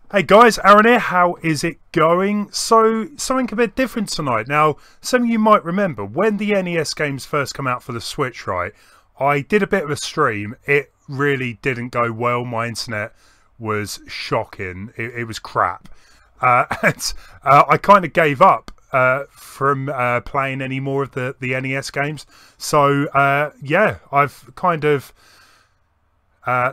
Hey guys, Aaron here. How is it going? So, something a bit different tonight. Now, some of you might remember when the NES games first come out for the Switch, right? I did a bit of a stream. It really didn't go well. My internet was shocking. It was crap. And I kind of gave up from playing any more of the NES games. So, yeah, I've kind of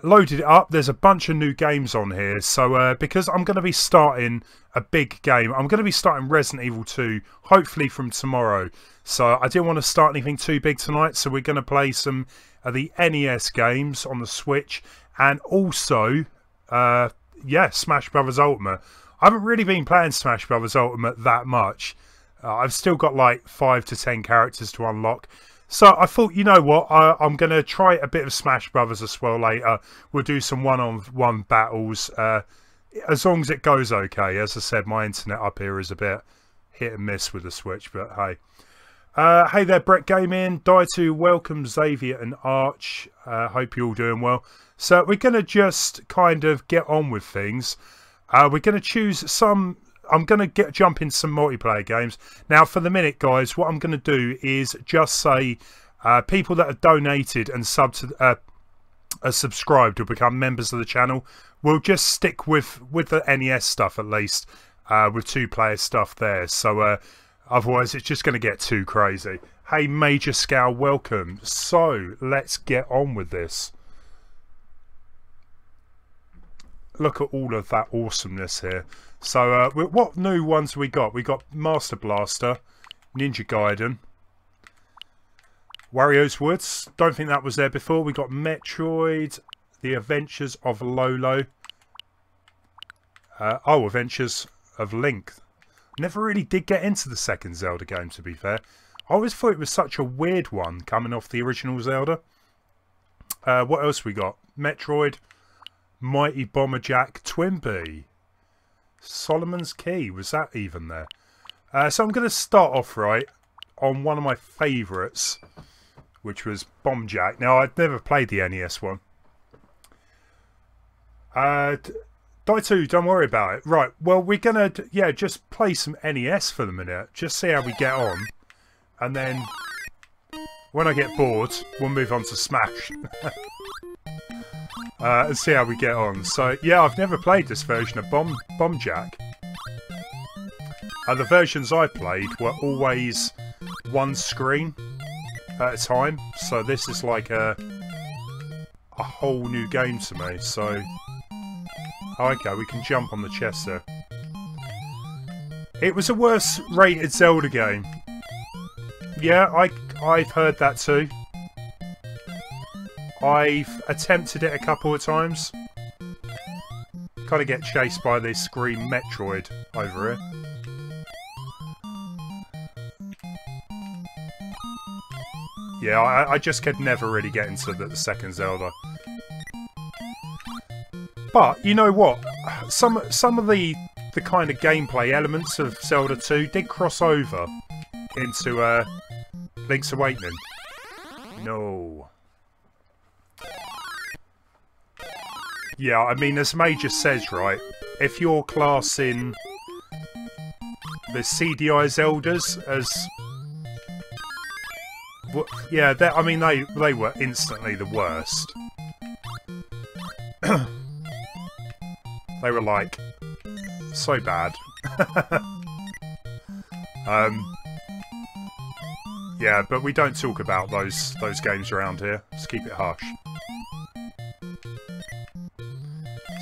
loaded it up. There's a bunch of new games on here. So because I'm going to be starting a big game, I'm going to be starting Resident Evil 2 hopefully from tomorrow. So I didn't want to start anything too big tonight, so we're going to play some of the NES games on the Switch, and also yeah, Smash Brothers Ultimate. I haven't really been playing Smash Brothers Ultimate that much. I've still got like 5 to 10 characters to unlock. So I thought, you know what, I'm going to try a bit of Smash Brothers as well later. We'll do some one-on-one battles, as long as it goes okay. As I said, my internet up here is a bit hit and miss with the Switch, but hey. Hey there, Brett Gaming, Dytu, welcome Xavier and Arch. Hope you're all doing well. So we're going to just kind of get on with things. We're going to choose some... I'm going to jump in some multiplayer games. Now, for the minute, guys, what I'm going to do is just say people that have donated and are subscribed or become members of the channel, we'll just stick with the NES stuff at least, with two-player stuff there. So otherwise, it's just going to get too crazy. Hey, Majorskalle, welcome. So let's get on with this. Look at all of that awesomeness here. So, what new ones we got? We got Master Blaster, Ninja Gaiden, Wario's Woods. Don't think that was there before. We got Metroid, The Adventures of Lolo. Oh, Adventures of Link. Never really did get into the second Zelda game, to be fair. I always thought it was such a weird one coming off the original Zelda. What else we got? Metroid, Mighty Bomber Jack, Twinbee. Solomon's Key, was that even there? So I'm going to start off right on one of my favourites, which was Bomb Jack. Now, I'd never played the NES one. Dytu, don't worry about it. Right, well, we're going to, yeah, just play some NES for the minute. Just see how we get on. And then, when I get bored, we'll move on to Smash. And see how we get on. So, yeah, I've never played this version of Bomb Jack. The versions I played were always one screen at a time. So this is like a whole new game to me. So, oh, okay, we can jump on the chest there. It was a worse rated Zelda game. Yeah, I've heard that too. I've attempted it a couple of times. Kind of get chased by this green Metroid over here. Yeah, I just could never really get into the second Zelda. But, you know what? Some of the kind of gameplay elements of Zelda 2 did cross over into Link's Awakening. No. Yeah, I mean, as Major says, right, if you're classing the CDI Zeldas as... well, yeah, I mean, they were instantly the worst. They were, like, so bad. Yeah, but we don't talk about those games around here. Let's keep it hush.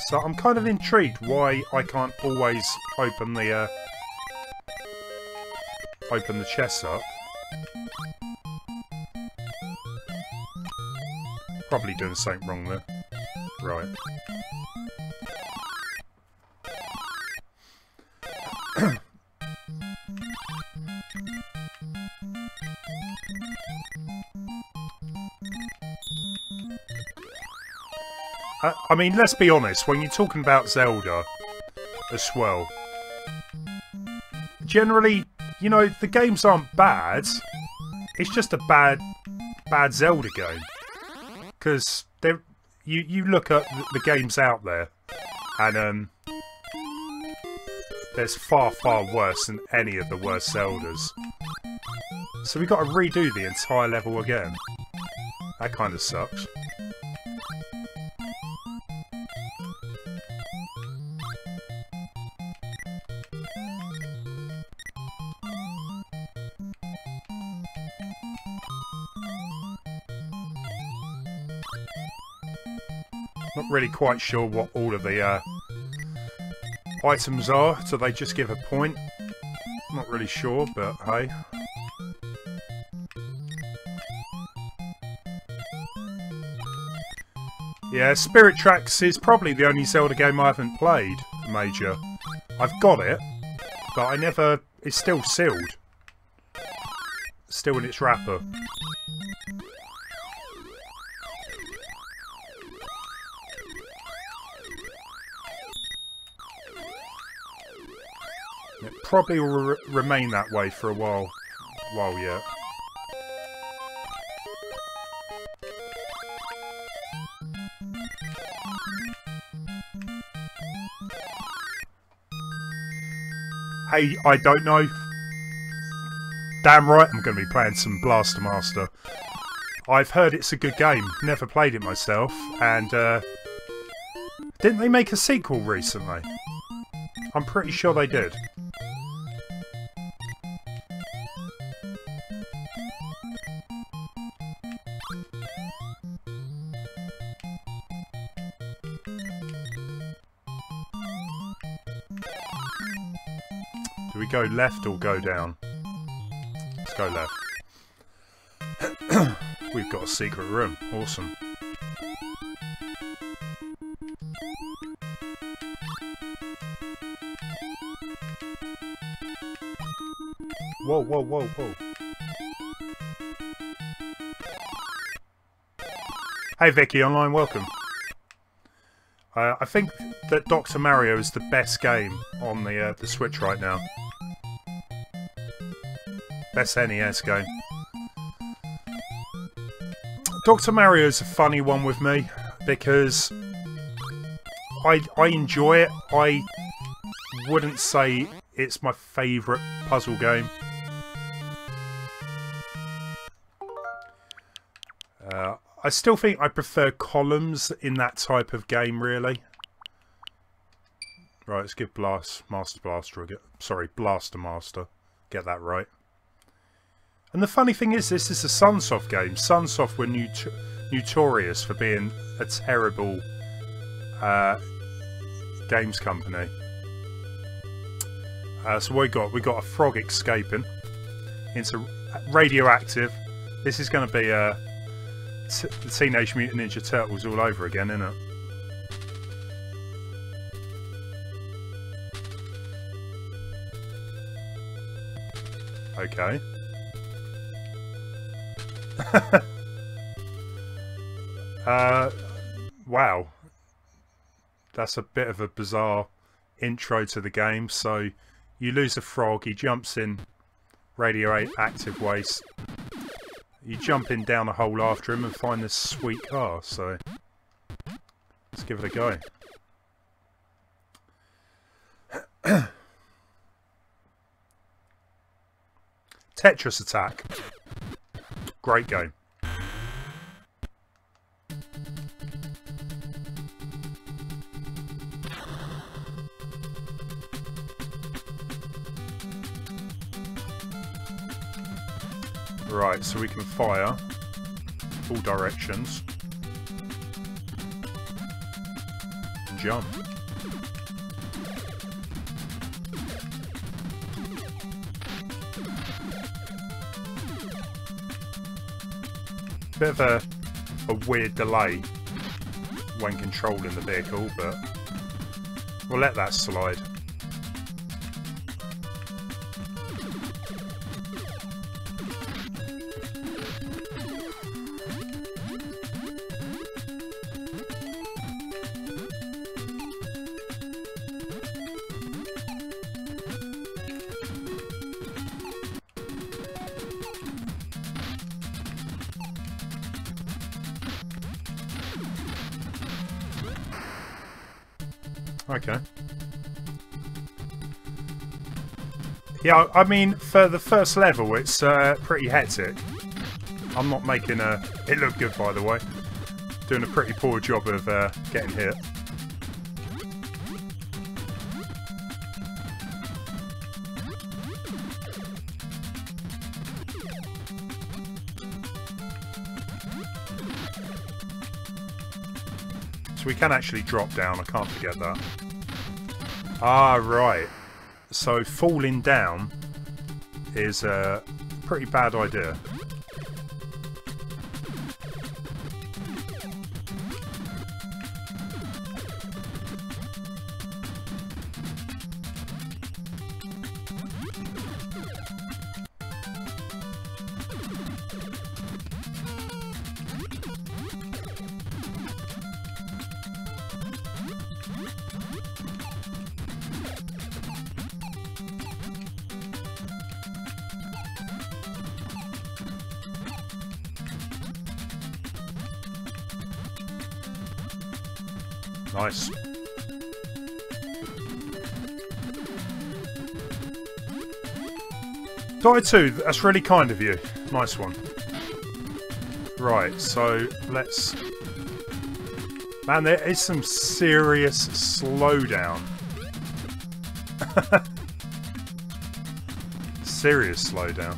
So I'm kind of intrigued why I can't always open the chest up. Probably doing something wrong there. Right. I mean, let's be honest, when you're talking about Zelda as well, generally, you know, the games aren't bad. It's just a bad Zelda game. Because you look at the games out there, and There's far, far worse than any of the worst Zeldas. So we've got to redo the entire level again. That kind of sucks. Not really quite sure what all of the items are, so they just give a point. Not really sure, but hey. Yeah, Spirit Tracks is probably the only Zelda game I haven't played, Major. I've got it, but I never... It's still sealed. Still in its wrapper. It probably will remain that way for a while yet. Hey, I don't know. Damn right I'm going to be playing some Blaster Master. I've heard it's a good game. Never played it myself. And, didn't they make a sequel recently? I'm pretty sure they did. Do we go left or go down? Let's go left. We've got a secret room. Awesome. Whoa, whoa, whoa, whoa. Hey Vicky Online, welcome. I think that Dr. Mario is the best game on the Switch right now. Best NES game. Dr. Mario is a funny one with me because I enjoy it. I wouldn't say it's my favourite puzzle game. I still think I prefer columns in that type of game, really. Right, let's give Blaster Master, get that right. And the funny thing is, this is a Sunsoft game. Sunsoft were notorious for being a terrible games company. So we got a frog escaping into radioactive. This is going to be the Teenage Mutant Ninja Turtles all over again, isn't it? Okay. Wow. That's a bit of a bizarre intro to the game. So you lose a frog, he jumps in radioactive waste. You jump in down a hole after him and find this sweet car, so let's give it a go. Tetris Attack. Great game. Right, so we can fire all directions and jump. Bit of a weird delay when controlling the vehicle, but we'll let that slide. Okay. Yeah, I mean, for the first level, it's pretty hectic. I'm not making it look good, by the way. Doing a pretty poor job of getting hit. So we can actually drop down, I can't forget that. Ah, right. So falling down is a pretty bad idea. Nice. Dytu, that's really kind of you. Nice one. Right, so let's... Man, there is some serious slowdown. Serious slowdown.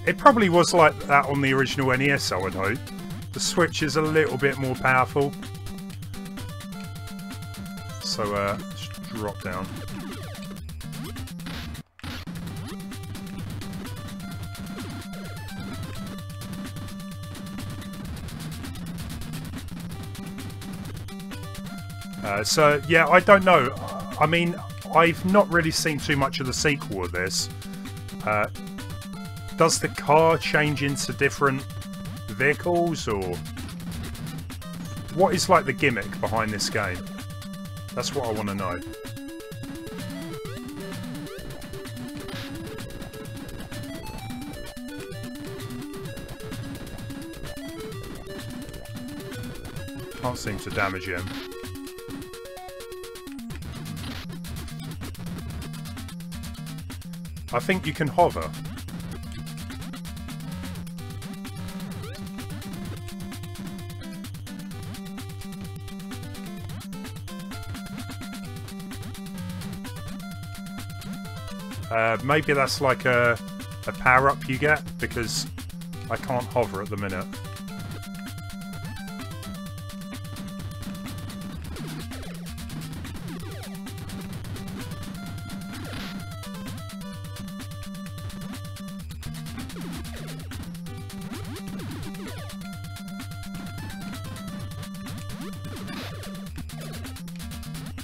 It probably was like that on the original NES, I would hope. The Switch is a little bit more powerful. So, let's drop down. So, yeah, I don't know. I mean, I've not really seen too much of the sequel of this. Does the car change into different vehicles, or what is like the gimmick behind this game? That's what I want to know. Can't seem to damage him. I think you can hover. Maybe that's like a power-up you get, because I can't hover at the minute.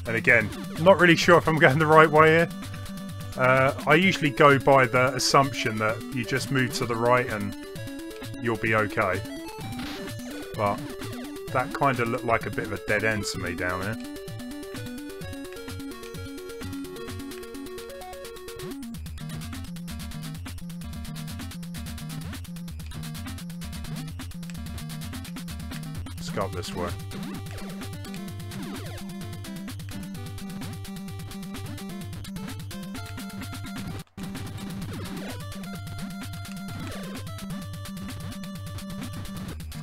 And again, not really sure if I'm going the right way here. I usually go by the assumption that you just move to the right and you'll be okay. But that kind of looked like a bit of a dead end to me down here. Let's go up this way.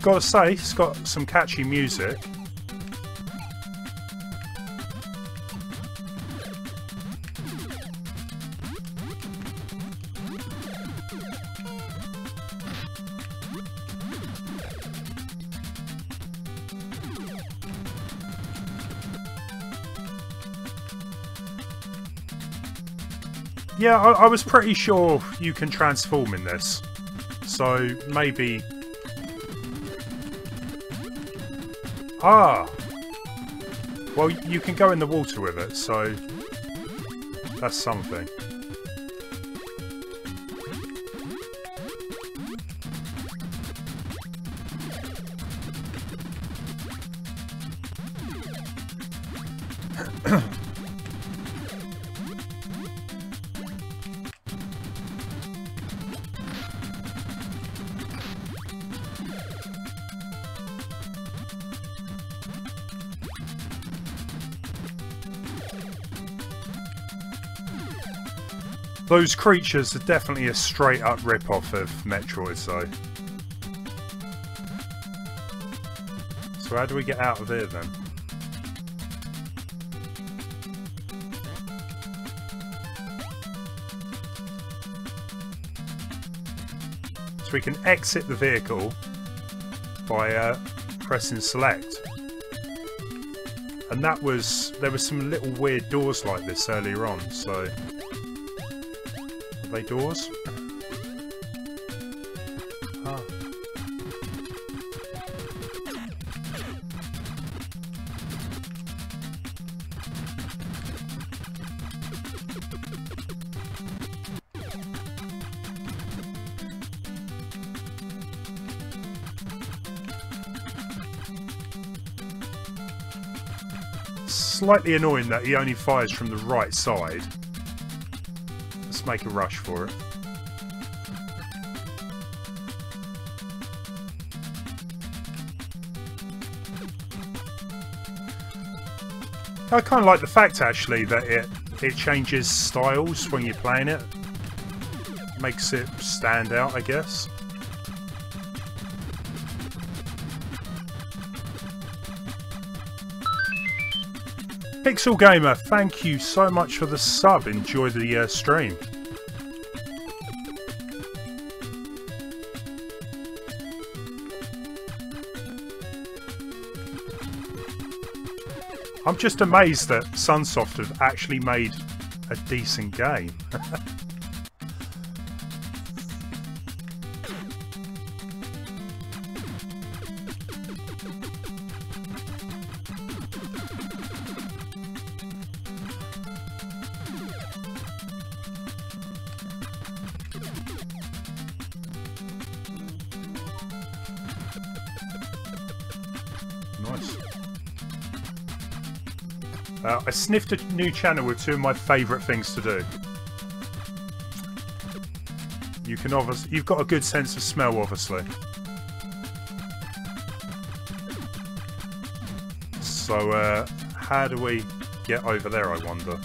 Gotta say, it's got some catchy music. Yeah, I was pretty sure you can transform in this. So maybe... Ah! Well, you can go in the water with it, so that's something. Those creatures are definitely a straight up rip-off of Metroid, though. So how do we get out of here then? So we can exit the vehicle by pressing select. And there was some little weird doors like this earlier on, so... Are they doors? Ah. Slightly annoying that he only fires from the right side. Let's make a rush for it. I kind of like the fact actually that it changes styles when you're playing it. Makes it stand out, I guess. Pixel Gamer, thank you so much for the sub. Enjoy the stream. I'm just amazed that Sunsoft have actually made a decent game. I sniffed a new channel with two of my favourite things to do. You've got a good sense of smell, obviously. So, how do we get over there, I wonder?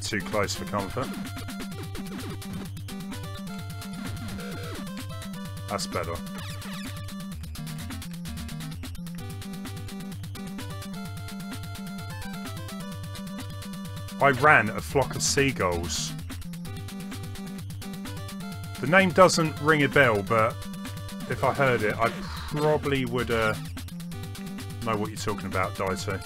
Too close for comfort. That's better. I ran a flock of seagulls. The name doesn't ring a bell, but if I heard it, I probably would know what you're talking about, Dytu.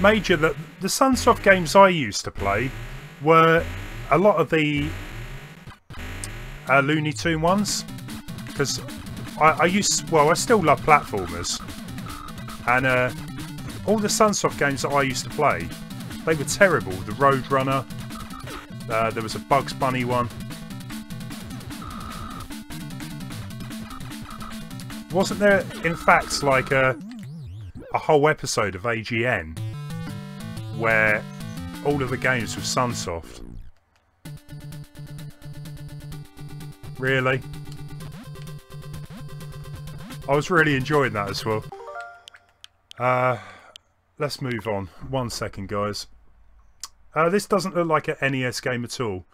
Major, the Sunsoft games I used to play were a lot of the Looney Tune ones, because I still love platformers, and all the Sunsoft games that I used to play, they were terrible. The Roadrunner, there was a Bugs Bunny one. Wasn't there, in fact, like a whole episode of AGN where all of the games were Sunsoft? Really? I was really enjoying that as well. Let's move on. 1 second, guys. This doesn't look like an NES game at all.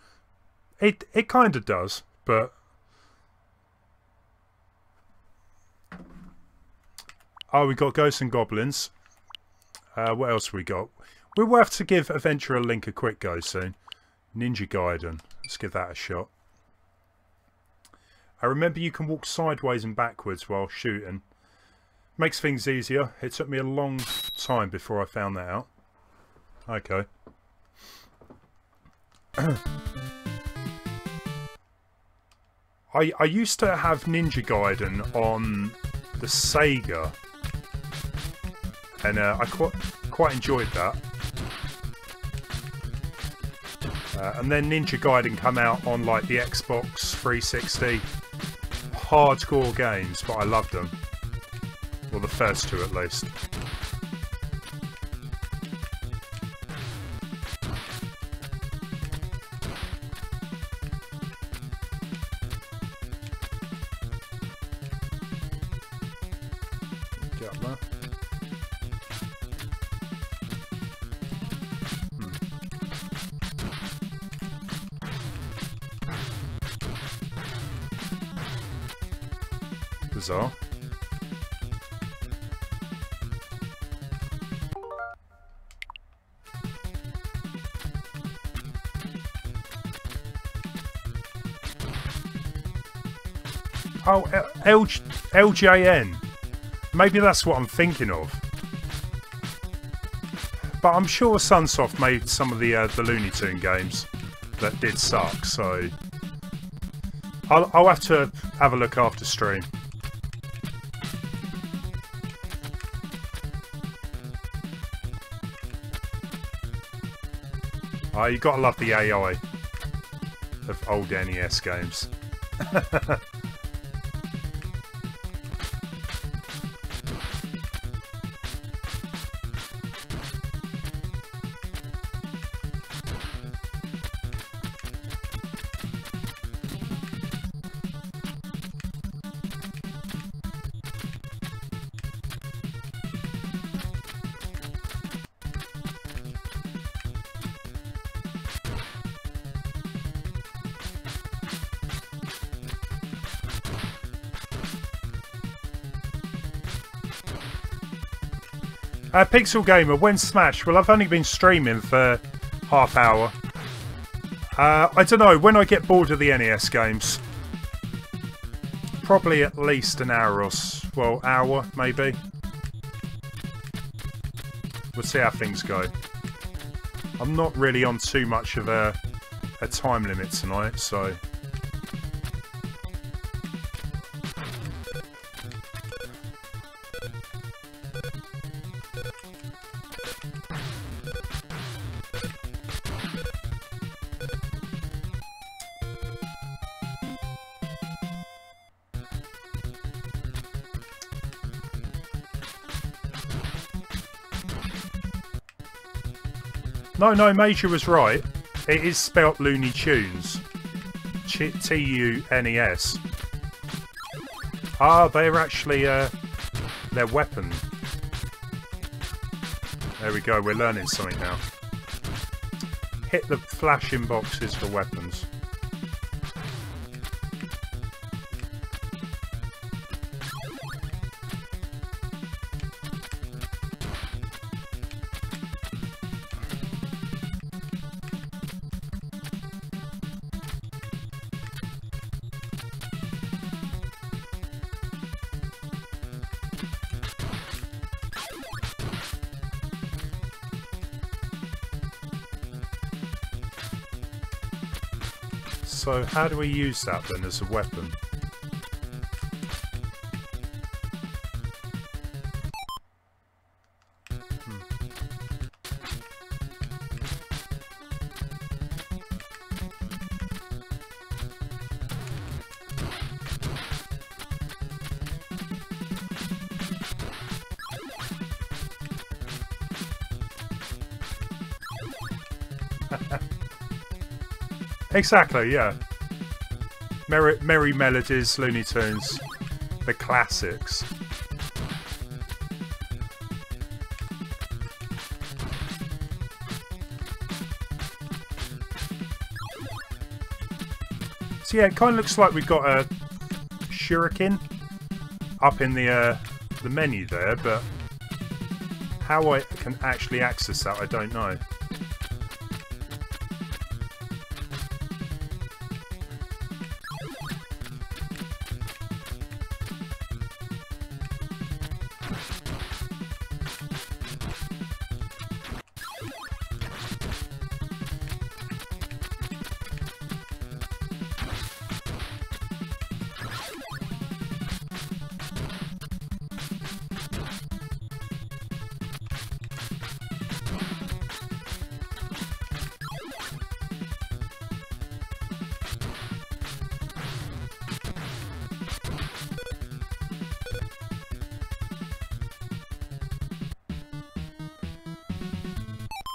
It kind of does, but... Oh, we got Ghosts and Goblins. What else have we got? We will have to give Adventure a link a quick go soon. Ninja Gaiden. Let's give that a shot. I remember you can walk sideways and backwards while shooting. Makes things easier. It took me a long time before I found that out. Okay. I used to have Ninja Gaiden on the Sega. and I quite enjoyed that. And then Ninja Gaiden come out on like the Xbox 360. Hardcore games, but I loved them. Well, the first two at least. Get up there. Bizarre. Oh, LJN. Maybe that's what I'm thinking of. But I'm sure Sunsoft made some of the Looney Tunes games that did suck, so I'll have to have a look after stream. Oh, you gotta love the AI of old NES games. Pixel Gamer, when Smash? Well, I've only been streaming for half hour. I don't know, when I get bored of the NES games, probably at least an hour or well, hour maybe. We'll see how things go. I'm not really on too much of a time limit tonight, so. No, Major was right. It is spelt Looney Tunes. T-U-N-E-S. Ah, they're actually their weapon. There we go, we're learning something now. Hit the flashing boxes for weapons. So how do we use that then as a weapon? Exactly, yeah. Merry Melodies, Looney Tunes, the classics. So yeah, it kind of looks like we've got a shuriken up in the menu there, but how I can actually access that, I don't know.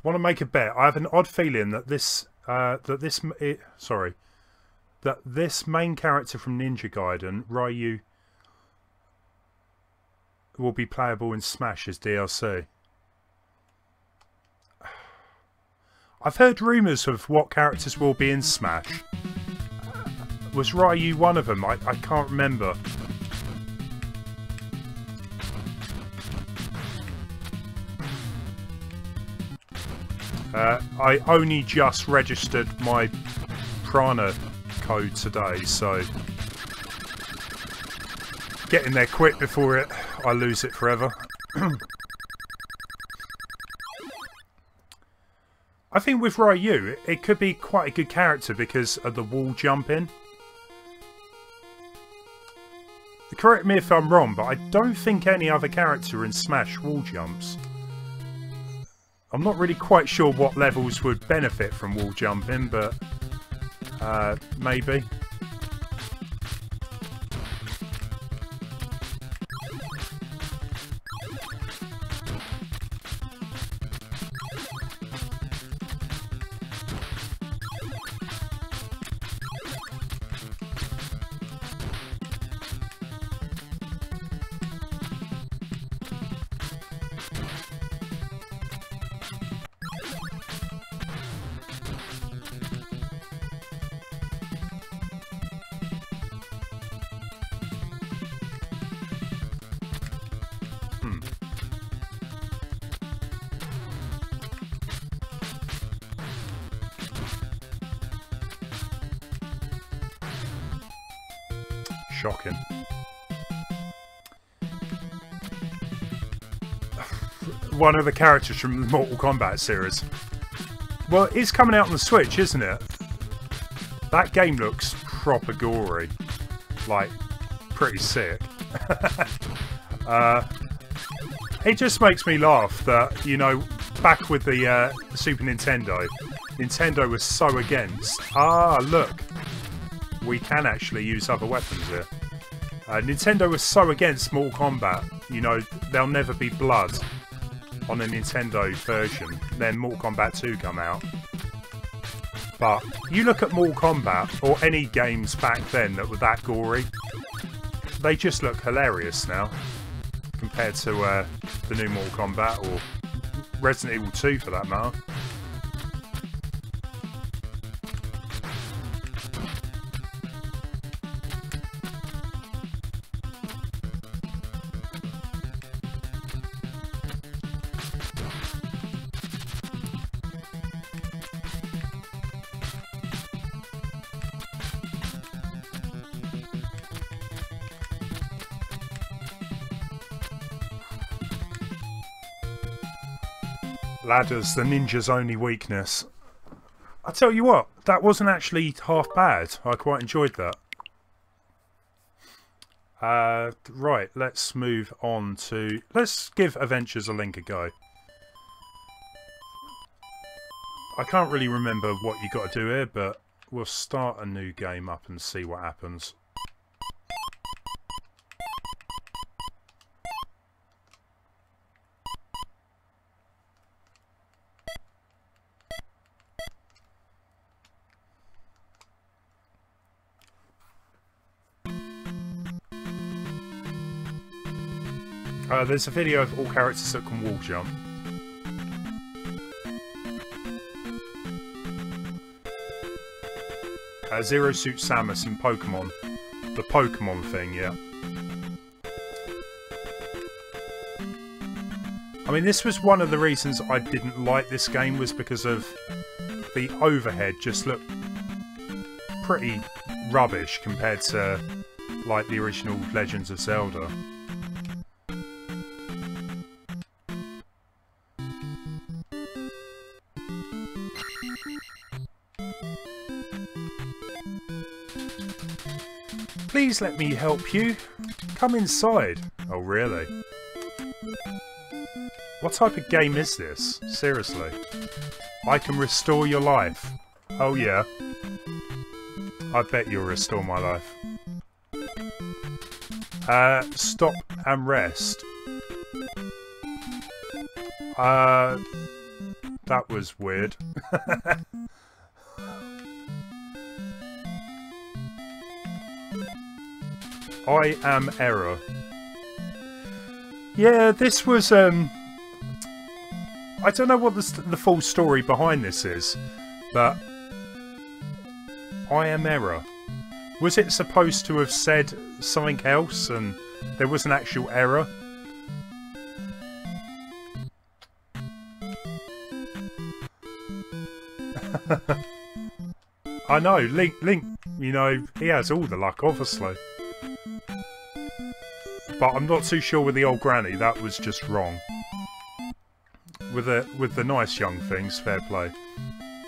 Want to make a bet? I have an odd feeling that this this main character from Ninja Gaiden, Ryu, will be playable in Smash as DLC. I've heard rumours of what characters will be in Smash. Was Ryu one of them? I can't remember. I only just registered my Prana code today, so getting there quick before I lose it forever. I think with Ryu, it could be quite a good character because of the wall jumping. Correct me if I'm wrong, but I don't think any other character in Smash wall jumps. I'm not really quite sure what levels would benefit from wall jumping, but maybe. Shocking. One of the characters from the Mortal Kombat series. Well, it's coming out on the Switch, isn't it? That game looks proper gory. Like, pretty sick. It just makes me laugh that, you know, back with the Super Nintendo, Nintendo was so against... Ah, look! We can actually use other weapons here. Nintendo was so against Mortal Kombat. You know, there'll never be blood on a Nintendo version. Then Mortal Kombat 2 come out. But you look at Mortal Kombat, or any games back then that were that gory, they just look hilarious now. Compared to the new Mortal Kombat, or Resident Evil 2 for that matter. Ladders, the ninja's only weakness. I tell you what, that wasn't actually half bad. I quite enjoyed that. Right, let's move on to... Let's give Adventures a Link a go. I can't really remember what you got to do here, but we'll start a new game up and see what happens. There's a video of all characters that can wall jump. Zero Suit Samus in Pokemon. The Pokemon thing, yeah. I mean, this was one of the reasons I didn't like this game, was because of the overhead just looked pretty rubbish compared to, like, the original Legends of Zelda. Please let me help you. Come inside. Oh, really? What type of game is this? Seriously. I can restore your life. Oh, yeah. I bet you'll restore my life. Stop and rest. that was weird. I am error. Yeah, this was I don't know what the full story behind this is, but I am error. Was it supposed to have said something else and there was an actual error? I know, Link, you know, he has all the luck, obviously. But I'm not too sure with the old granny, that was just wrong. With the nice young things, fair play.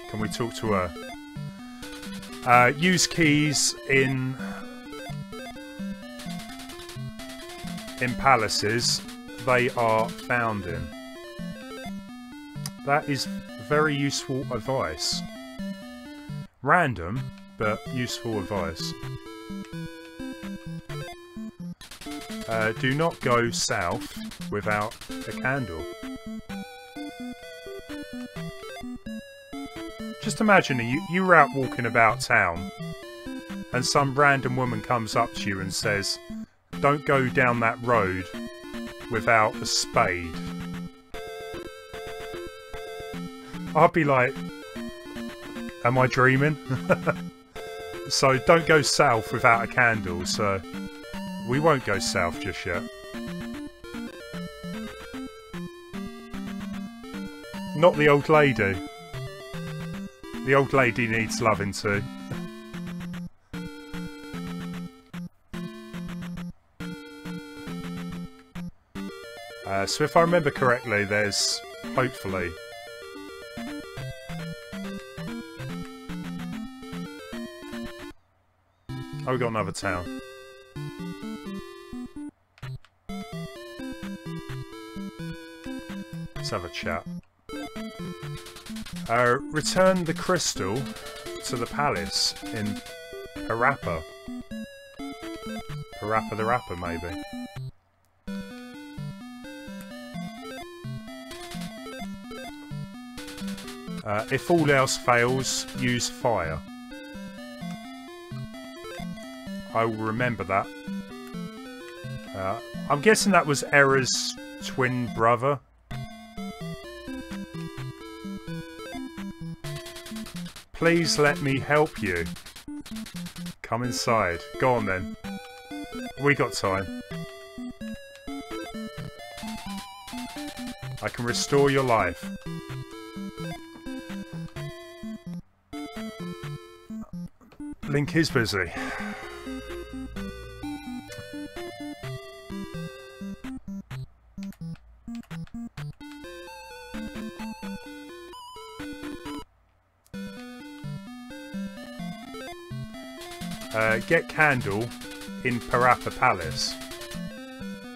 Can we talk to her? Use keys in palaces they are found in. That is very useful advice. Random, but useful advice. Do not go south without a candle. Just imagine you were out walking about town and some random woman comes up to you and says, don't go down that road without a spade. I'd be like, am I dreaming? So don't go south without a candle, so we won't go south just yet. Not the old lady. The old lady needs loving too. So if I remember correctly, there's hopefully oh, we got another town. Let's have a chat. Return the crystal to the palace in Parappa. Parappa the Rapper, maybe. If all else fails, use fire. I will remember that. I'm guessing that was Error's twin brother. Please let me help you. Come inside. Go on then. We got time. I can restore your life. Link is busy. Get candle in Parappa Palace.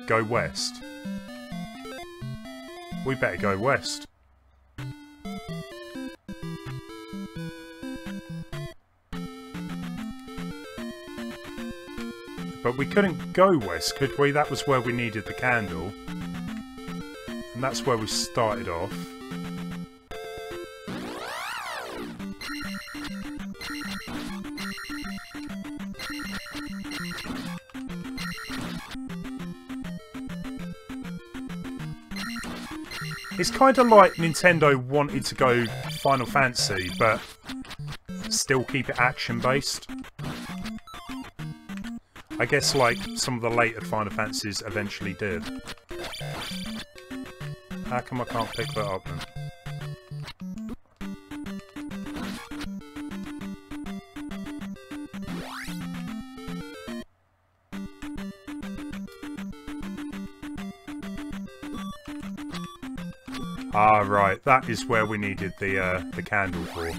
Go west. We better go west. But we couldn't go west, could we? That was where we needed the candle. And that's where we started off. It's kind of like Nintendo wanted to go Final Fantasy, but still keep it action-based. I guess like some of the later Final Fantasies eventually did. How come I can't pick that up then? Ah, right. That is where we needed the candle for.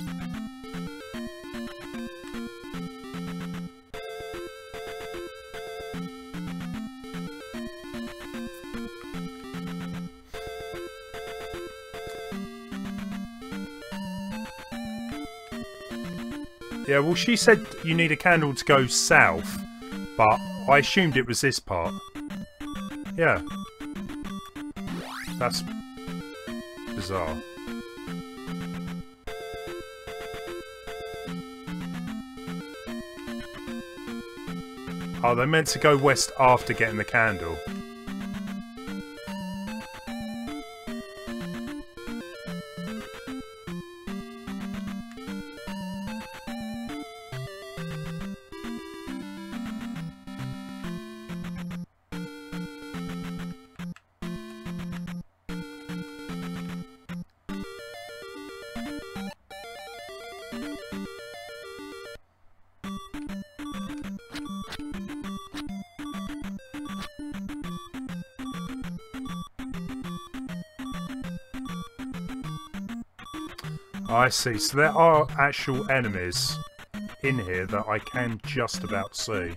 Yeah, well, she said you need a candle to go south, but I assumed it was this part. Yeah. That's bizarre. Oh, they're meant to go west after getting the candle. I see, so there are actual enemies in here that I can just about see.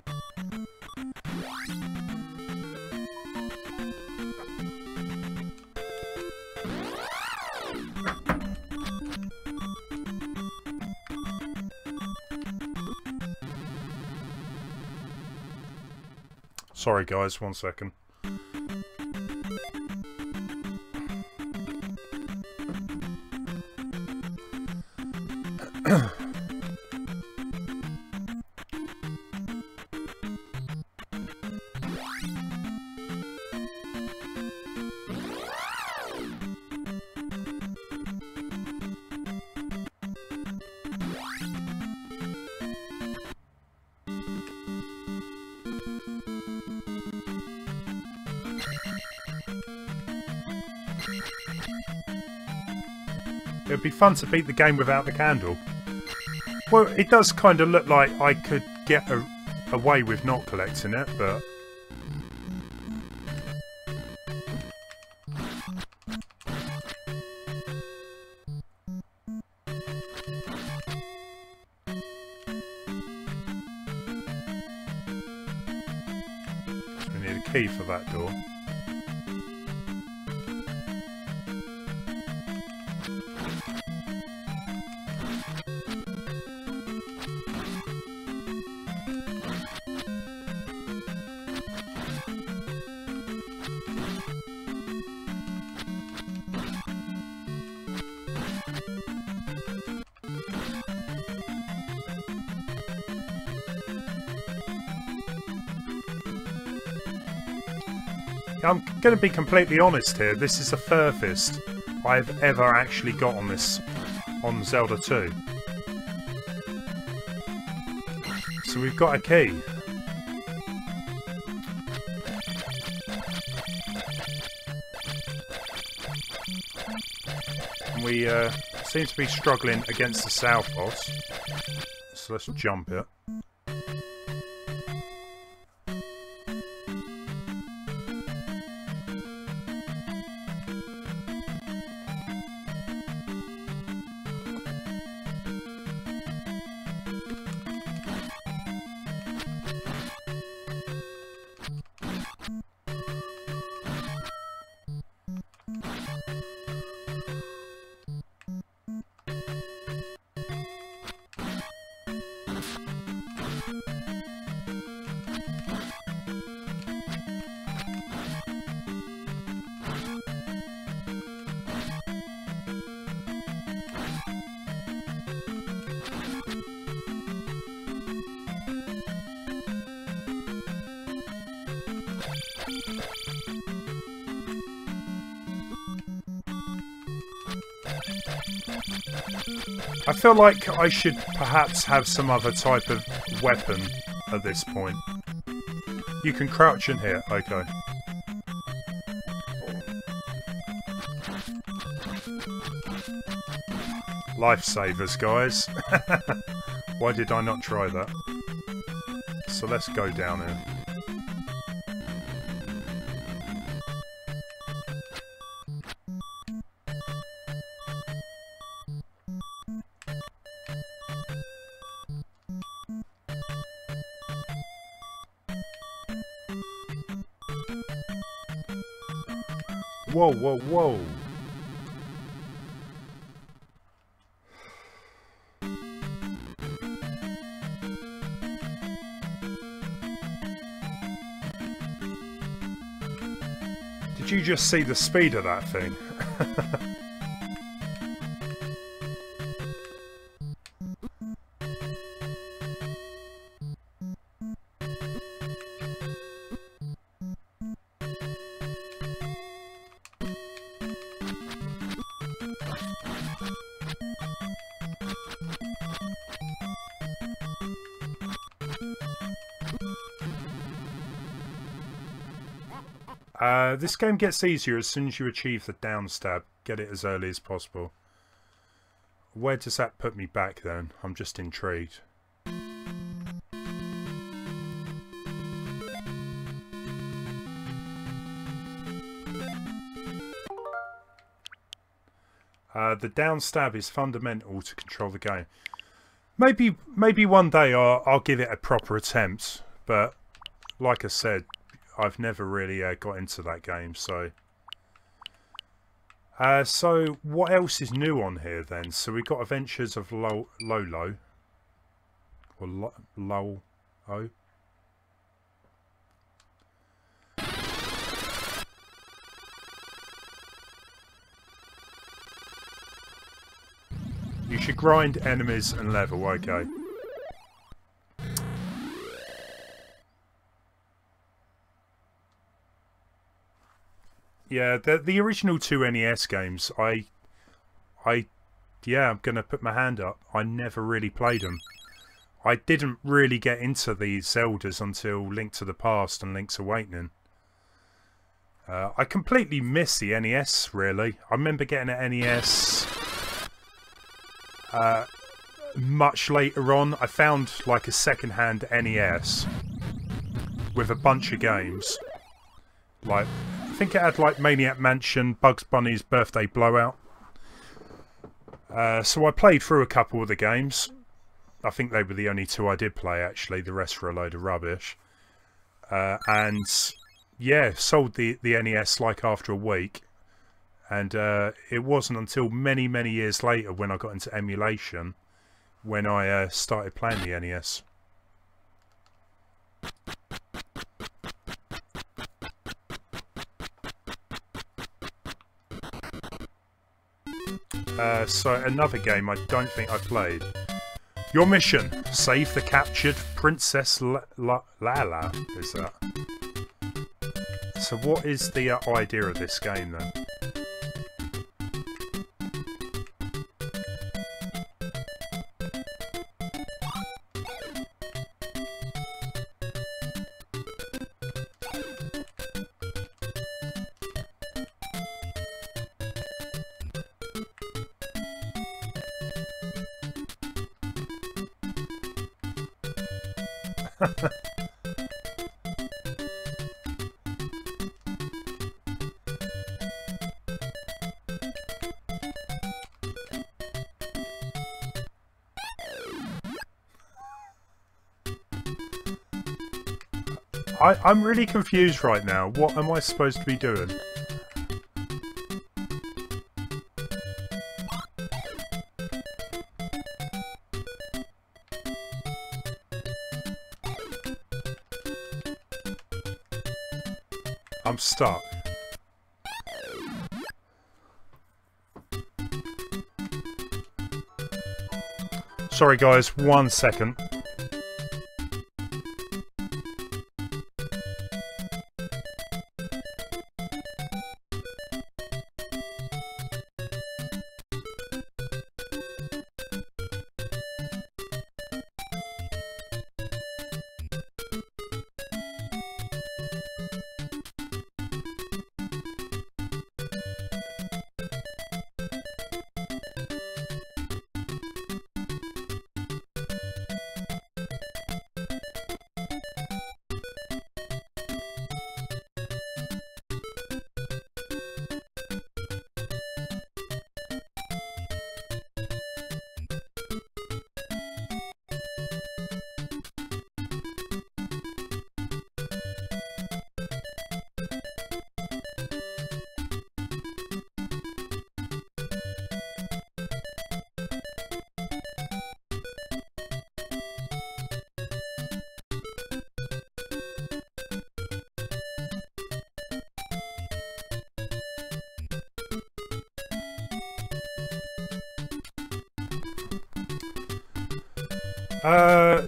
Sorry guys, 1 second. It would be fun to beat the game without the candle. Well, it does kind of look like I could get away with not collecting it, but... we need a key for that door. I'm going to be completely honest here, this is the furthest I've ever actually got on this, on Zelda 2. So we've got a key. And we seem to be struggling against the south boss. So let's jump it. I feel like I should perhaps have some other type of weapon at this point. You can crouch in here, okay. Lifesavers, guys. Why did I not try that? So let's go down here. Whoa, whoa, whoa. Did you just see the speed of that thing? This game gets easier as soon as you achieve the down stab. Get it as early as possible. Where does that put me back then? I'm just intrigued. The down stab is fundamental to control the game. Maybe one day I'll give it a proper attempt, but like I said, I've never really got into that game. So what else is new on here then? So we've got Adventures of Lolo, or Lolo. You should grind enemies and level, okay. Yeah, the original two NES games, yeah, I'm going to put my hand up. I never really played them. I didn't really get into these Zeldas until Link to the Past and Link's Awakening. I completely missed the NES, really. I remember getting an NES... much later on. I found like a second-hand NES with a bunch of games. Like, I think it had like Maniac Mansion, Bugs Bunny's Birthday Blowout. So I played through a couple of the games. I think they were the only two I did play actually. The rest were a load of rubbish. And yeah, sold the NES like after a week. And it wasn't until many, many years later when I got into emulation when I started playing the NES. So another game I don't think I played. Your mission: save the captured Princess Lala. Is that? So what is the idea of this game then? I'm really confused right now. What am I supposed to be doing? I'm stuck. Sorry guys, 1 second.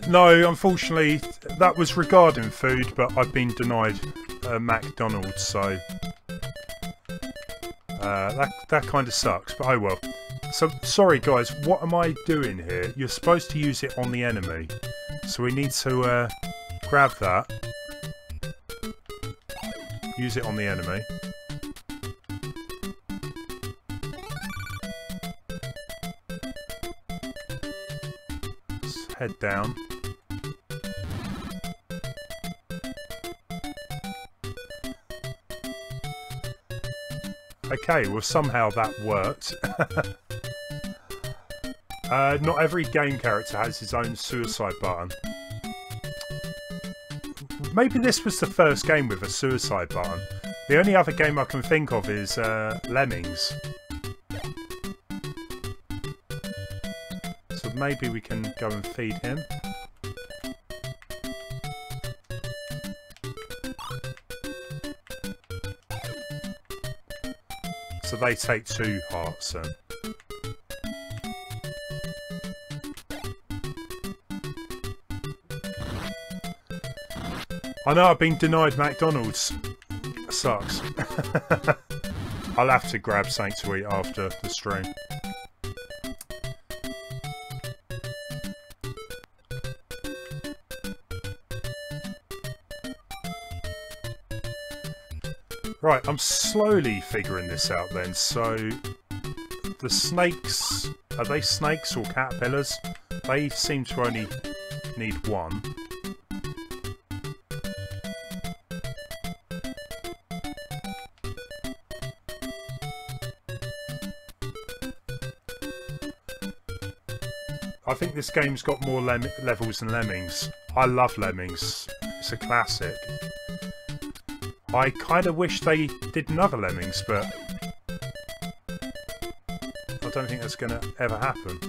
No, unfortunately, that was regarding food, but I've been denied McDonald, so that kind of sucks, but oh well. So, sorry guys, what am I doing here? You're supposed to use it on the enemy, so we need to grab that. Use it on the enemy. Let's head down. Okay, well somehow that worked. Not every game character has his own suicide button. Maybe this was the first game with a suicide button. The only other game I can think of is Lemmings. So maybe we can go and feed him. So they take 2 hearts then. I know I've been denied McDonald's. Sucks. I'll have to grab something to eat after the stream. Right, I'm slowly figuring this out then. So, the snakes, are they snakes or caterpillars? They seem to only need 1. I think this game's got more levels than Lemmings. I love Lemmings. It's a classic. I kind of wish they did another Lemmings, but I don't think that's going to ever happen.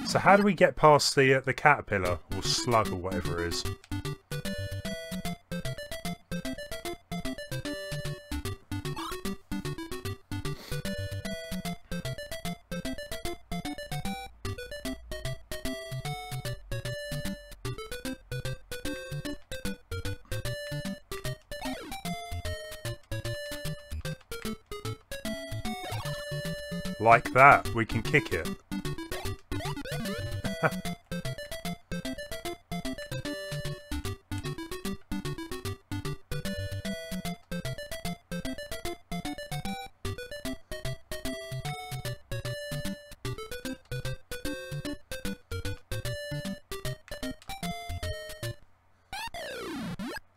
So how do we get past the caterpillar or slug or whatever it is? Like that, we can kick it.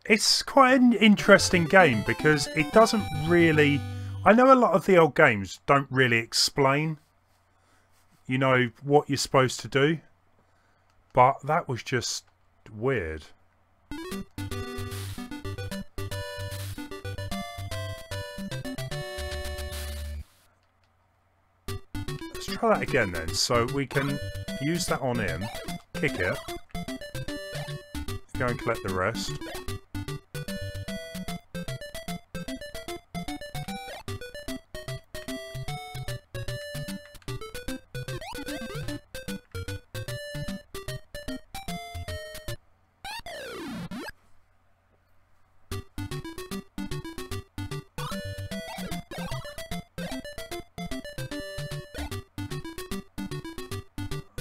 It's quite an interesting game because it doesn't really... I know a lot of the old games don't really explain, you know, what you're supposed to do. But that was just weird. Let's try that again then. So we can use that on him, kick it, go and collect the rest.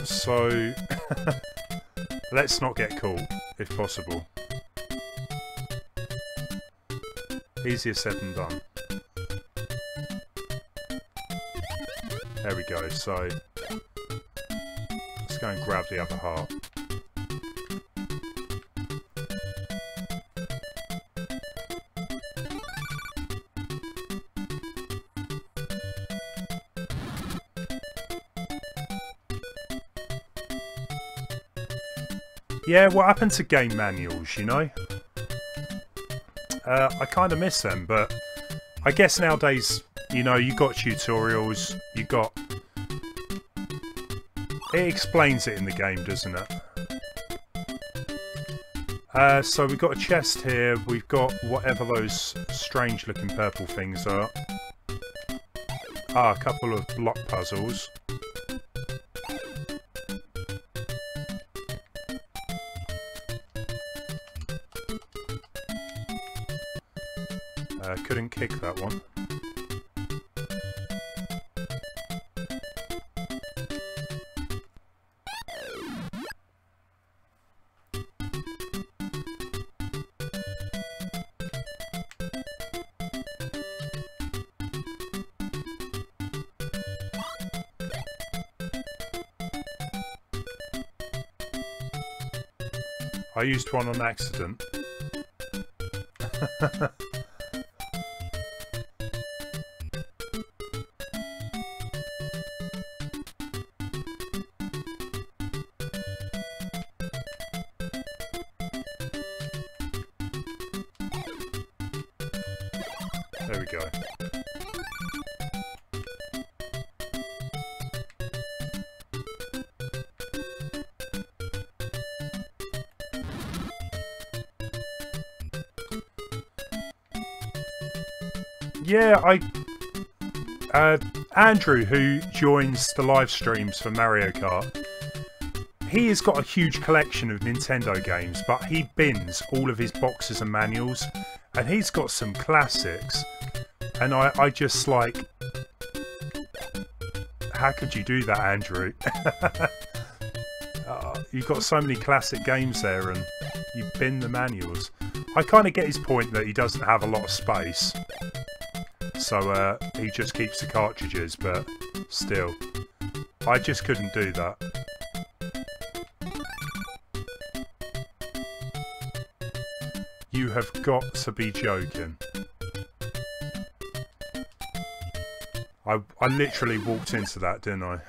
So, let's not get caught, if possible. Easier said than done. There we go, so let's go and grab the other heart. Yeah, what happened to game manuals, you know? I kind of miss them, but I guess nowadays, you know, you got tutorials, you got... It explains it in the game, doesn't it? So we've got a chest here, we've got whatever those strange looking purple things are. Ah, a couple of block puzzles. Couldn't kick that one. I used one on accident. There we go. Yeah, Andrew, who joins the live streams for Mario Kart, he has got a huge collection of Nintendo games, but he bins all of his boxes and manuals, and he's got some classics, and I just like, how could you do that, Andrew? You've got so many classic games there, and you bin the manuals. I kind of get his point that he doesn't have a lot of space. So he just keeps the cartridges, but still, I just couldn't do that. You have got to be joking. I literally walked into that, didn't I?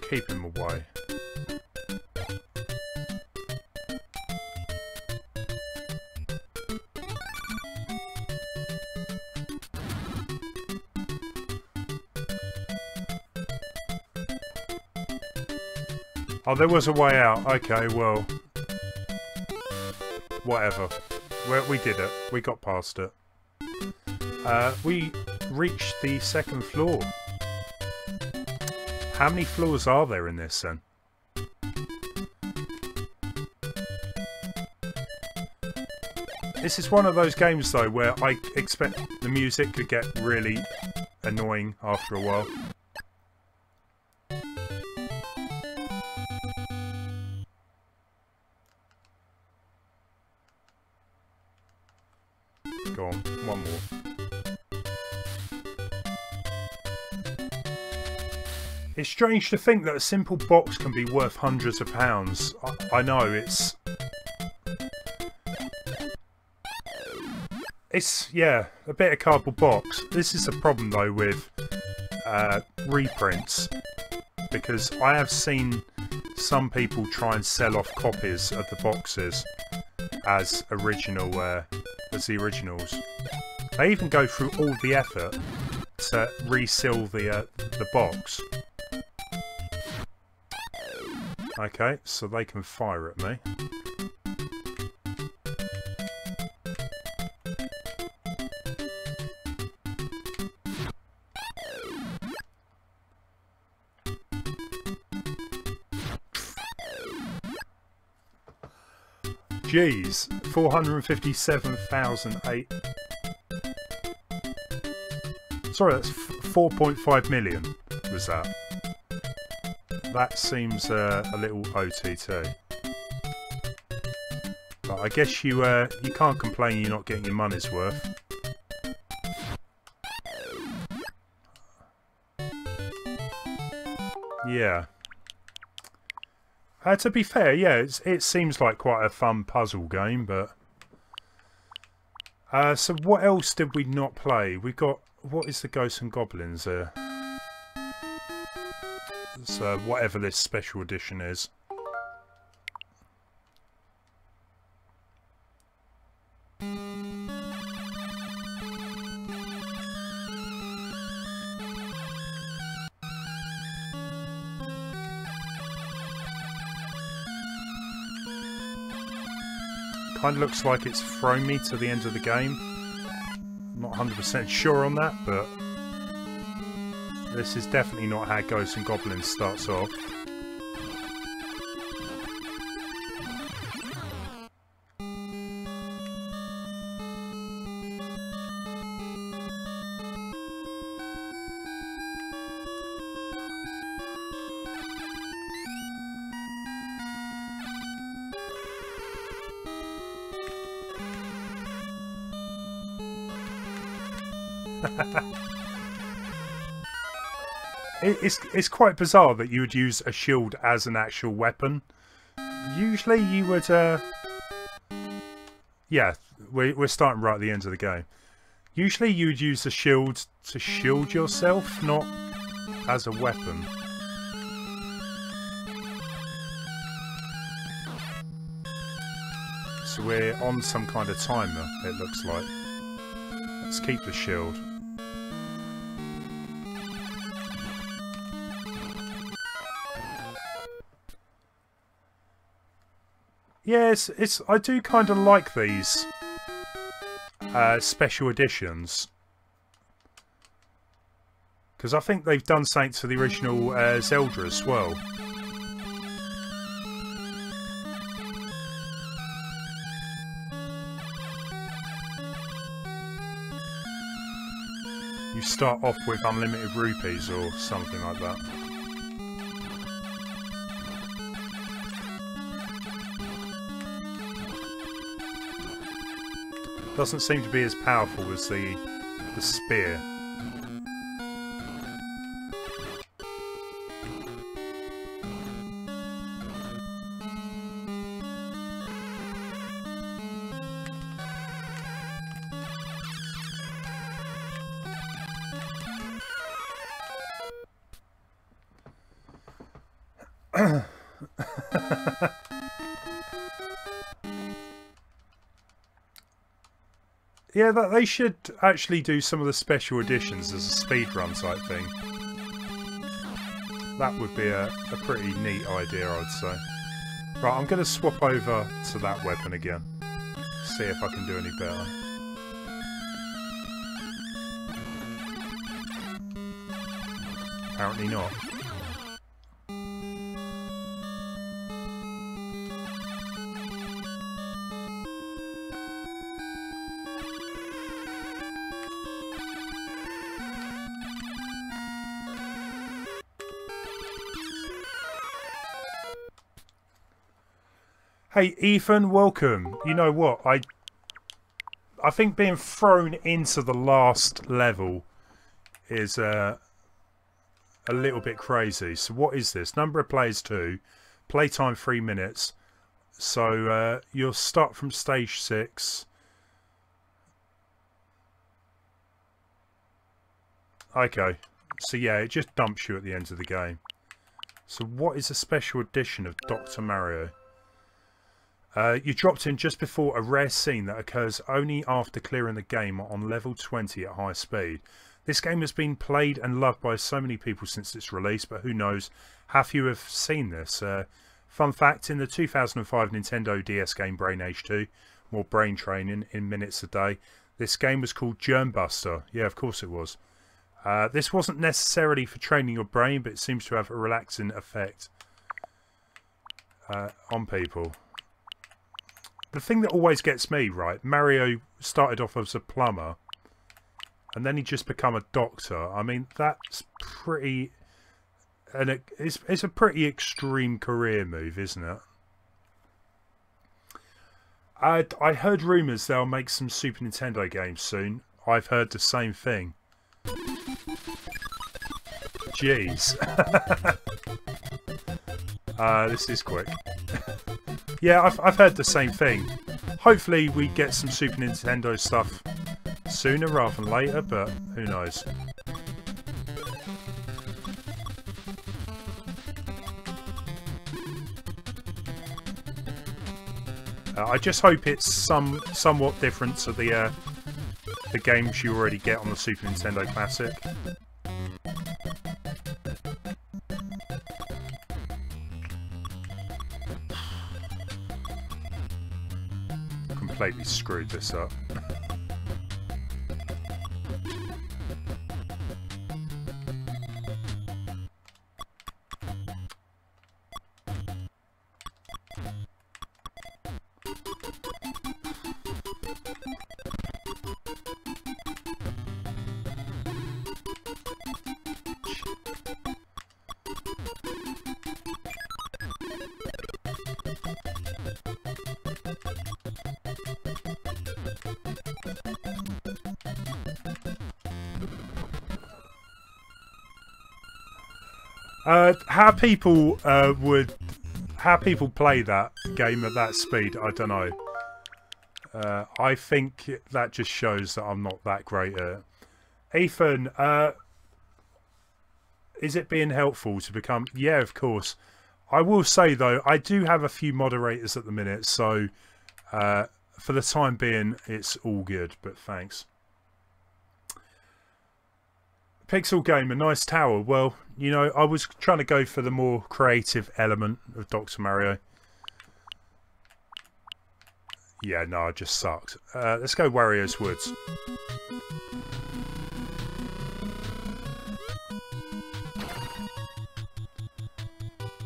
Keep him away. Oh, there was a way out. Okay, well, whatever. We did it. We got past it. We reached the second floor. How many floors are there in this then? This is one of those games though where I expect the music to get really annoying after a while. Go on, one more. It's strange to think that a simple box can be worth hundreds of pounds. I know, it's yeah, a bit of cardboard box. This is a problem though with reprints, because I have seen some people try and sell off copies of the boxes as the originals. They even go through all the effort to reseal the box. Okay, so they can fire at me. Jeez, 457,008. Sorry, that's 4.5 million. Was that? That seems a little OTT. But I guess you can't complain you're not getting your money's worth. Yeah. To be fair, yeah, it seems like quite a fun puzzle game, but... so what else did we not play? We got... What is the Ghosts and Goblins there? So whatever this special edition is. Kind of looks like it's thrown me to the end of the game. I'm not 100% sure on that, but this is definitely not how Ghosts and Goblins starts off. It's quite bizarre that you would use a shield as an actual weapon. Usually you would... yeah, we're starting right at the end of the game. Usually you would use the shield to shield yourself, not as a weapon. So we're on some kind of timer, it looks like. Let's keep the shield. Yes, I do kind of like these special editions, because I think they've done something to the original Zelda as well. You start off with unlimited rupees or something like that. Doesn't seem to be as powerful as the spear. Yeah, they should actually do some of the special editions as a speedrun type thing. That would be a pretty neat idea, I'd say. Right, I'm going to swap over to that weapon again. See if I can do any better. Apparently not. Hey Ethan, welcome. You know what? I think being thrown into the last level is a little bit crazy. So what is this? Number of players 2, playtime 3 minutes. So you'll start from stage 6. Okay. So yeah, it just dumps you at the end of the game. So what is a special edition of Dr. Mario? You dropped in just before a rare scene that occurs only after clearing the game on level 20 at high speed. This game has been played and loved by so many people since its release, but who knows how few have seen this. Fun fact, in the 2005 Nintendo DS game Brain Age 2, more brain training in minutes a day, this game was called Germbuster. Yeah, of course it was. This wasn't necessarily for training your brain, but it seems to have a relaxing effect on people. The thing that always gets me, right, Mario started off as a plumber and then he just become a doctor. I mean, that's pretty... and it's a pretty extreme career move, isn't it? I heard rumours they'll make some Super Nintendo games soon. I've heard the same thing. Jeez. This is quick. Yeah, I've heard the same thing. Hopefully we get some Super Nintendo stuff sooner rather than later, but who knows. I just hope it's somewhat different to the games you already get on the Super Nintendo Classic. completely screwed this up. How people play that game at that speed, I don't know. I think that just shows that I'm not that great at it. Ethan, is it being helpful to become... Yeah, of course. I will say, though, I do have a few moderators at the minute, so for the time being, it's all good, but thanks. Pixel Gamer, nice tower. Well, you know, I was trying to go for the more creative element of Dr. Mario. Yeah, no, it just sucked. Let's go Wario's Woods.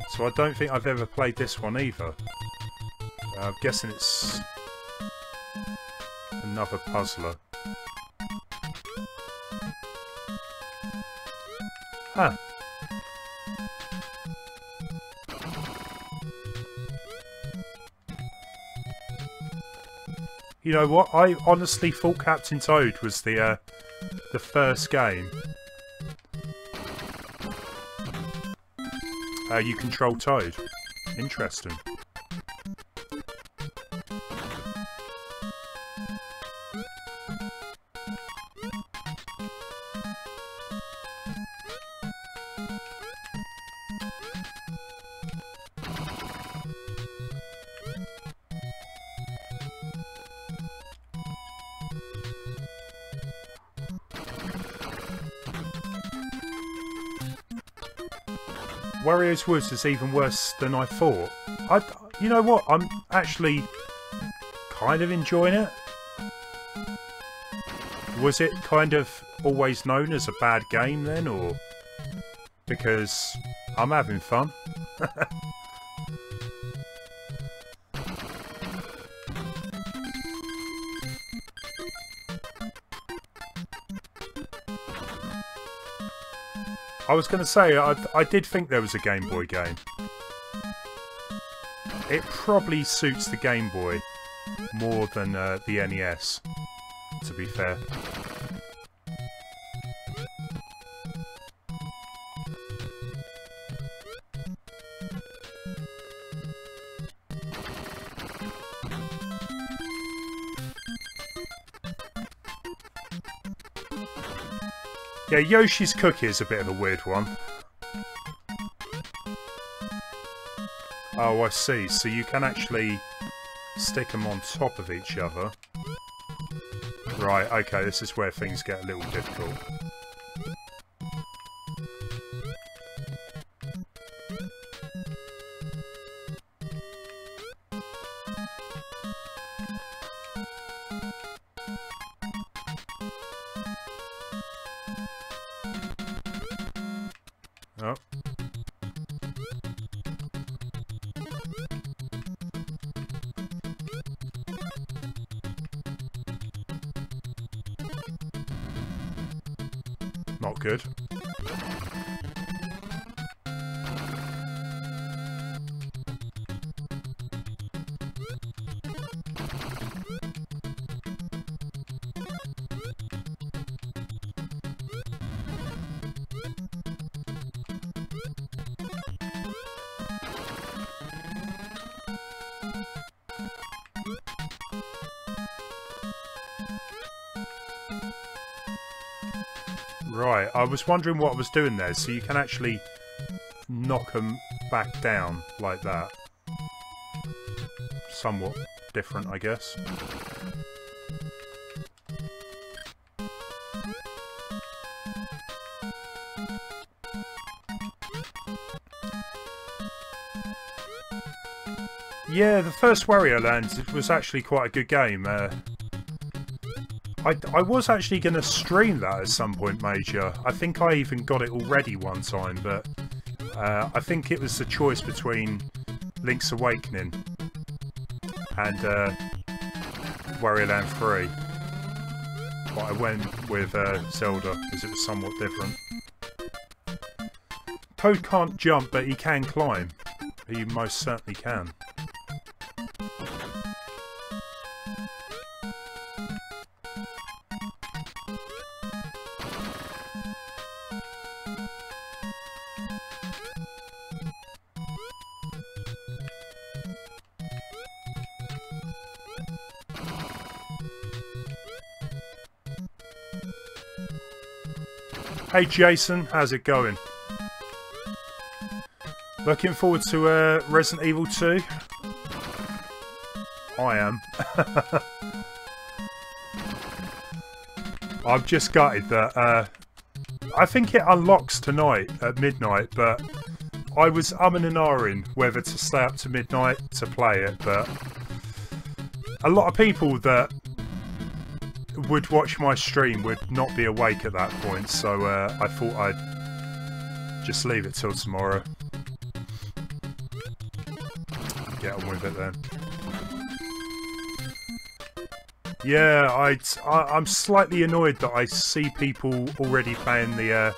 So I don't think I've ever played this one either. I'm guessing it's another puzzler. Huh. You know what? I honestly thought Captain Toad was the first game. You control Toad. Interesting. Wario's Woods is even worse than I thought. You know what? I'm actually kind of enjoying it. Was it kind of always known as a bad game then, or because I'm having fun? I was going to say, I did think there was a Game Boy game. It probably suits the Game Boy more than the NES, to be fair. Yeah, Yoshi's Cookie is a bit of a weird one. Oh, I see. So you can actually stick them on top of each other. Right, okay, this is where things get a little difficult. Oh. Not good. Right, I was wondering what I was doing there, so you can actually knock them back down like that. Somewhat different, I guess. Yeah, the first Wario Land was actually quite a good game. I was actually going to stream that at some point, Major. I think I even got it already one time, but I think it was the choice between Link's Awakening and Wario Land 3. But I went with Zelda because it was somewhat different. Toad can't jump, but he can climb. He most certainly can. Hey Jason, how's it going? Looking forward to Resident Evil 2? I am. I've just gutted that. I think it unlocks tonight at midnight, but I was umming and ahhing whether to stay up to midnight to play it, but a lot of people that would watch my stream would not be awake at that point, so I thought I'd just leave it till tomorrow. Get on with it then. Yeah, I'm slightly annoyed that I see people already playing the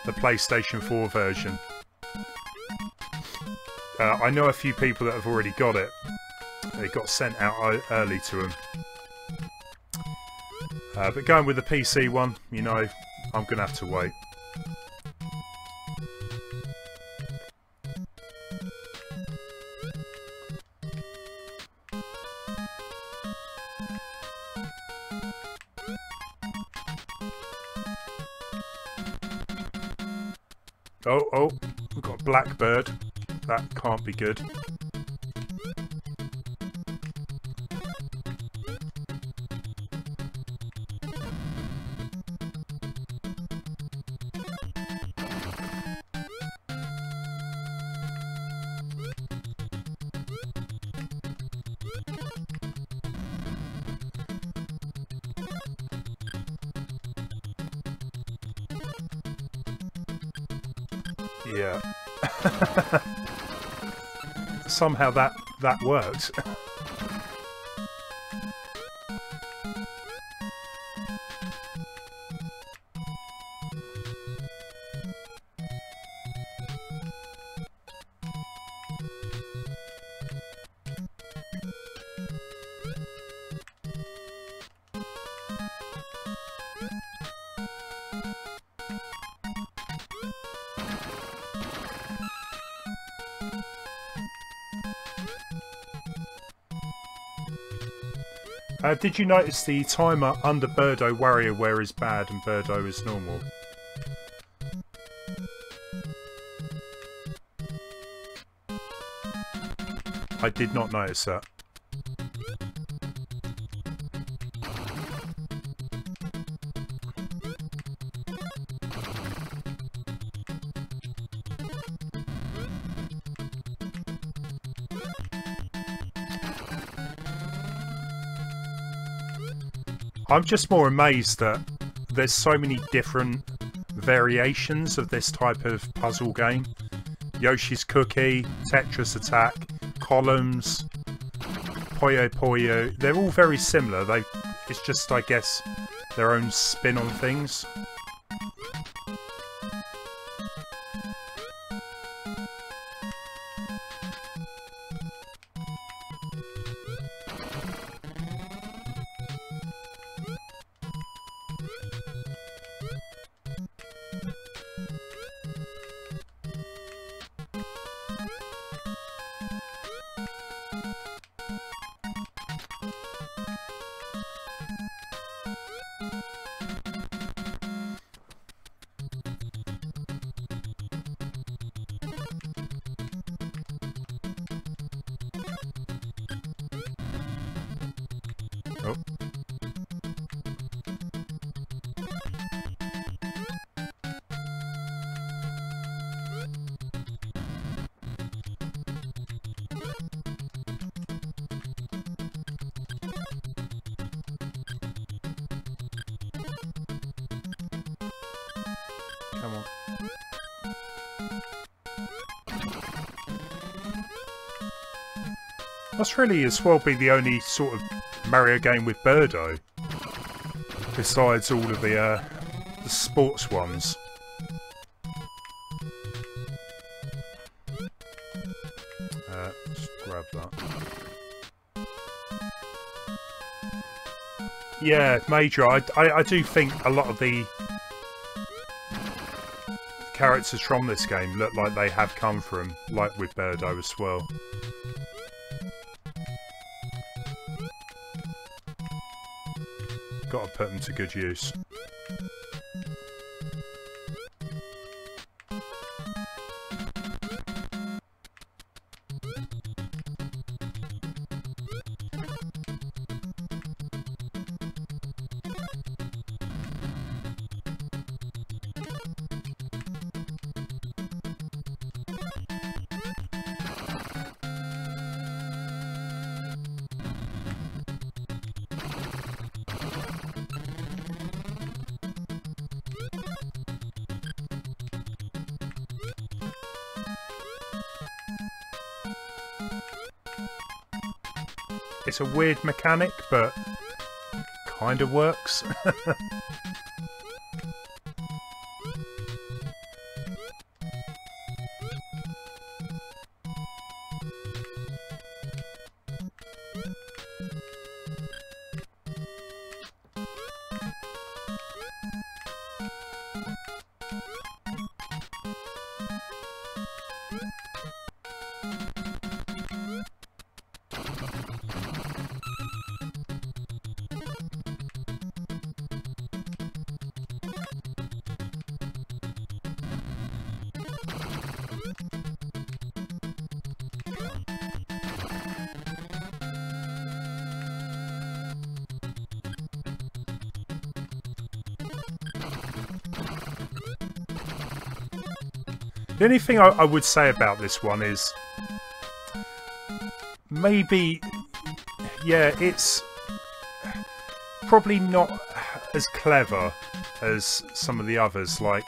PlayStation 4 version. I know a few people that have already got it. It got sent out early to them. But going with the PC one, you know, I'm going to have to wait. Oh, we've got Blackbird. That can't be good. Yeah. Somehow that works. Did you notice the timer under Birdo WarioWare is bad and Birdo is normal? I did not notice that. I'm just more amazed that there's so many different variations of this type of puzzle game. Yoshi's Cookie, Tetris Attack, Columns, Puyo Puyo. They're all very similar. It's just, I guess, their own spin on things. Oh. Come on. Must really as well be the only sort of Mario game with Birdo, besides all of the sports ones. Just grab that. Yeah, Major. I do think a lot of the characters from this game look like they have come from, like with Birdo as well. Got to put them to good use. It's a weird mechanic, but kind of works. The only thing I would say about this one is maybe, yeah, it's probably not as clever as some of the others. Like,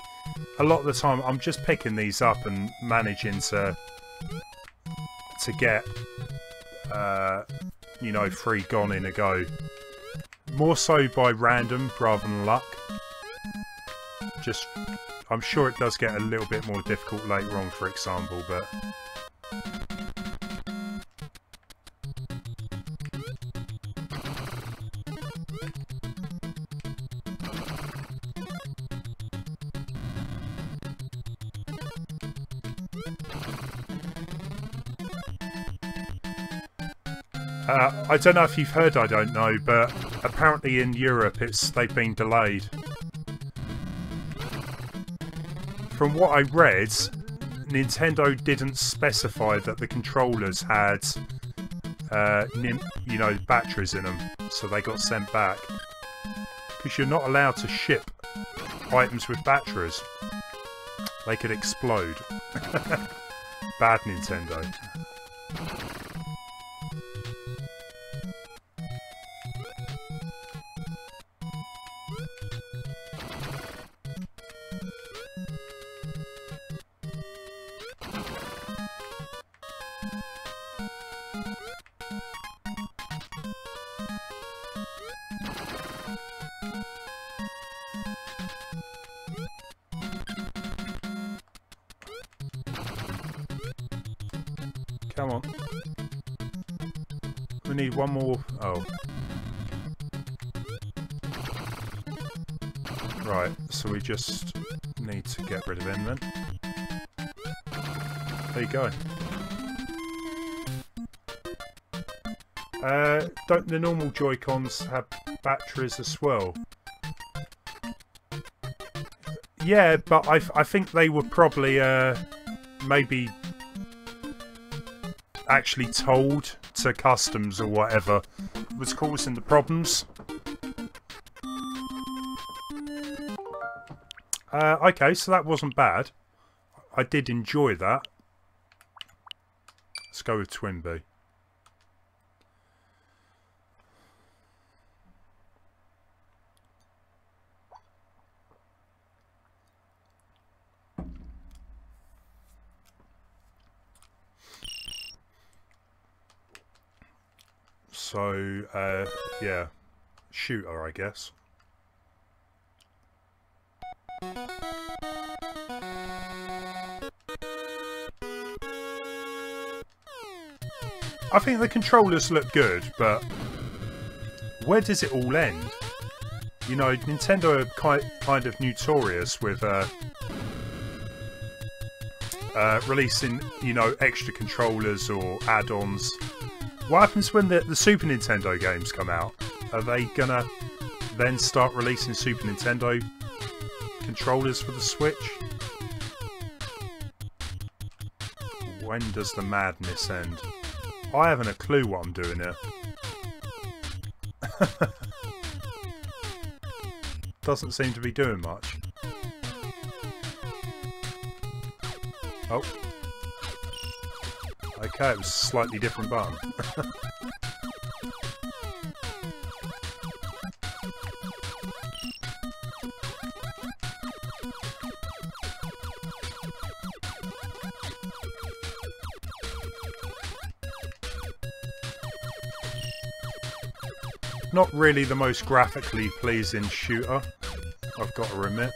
a lot of the time I'm just picking these up and managing to get, you know, 3 gone in a go. More so by random rather than luck. Just, I'm sure it does get a little bit more difficult later on, for example, but... I don't know if you've heard, I don't know, but apparently in Europe they've been delayed. From what I read, Nintendo didn't specify that the controllers had, you know, batteries in them, so they got sent back. Because you're not allowed to ship items with batteries. They could explode. Bad Nintendo. Come on. We need one more. Oh. Right, so we just need to get rid of him then. There you go. Don't the normal Joy-Cons have batteries as well? Yeah, but I think they were probably maybe actually told to customs or whatever was causing the problems. Okay, so that wasn't bad. I did enjoy that. Let's go with Twinbee. So, yeah, shooter, I guess. I think the controllers look good, but where does it all end? You know, Nintendo are kind of notorious with releasing, you know, extra controllers or add-ons. What happens when the Super Nintendo games come out? Are they gonna then start releasing Super Nintendo controllers for the Switch? When does the madness end? I haven't a clue what I'm doing here. Doesn't seem to be doing much. Oh. Okay, it was a slightly different button. Not really the most graphically pleasing shooter, I've got to admit.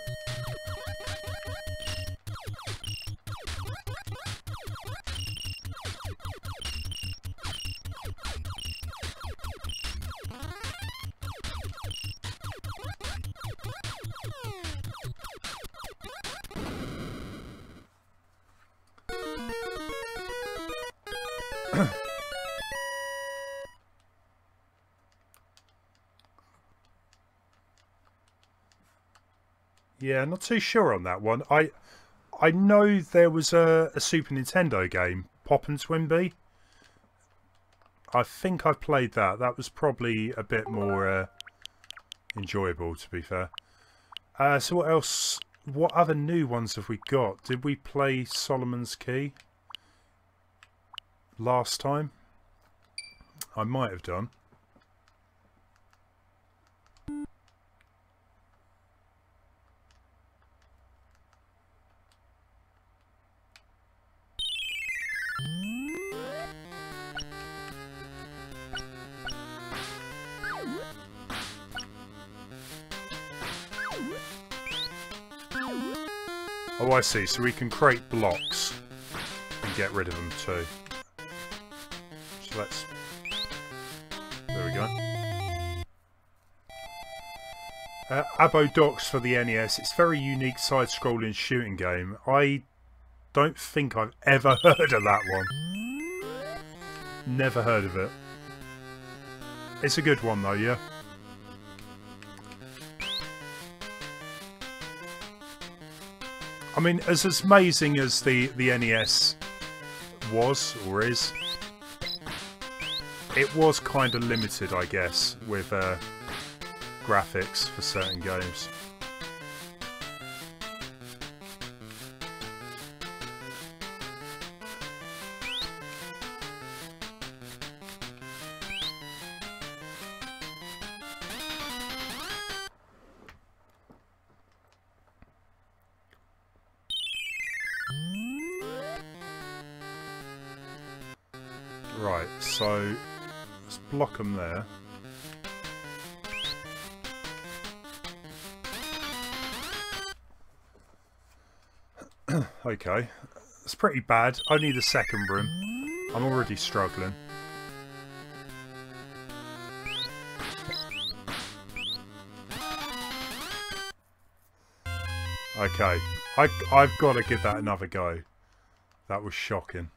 Yeah, not too sure on that one. I know there was a Super Nintendo game, Pop and Twinbee. I think I played that. That was probably a bit more enjoyable, to be fair. So what else? What other new ones have we got? Did we play Solomon's Key last time? I might have done. Oh, I see. So we can create blocks and get rid of them too. So let's... There we go. Abo Docs for the NES. It's a very unique side-scrolling shooting game. I don't think I've ever heard of that one. Never heard of it. It's a good one though, yeah? I mean, as amazing as the NES was, or is, it was kind of limited, I guess, with graphics for certain games. Right, so let's block them there. Okay, it's pretty bad. Only the second room. I'm already struggling. Okay, I've got to give that another go. That was shocking.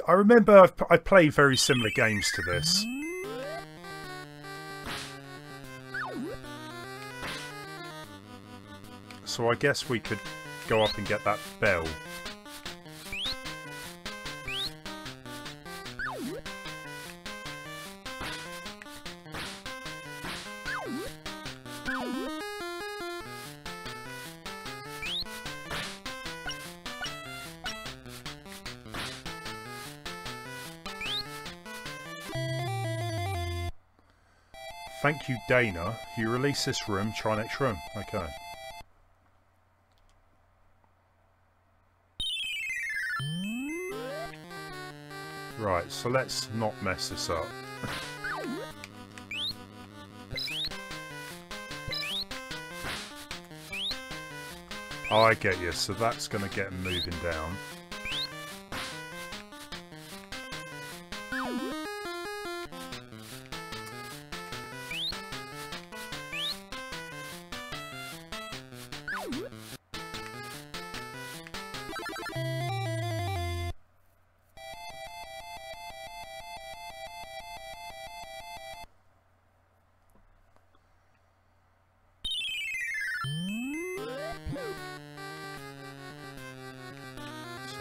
I remember I played very similar games to this. So I guess we could go up and get that bell. Thank you, Dana. You release this room, try next room. Okay. Right, so let's not mess this up. Oh, I get you. So that's going to get him moving down.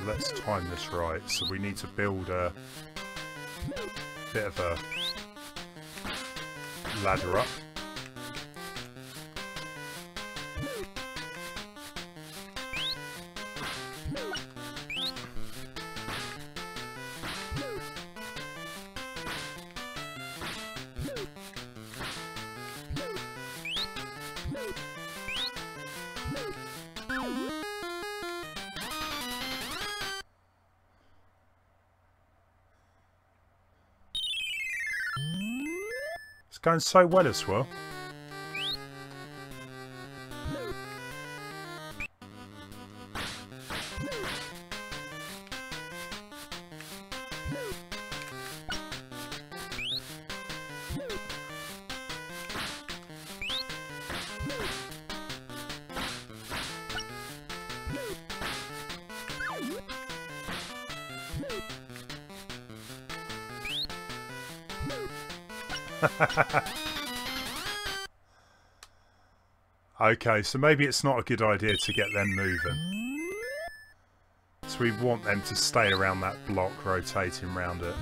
Let's time this right. So we need to build a bit of a ladder up. Going so well as well. Okay, so maybe it's not a good idea to get them moving. So we want them to stay around that block, rotating around it.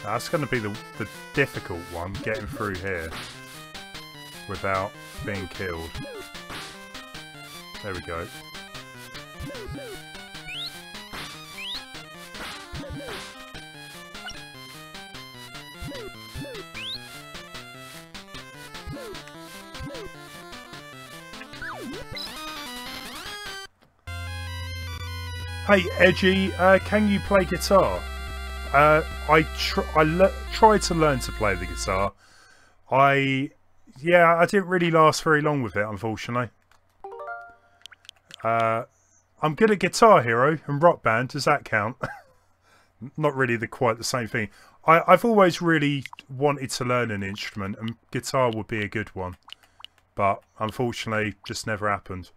That's going to be the difficult one, getting through here without being killed. There we go. Hey Edgy, can you play guitar? I tried to learn to play the guitar. I didn't really last very long with it, unfortunately. I'm good at Guitar Hero and Rock Band. Does that count? Not really quite the same thing. I've always really wanted to learn an instrument, and guitar would be a good one. But unfortunately, just never happened.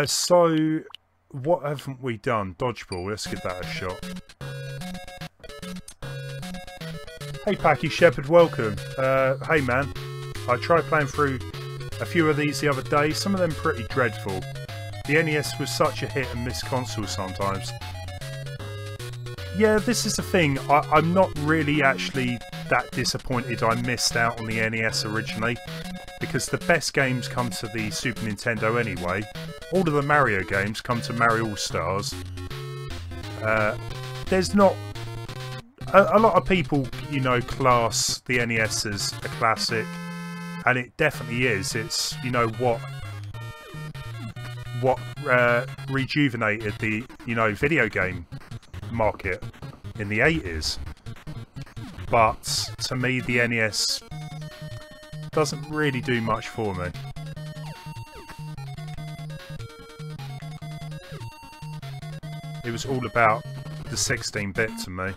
So, what haven't we done? Dodgeball. Let's give that a shot. Hey Packy Shepherd, welcome. Hey man, I tried playing through a few of these the other day, some of them pretty dreadful. The NES was such a hit and miss console sometimes. Yeah, this is the thing, I'm not really actually that disappointed I missed out on the NES originally, because the best games come to the Super Nintendo anyway. All of the Mario games come to Mario All-Stars. There's not... A lot of people, you know, class the NES as a classic, and it definitely is. It's, you know, what rejuvenated the, you know, video game market in the 80s. But to me, the NES doesn't really do much for me. It was all about the 16-bit to me.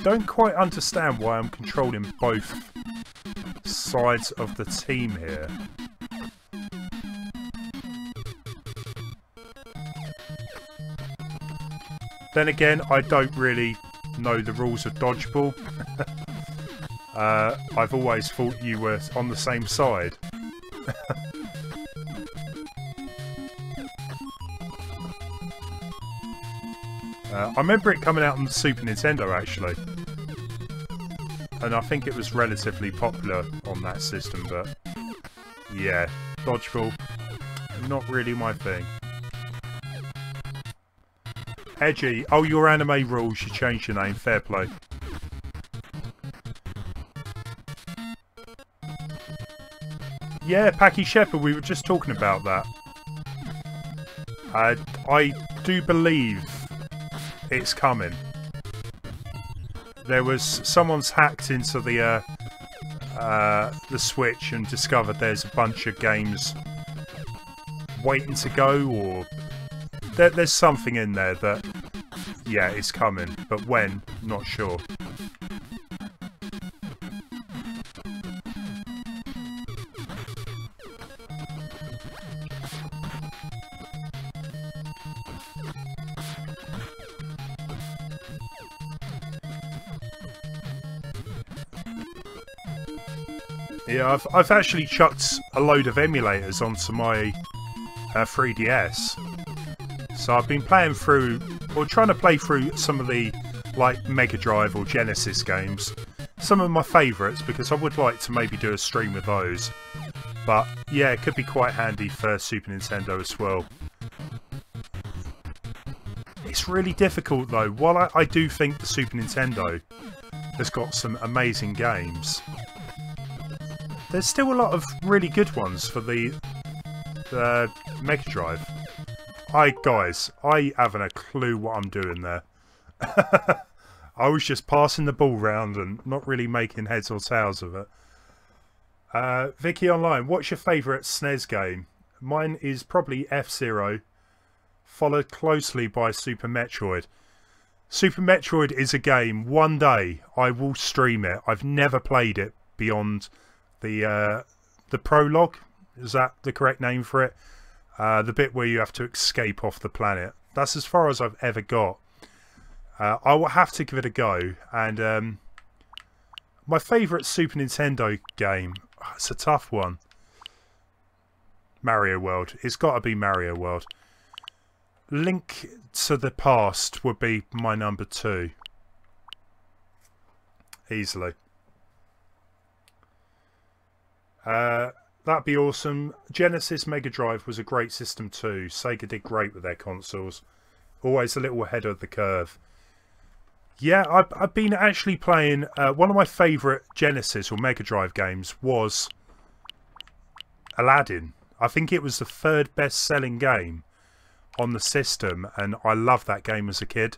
Don't quite understand why I'm controlling both sides of the team here. Then again, I don't really know the rules of dodgeball. I've always thought you were on the same side. I remember it coming out on the Super Nintendo actually, and I think it was relatively popular on that system, but yeah, dodgeball, not really my thing. Edgy, oh, your anime rules, you changed your name, fair play. Yeah, Packy Shepherd, we were just talking about that. I do believe it's coming. There was someone's hacked into the Switch and discovered there's a bunch of games waiting to go, or there's something in there that, yeah, it's coming, but when, not sure. Yeah, I've actually chucked a load of emulators onto my 3DS. So I've been playing through, or trying to play through some of the, like, Mega Drive or Genesis games. Some of my favourites, because I would like to maybe do a stream with those. But, yeah, it could be quite handy for Super Nintendo as well. It's really difficult, though. While I do think the Super Nintendo has got some amazing games, there's still a lot of really good ones for the Mega Drive. Guys, I haven't a clue what I'm doing there. I was just passing the ball round and not really making heads or tails of it. Vicky Online, what's your favourite SNES game? Mine is probably F-Zero, followed closely by Super Metroid. Super Metroid is a game, one day I will stream it. I've never played it beyond the prologue. Is that the correct name for it? The bit where you have to escape off the planet. That's as far as I've ever got. I will have to give it a go. And my favourite Super Nintendo game, it's a tough one. Mario World. It's got to be Mario World. Link to the Past would be my number 2. Easily. That'd be awesome. Genesis Mega Drive was a great system too. Sega did great with their consoles. Always a little ahead of the curve. Yeah, I've been actually playing... one of my favourite Genesis or Mega Drive games was Aladdin. I think it was the 3rd best-selling game on the system, and I loved that game as a kid.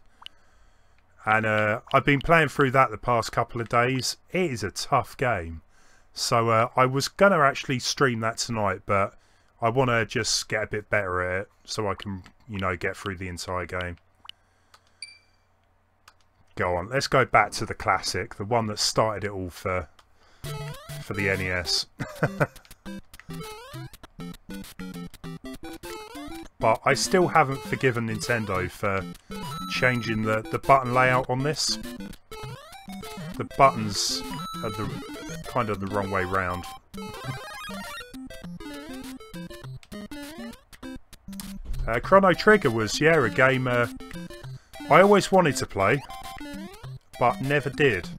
And I've been playing through that the past couple of days. It is a tough game. So I was going to actually stream that tonight, but I want to just get a bit better at it so I can, you know, get through the entire game. Go on, let's go back to the classic, the one that started it all for the NES. But I still haven't forgiven Nintendo for changing the button layout on this. The buttons are kind of the wrong way round. Chrono Trigger was, yeah, a game I always wanted to play, but never did.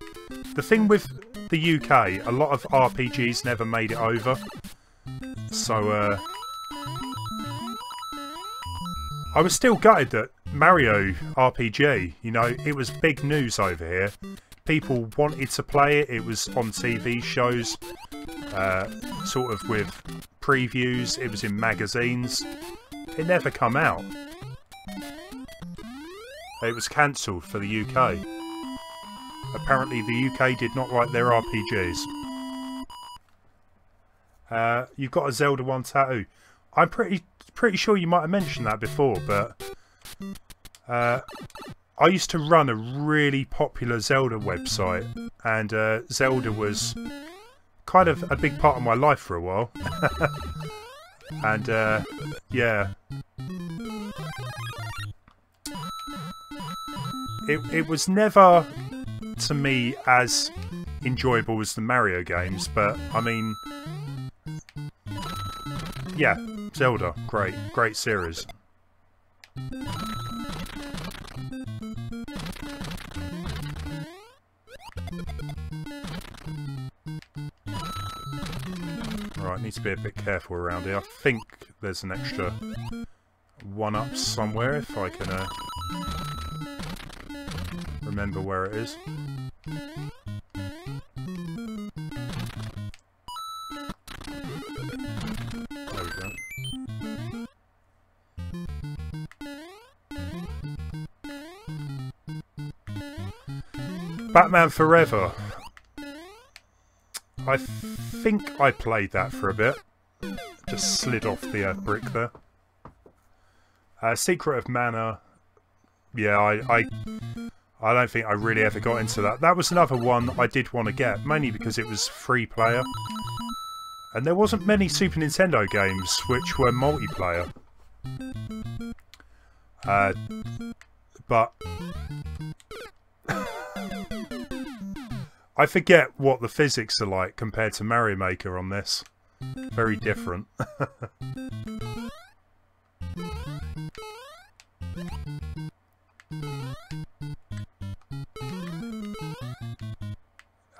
The thing with the UK, a lot of RPGs never made it over. So, I was still gutted that Mario RPG, you know, it was big news over here. People wanted to play it. It was on TV shows, sort of with previews. It was in magazines. It never come out. It was cancelled for the UK. Apparently the UK did not like their RPGs. You've got a Zelda 1 tattoo. I'm pretty sure you might have mentioned that before, but I used to run a really popular Zelda website, and Zelda was kind of a big part of my life for a while. And yeah. it was never, to me, as enjoyable as the Mario games, but, I mean, yeah, Zelda, great series. Right, need to be a bit careful around here. I think there's an extra one-up somewhere, if I can remember where it is. There we go. Batman Forever. I think I played that for a bit. Just slid off the brick there. Secret of Mana. Yeah, I don't think I really ever got into that. That was another one I did want to get, mainly because it was free player. And there wasn't many Super Nintendo games which were multiplayer. But I forget what the physics are like compared to Mario Maker on this. Very different.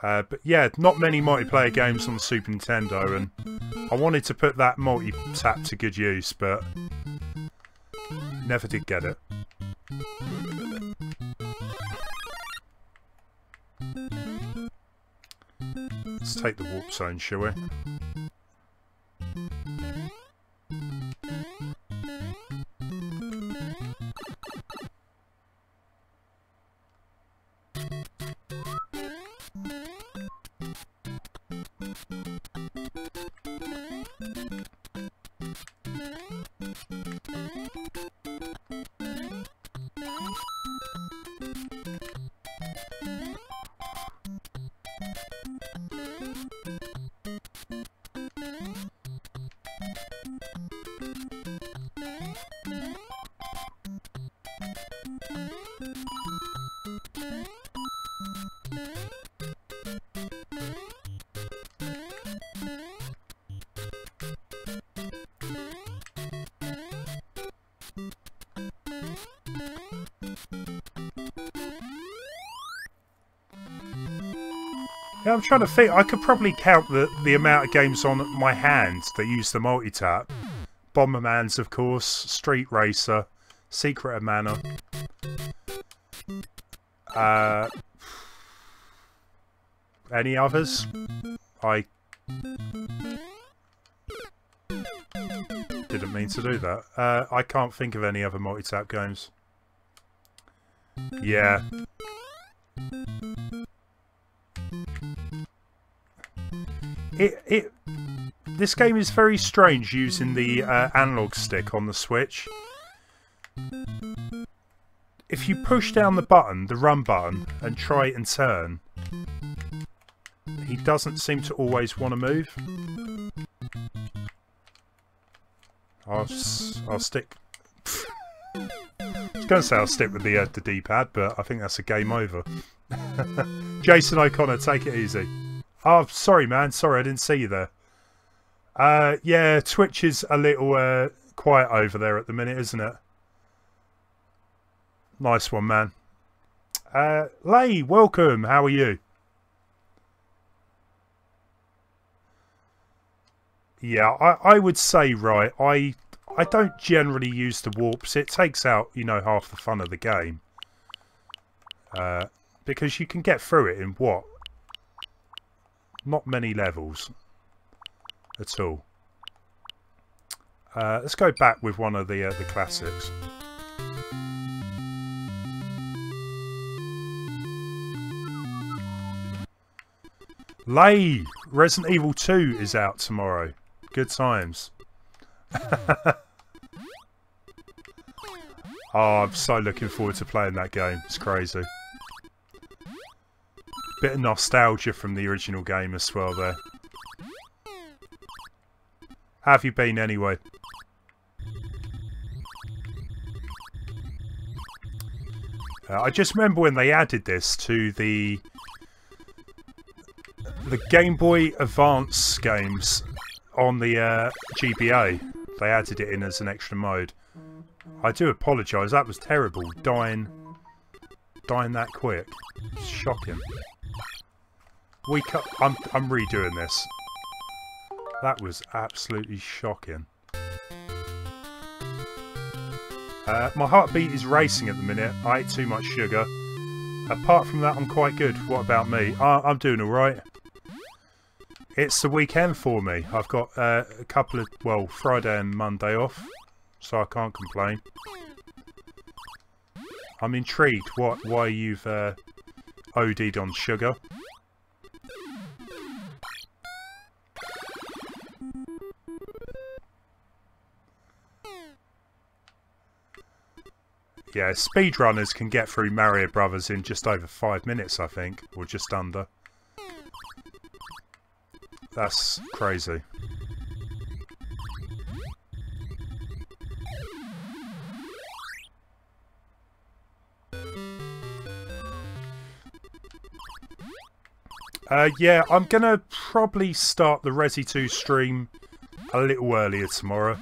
But yeah, not many multiplayer games on the Super Nintendo, and I wanted to put that multi-tap to good use, but never did get it. Let's take the warp zone, shall we? Yeah, I'm trying to think. I could probably count the amount of games on my hand that use the multi-tap. Bomberman's, of course, Street Racer, Secret of Mana. Any others? I didn't mean to do that. I can't think of any other multi-tap games. Yeah. This game is very strange using the analog stick on the Switch. If you push down the button, the run button, and try and turn, he doesn't seem to always want to move. I'll stick. I was going to say I'll stick with the D-pad, but I think that's a game over. Jason O'Connor, take it easy. Oh, sorry, man. Sorry, I didn't see you there. Yeah, Twitch is a little quiet over there at the minute, isn't it? Nice one, man. Lay, welcome. How are you? Yeah, I would say, right, I don't generally use the warps. It takes out, you know, half the fun of the game. Because you can get through it in what? Not many levels at all. Let's go back with one of the classics. Lay! Resident Evil 2 is out tomorrow. Good times. Oh, I'm so looking forward to playing that game. It's crazy. Bit of nostalgia from the original game as well there. How have you been anyway? I just remember when they added this to the Game Boy Advance games on the GBA. They added it in as an extra mode. I do apologise, that was terrible. Dying that quick. It's shocking. I'm redoing this. That was absolutely shocking. My heartbeat is racing at the minute. I ate too much sugar. Apart from that, I'm quite good. What about me? I'm doing alright. It's the weekend for me. I've got a couple of, well, Friday and Monday off, so I can't complain. I'm intrigued why you've OD'd on sugar. Yeah, speedrunners can get through Mario Brothers in just over 5 minutes, I think, or just under. That's crazy. Yeah, I'm gonna probably start the Resi 2 stream a little earlier tomorrow.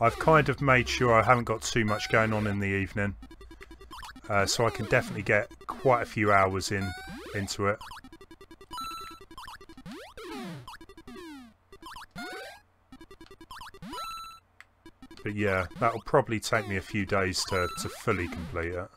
I've kind of made sure I haven't got too much going on in the evening, so I can definitely get quite a few hours into it. But yeah, that'll probably take me a few days to fully complete it.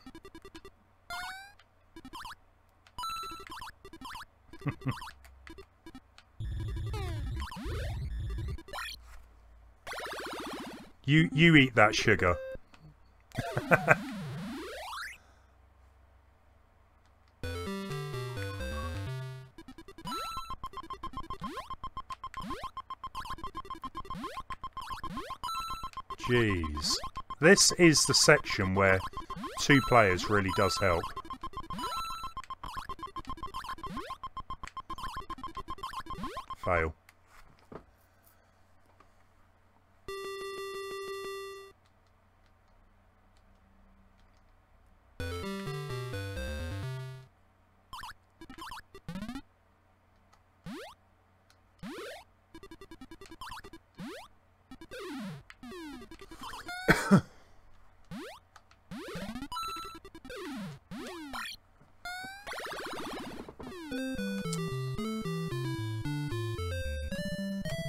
You eat that sugar. Jeez. This is the section where 2 players really does help. Fail.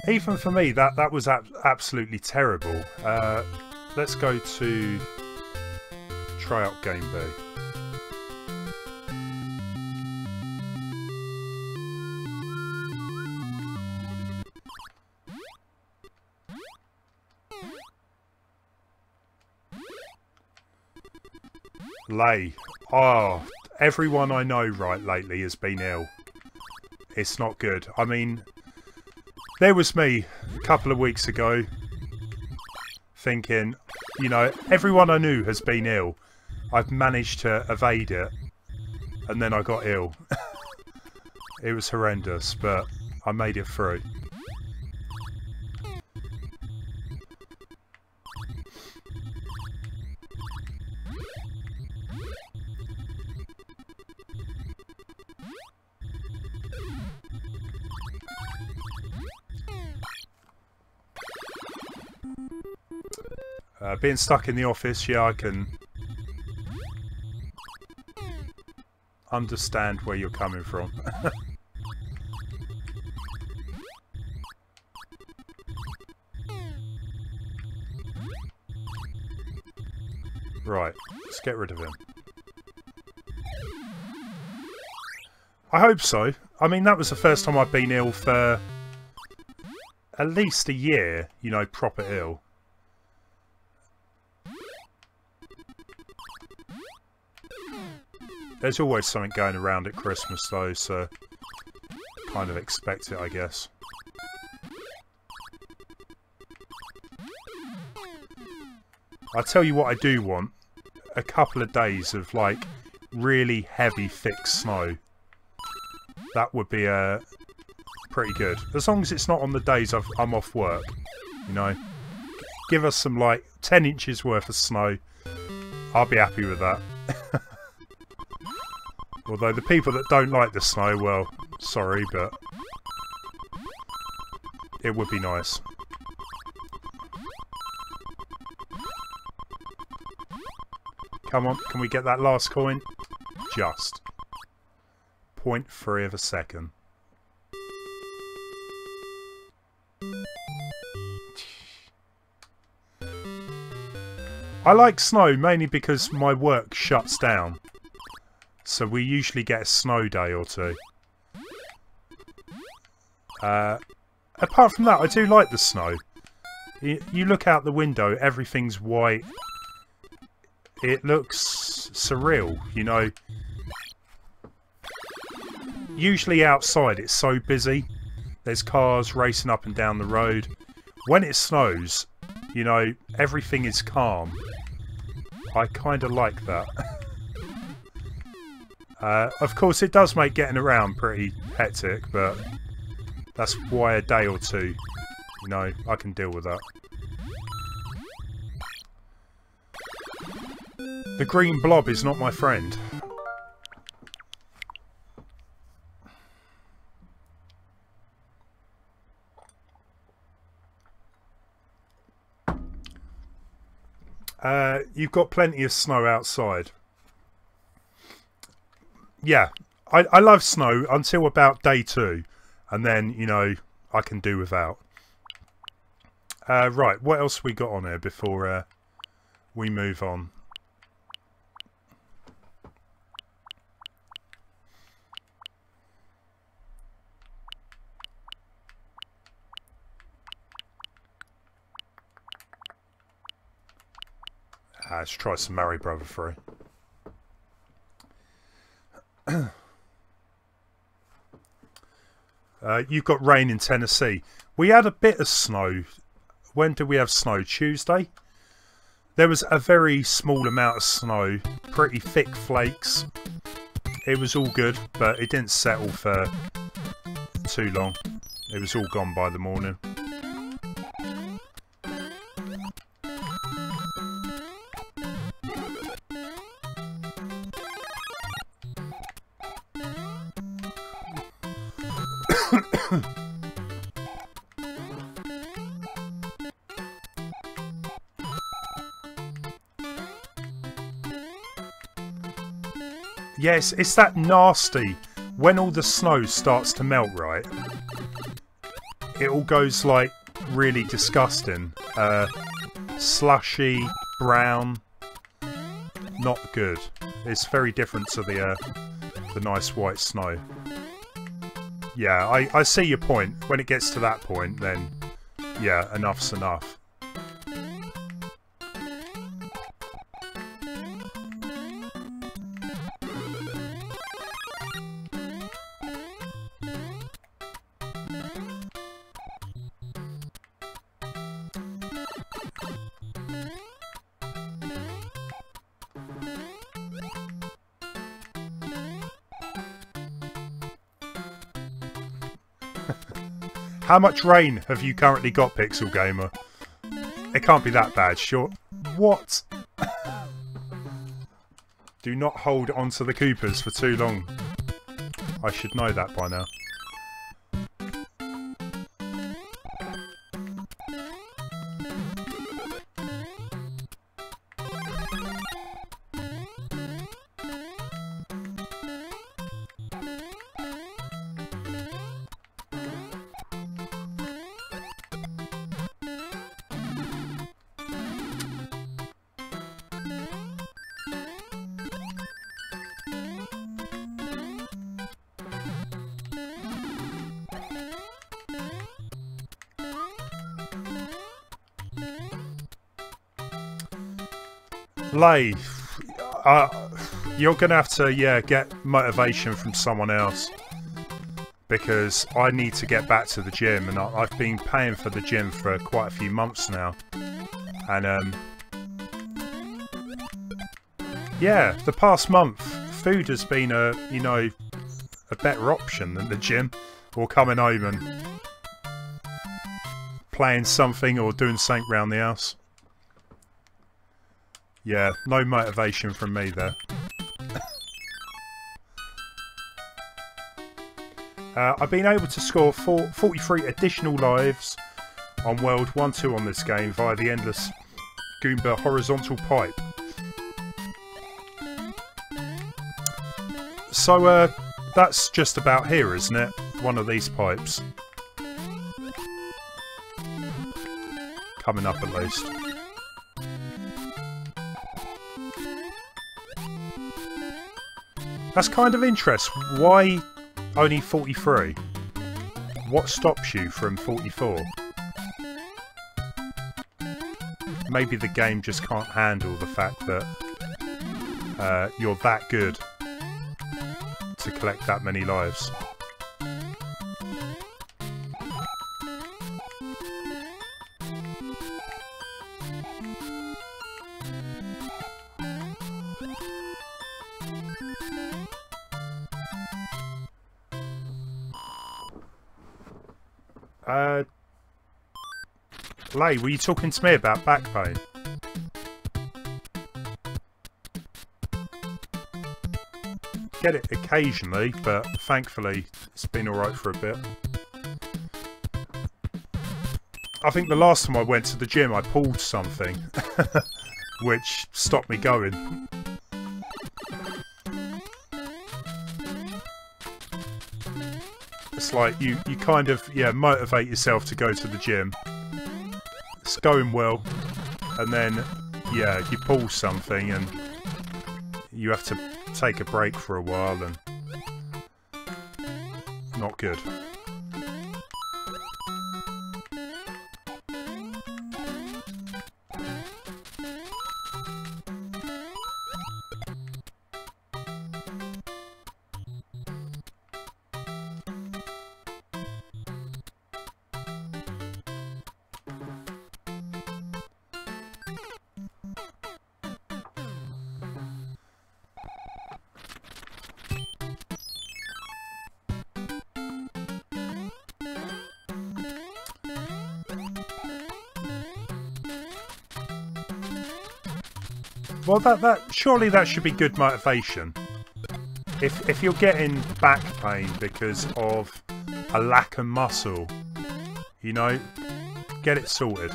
Even for me, that was absolutely terrible. Let's go to try out Game B. Lay. Oh, everyone I know right lately has been ill. It's not good. I mean, there was me a couple of weeks ago thinking, you know, everyone I knew has been ill. I've managed to evade it, and then I got ill. It was horrendous, but I made it through. Being stuck in the office, yeah, I can understand where you're coming from. Right, let's get rid of him. I hope so. I mean, that was the first time I've been ill for at least a year, you know, proper ill. There's always something going around at Christmas though, so kind of expect it, I guess. I tell you what I do want, a couple of days of like really heavy thick snow. That would be pretty good. As long as it's not on the days I'm off work, you know. Give us some like 10 inches worth of snow. I'll be happy with that. Although the people that don't like the snow, well, sorry, but it would be nice. Come on, can we get that last coin? Just. 0.3 of a second. I like snow mainly because my work shuts down. So we usually get a snow day or two. Apart from that, I do like the snow. You look out the window, everything's white. It looks surreal, you know. Usually outside it's so busy. There's cars racing up and down the road. When it snows, you know, everything is calm. I kind of like that. Of course, it does make getting around pretty hectic, but that's why a day or two, you know, I can deal with that. The green blob is not my friend. You've got plenty of snow outside. Yeah, I love snow until about day 2. And then, you know, I can do without. Right, what else we got on here before we move on? Let's try some Mario Brother 3. You've got rain in Tennessee. We had a bit of snow. When did we have snow? Tuesday? There was a very small amount of snow. Pretty thick flakes. It was all good, but it didn't settle for too long. It was all gone by the morning. Yes, it's that nasty. When all the snow starts to melt, right? It all goes like really disgusting. Slushy, brown. Not good. It's very different to the nice white snow. Yeah, I see your point. When it gets to that point, then yeah, enough's enough. How much rain have you currently got, Pixel Gamer? It can't be that bad, sure. What? Do not hold onto the Koopas for too long. I should know that by now. Lay, you're going to have to, yeah, get motivation from someone else. Because I need to get back to the gym, and I've been paying for the gym for quite a few months now. And, yeah, the past month, food has been you know, a better option than the gym. Or coming home and playing something or doing something around the house. Yeah, no motivation from me there. I've been able to score 43 additional lives on World 1-2 on this game via the endless Goomba horizontal pipe. So that's just about here, isn't it? One of these pipes. Coming up at least. That's kind of interesting. Why only 43? What stops you from 44? Maybe the game just can't handle the fact that you're that good to collect that many lives. Lay, were you talking to me about back pain? Get it occasionally, but thankfully it's been alright for a bit. I think the last time I went to the gym I pulled something which stopped me going. It's like you kind of motivate yourself to go to the gym. It's going well, and then you pull something and you have to take a break for a while, and not good. Well, surely that should be good motivation. If you're getting back pain because of a lack of muscle, you know, get it sorted.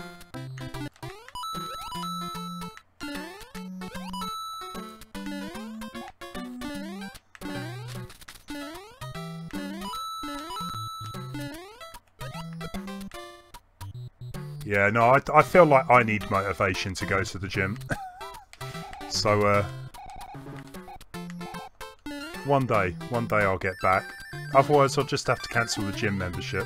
Yeah, no, I feel like I need motivation to go to the gym. So, one day I'll get back. Otherwise, I'll just have to cancel the gym membership.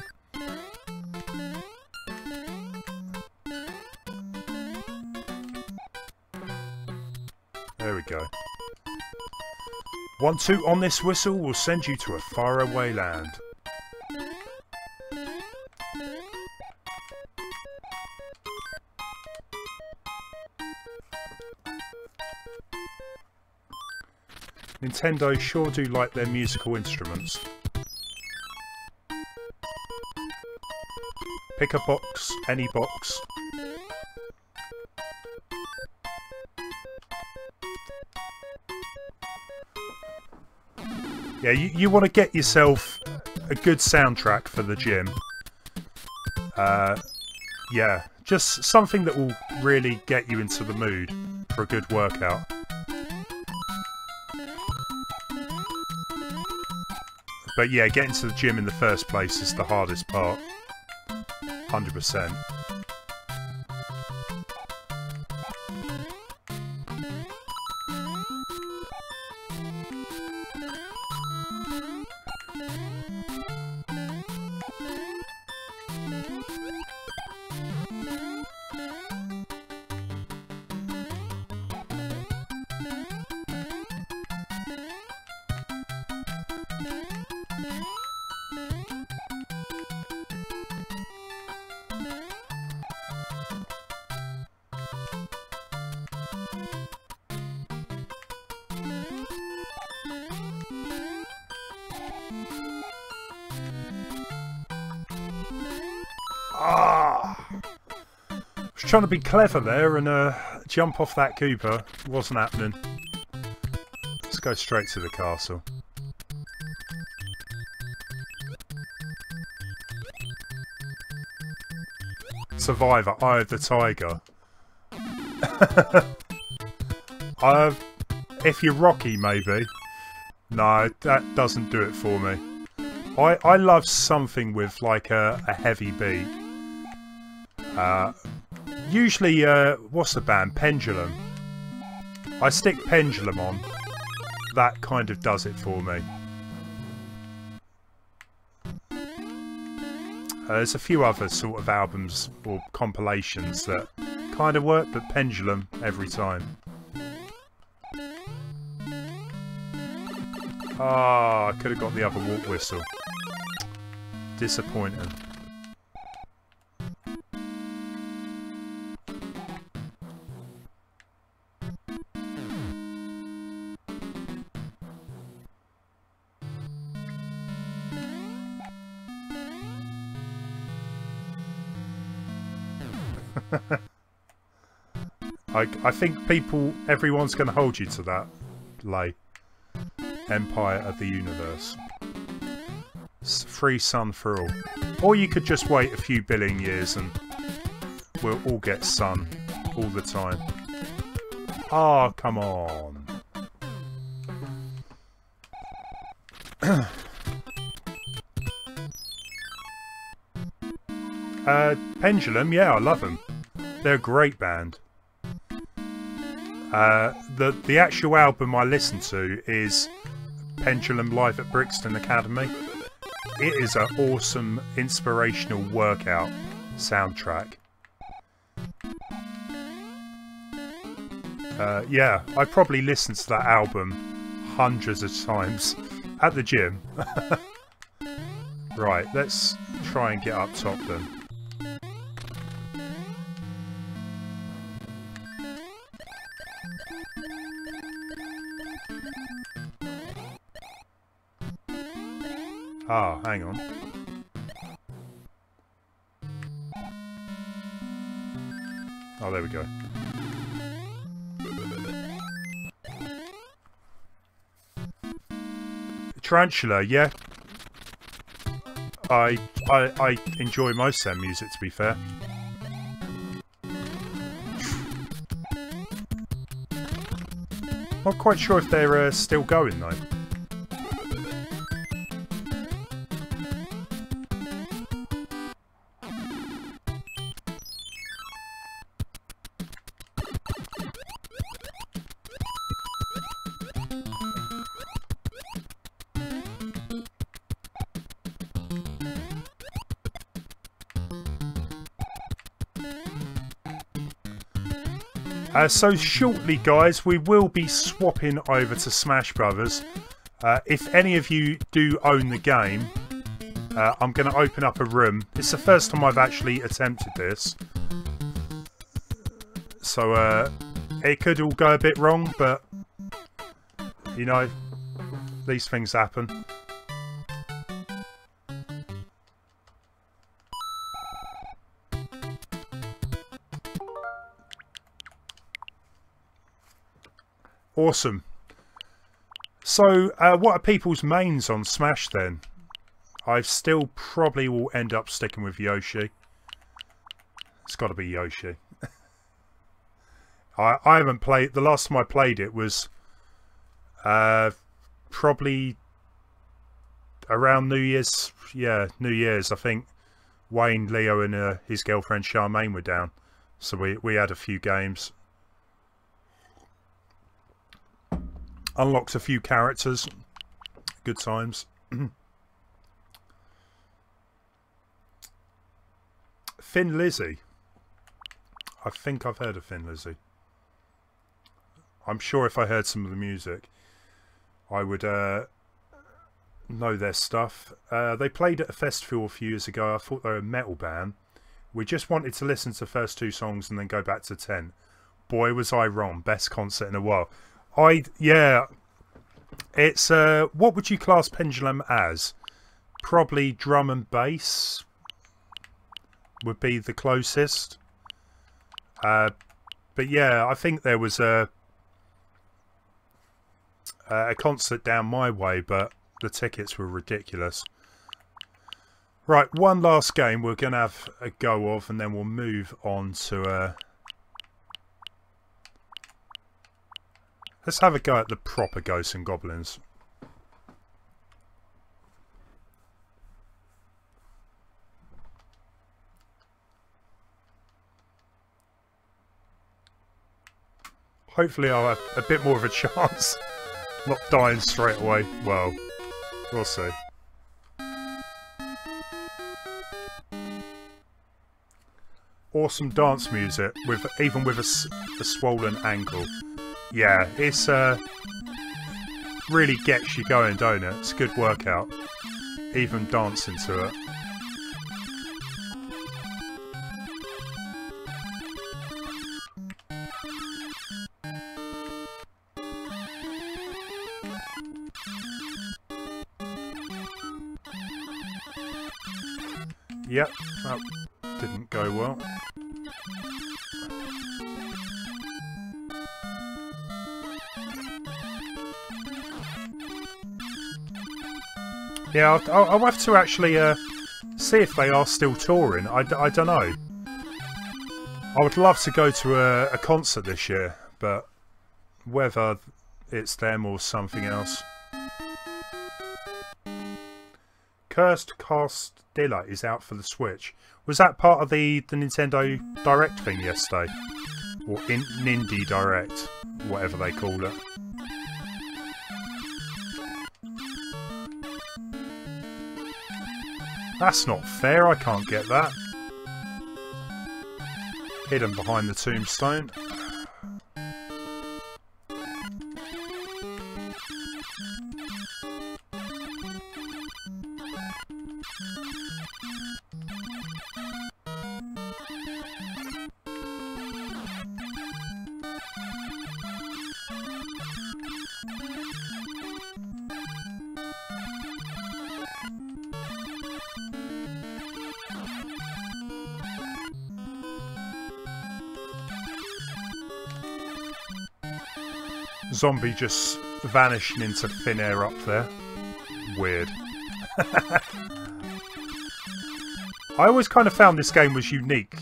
There we go. 1-2 on this whistle will send you to a faraway land. Nintendo sure do like their musical instruments. Pick a box, any box. Yeah, you want to get yourself a good soundtrack for the gym. Yeah, just something that will really get you into the mood for a good workout. But yeah, getting to the gym in the first place is the hardest part. 100%. Trying to be clever there and jump off that Koopa. Wasn't happening. Let's go straight to the castle. Survivor, Eye of the Tiger. If you're Rocky, maybe. No, that doesn't do it for me. I love something with like a heavy beat. Usually, what's the band? Pendulum. I stick Pendulum on. That kind of does it for me. There's a few other sort of albums or compilations that kind of work, but Pendulum every time. Ah, I could have got the other walk whistle. Disappointing. I think everyone's going to hold you to that, Lay. Empire of the Universe. Free Sun for all. Or you could just wait a few billion years and we'll all get sun all the time. Ah, oh, come on. Pendulum, yeah, I love them. They're a great band. The actual album I listen to is Pendulum Live at Brixton Academy. It is an awesome, inspirational workout soundtrack. Yeah, I probably listened to that album hundreds of times at the gym. Right, let's try and get up top then. Ah, hang on. Oh, there we go. Tarantula, yeah. I enjoy most of their music, to be fair. Not quite sure if they're still going though. So shortly, guys, we will be swapping over to Smash Brothers. If any of you do own the game, I'm going to open up a room. It's the first time I've actually attempted this. So it could all go a bit wrong, but, you know, these things happen. Awesome. So, what are people's mains on Smash then? I still probably will end up sticking with Yoshi. It's got to be Yoshi. I haven't played... The last time I played it was probably around New Year's. Yeah, New Year's. I think Wayne, Leo and his girlfriend Charmaine were down. So we had a few games. Unlocked a few characters. Good times. Thin Lizzy. I think I've heard of Thin Lizzy. I'm sure if I heard some of the music, I would know their stuff. They played at a festival a few years ago. I thought they were a metal band. We just wanted to listen to the first 2 songs and then go back to 10. Boy, was I wrong. Best concert in a while. Yeah, it's what would you class Pendulum as? Probably drum and bass would be the closest. But yeah, I think there was a concert down my way, but the tickets were ridiculous. Right, one last game we're going to have a go of, and then we'll move on to... let's have a go at the proper Ghosts and Goblins. Hopefully I'll have a bit more of a chance. Not dying straight away. Well, we'll see. Awesome dance music, with even with a swollen ankle. Yeah, it's really gets you going, don't it? It's a good workout. Even dancing to it. Yep, that didn't go well. Yeah, I'll have to actually see if they are still touring. I don't know. I would love to go to a concert this year, but whether it's them or something else. Cursed Castilla is out for the Switch. Was that part of the Nintendo Direct thing yesterday? Or Indie Direct, whatever they call it. That's not fair, I can't get that. Hidden behind the tombstone. Zombie just vanishing into thin air up there. Weird. I always kind of found this game was unique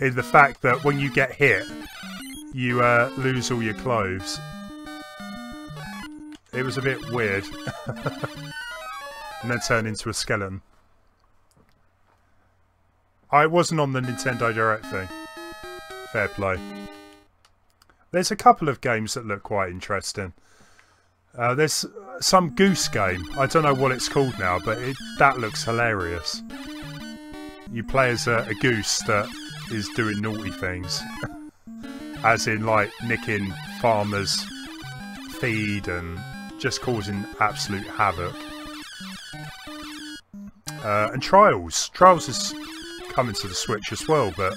in the fact that when you get hit, you lose all your clothes. It was a bit weird. And then turn into a skeleton. I wasn't on the Nintendo Direct thing. Fair play. There's a couple of games that look quite interesting. There's some goose game. I don't know what it's called now, but that looks hilarious. You play as a goose that is doing naughty things. As in, like, nicking farmers' feed and just causing absolute havoc. And Trials. Trials is coming to the Switch as well, but...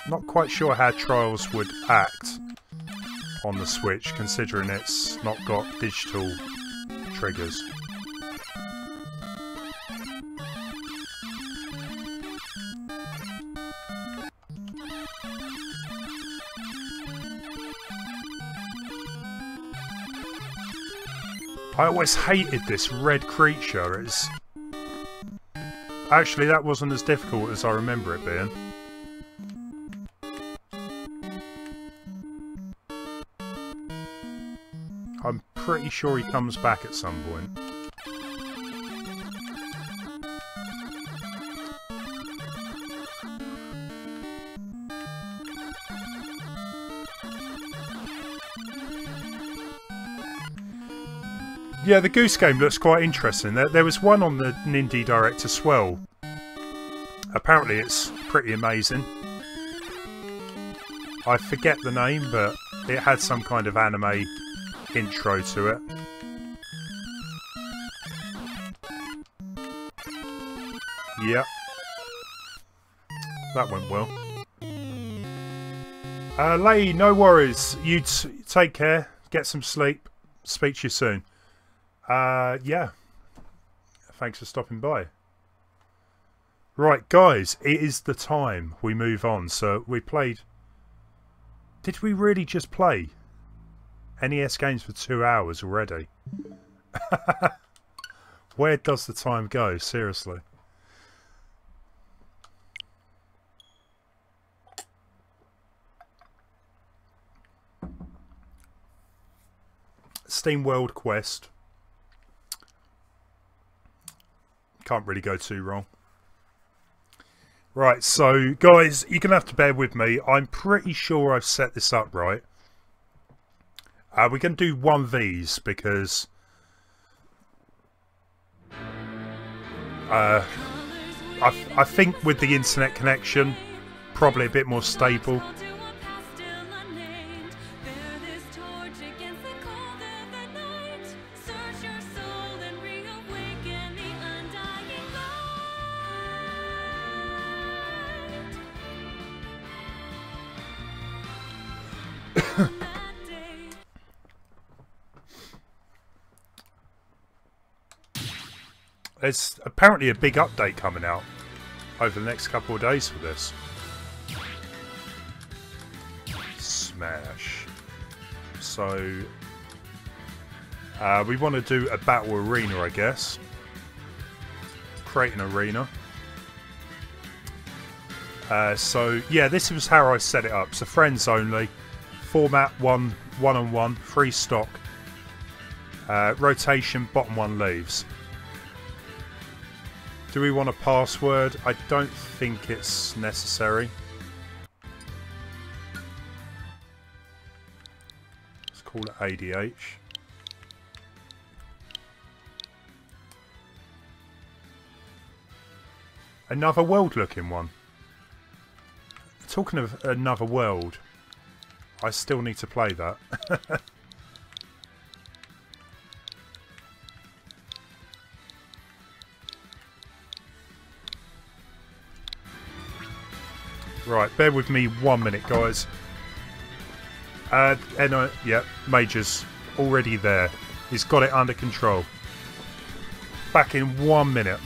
not quite sure how Trials would act on the Switch, considering it's not got digital triggers. I always hated this red creature. It's... actually, that wasn't as difficult as I remember it being. I'm pretty sure he comes back at some point. Yeah, the Goose game looks quite interesting. There was one on the Indie Direct as well. Apparently it's pretty amazing. I forget the name, but it had some kind of anime intro to it. Yep. That went well. Lay, no worries. You take care. Get some sleep. Speak to you soon. Yeah. Thanks for stopping by. Right, guys. It is the time we move on. So we played... did we really just play NES games for 2 hours already? Where does the time go? Seriously. Steam World Quest. Can't really go too wrong. Right, so guys, you're going to have to bear with me. I'm pretty sure I've set this up right. We're going to do 1Vs because I think with the internet connection, probably a bit more stable. There's apparently a big update coming out over the next couple of days for this. Smash. So we want to do a battle arena, I guess. Create an arena. So yeah, this was how I set it up. So friends only. Format one-on-one, free stock. Rotation, bottom one leaves. Do we want a password? I don't think it's necessary. Let's call it ADH. Another world looking one. Talking of another world, I still need to play that. Right, bear with me 1 minute, guys. Yeah, Major's already there. He's got it under control. Back in 1 minute.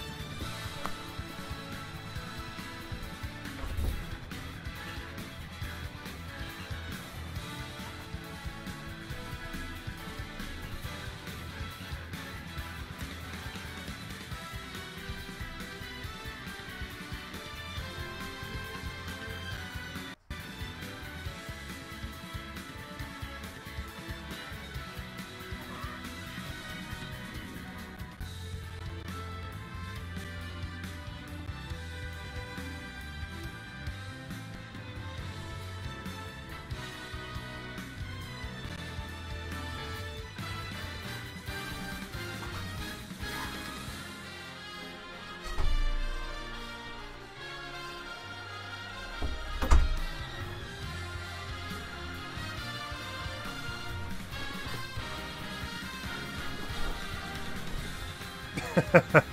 I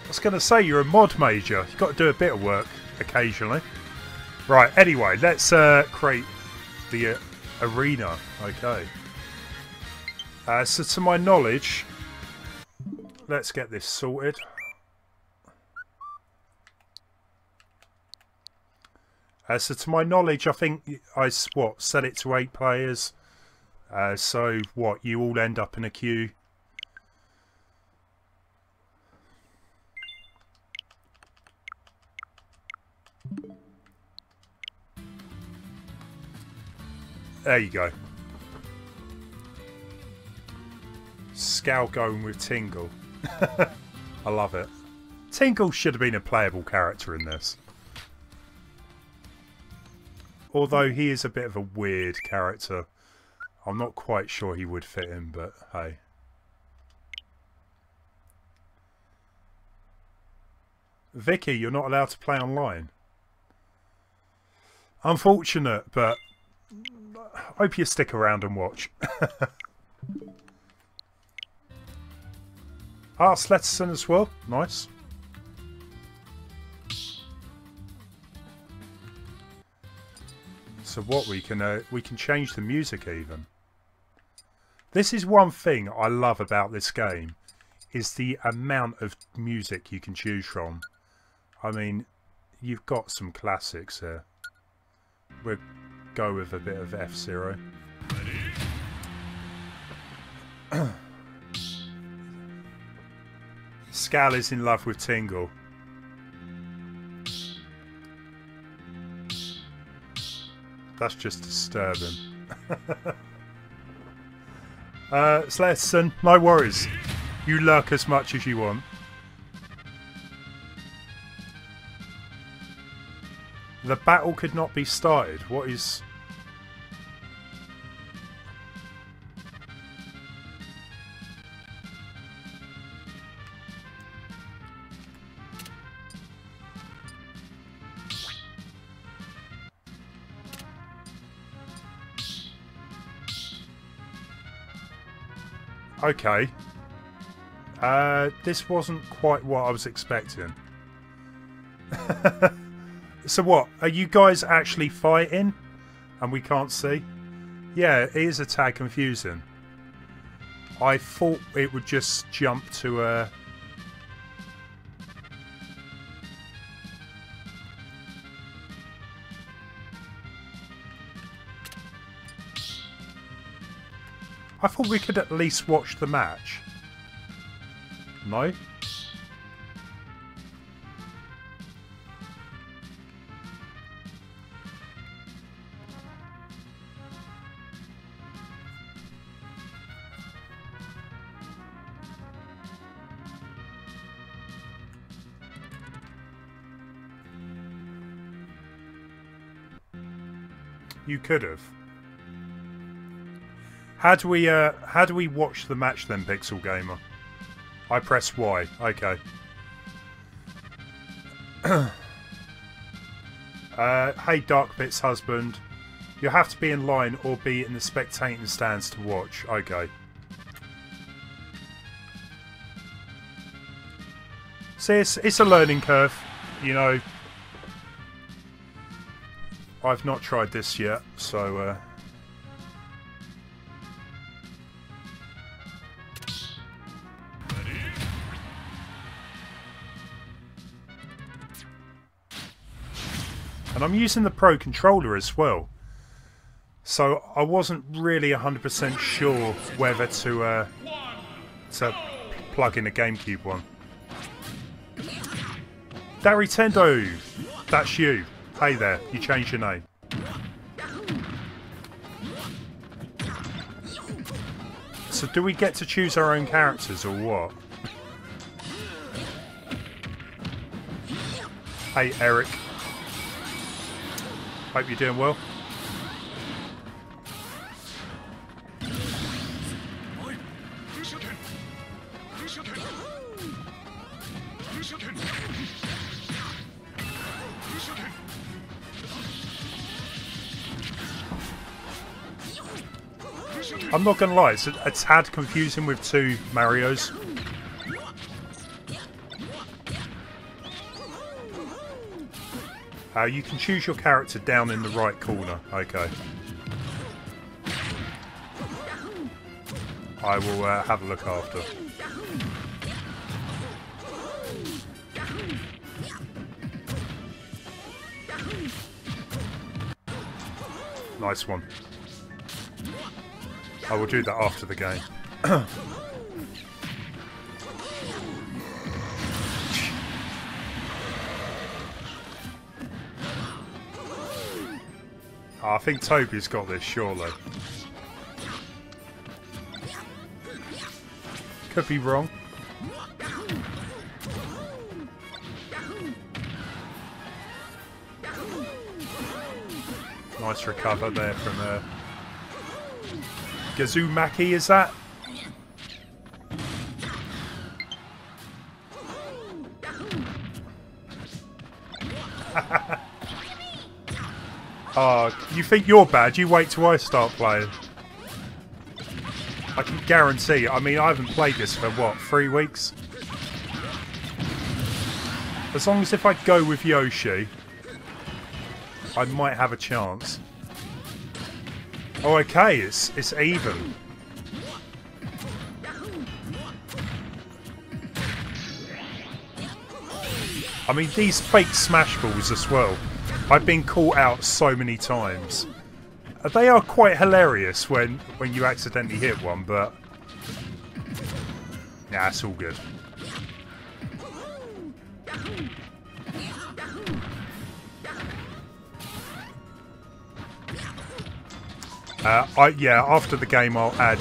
was going to say, you're a mod major. You've got to do a bit of work occasionally. Right, anyway, let's create the arena. Okay. So to my knowledge, let's get this sorted. So to my knowledge, I think I set it to 8 players. So what, you all end up in a queue. There you go. Scowl going with Tingle. I love it. Tingle should have been a playable character in this. Although he is a bit of a weird character. I'm not quite sure he would fit in, but hey. Vicky, you're not allowed to play online. Unfortunate, but hope you stick around and watch. Sletterson as well. Nice. So what we can change the music even. This is one thing I love about this game, is the amount of music you can choose from. I mean, you've got some classics here. We'll go with a bit of F-Zero. Scal is in love with Tingle. That's just disturbing. Slesson, no worries. You lurk as much as you want. The battle could not be started. What is... Okay. This wasn't quite what I was expecting. So what? Are you guys actually fighting? And we can't see? Yeah, it is a tad confusing. I thought it would just jump to a... I thought we could at least watch the match. No? You could have. How do we watch the match then, Pixel Gamer? I press Y. Okay. Hey, Darkbit's husband. You have to be in line or be in the spectating stands to watch. Okay. See, it's a learning curve, you know. I've not tried this yet, so... And I'm using the Pro Controller as well. So I wasn't really 100% sure whether to plug in a GameCube one. Darrytendo! That's you. Hey there, you changed your name. So do we get to choose our own characters or what? Hey Eric. Hope you're doing well. I'm not gonna lie, it's a tad confusing with two Marios. You can choose your character down in the right corner. Okay. I will have a look after. Nice one. I will do that after the game. I think Toby's got this, surely. Could be wrong. Nice recover there from Gazumaki, is that? Oh, you think you're bad? You wait till I start playing. I can guarantee. I mean, I haven't played this for, what, 3 weeks? As long as if I go with Yoshi, I might have a chance. Oh, okay, it's even. I mean, these fake smash balls as well. I've been caught out so many times. They are quite hilarious when you accidentally hit one, but... yeah, it's all good. Yeah, after the game I'll add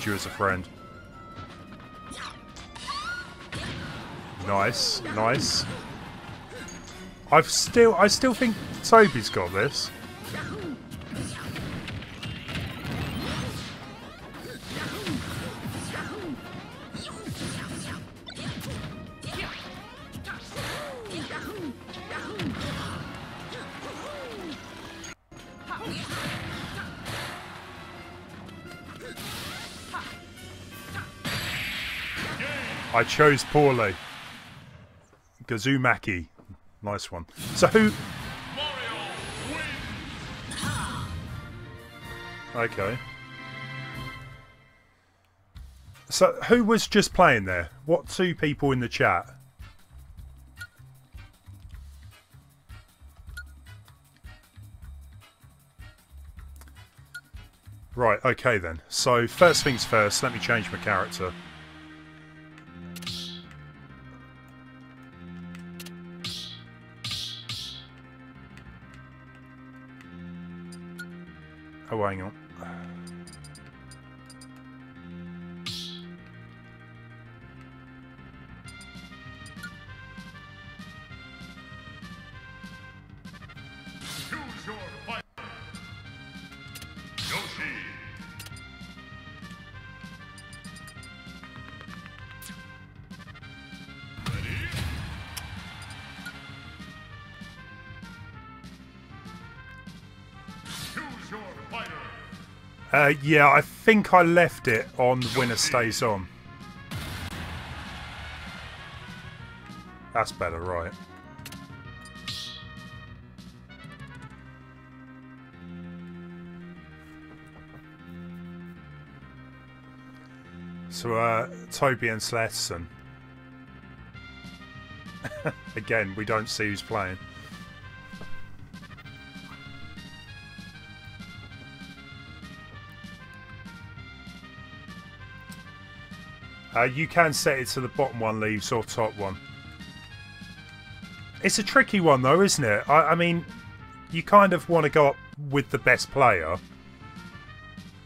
you as a friend. Nice, nice. I still think Toby's got this. I chose poorly. Gazumaki. Nice one. So who... Okay. So who was just playing there? What two people in the chat? Right, okay then. So first things first, let me change my character. Oh, hang on. Choose your fighter. Yoshi. Ready? Choose your fighter. Yeah, I think I left it on winner stays on. That's better, right? So, Toby and Sletson. Again, we don't see who's playing. You can set it to the bottom one leaves or top one. It's a tricky one though, isn't it? I mean, you kind of want to go up with the best player,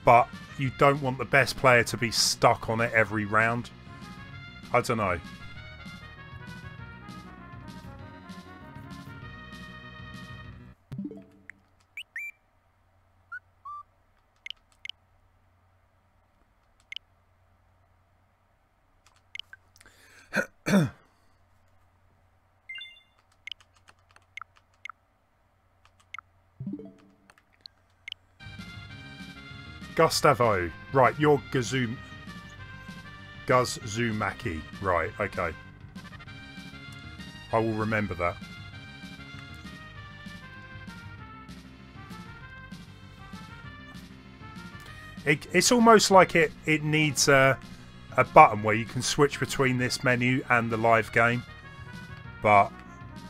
but you don't want the best player to be stuck on it every round. I don't know. Gustavo. Right, you're Guzumaki. Right, okay. I will remember that. It's almost like it needs a button where you can switch between this menu and the live game. But,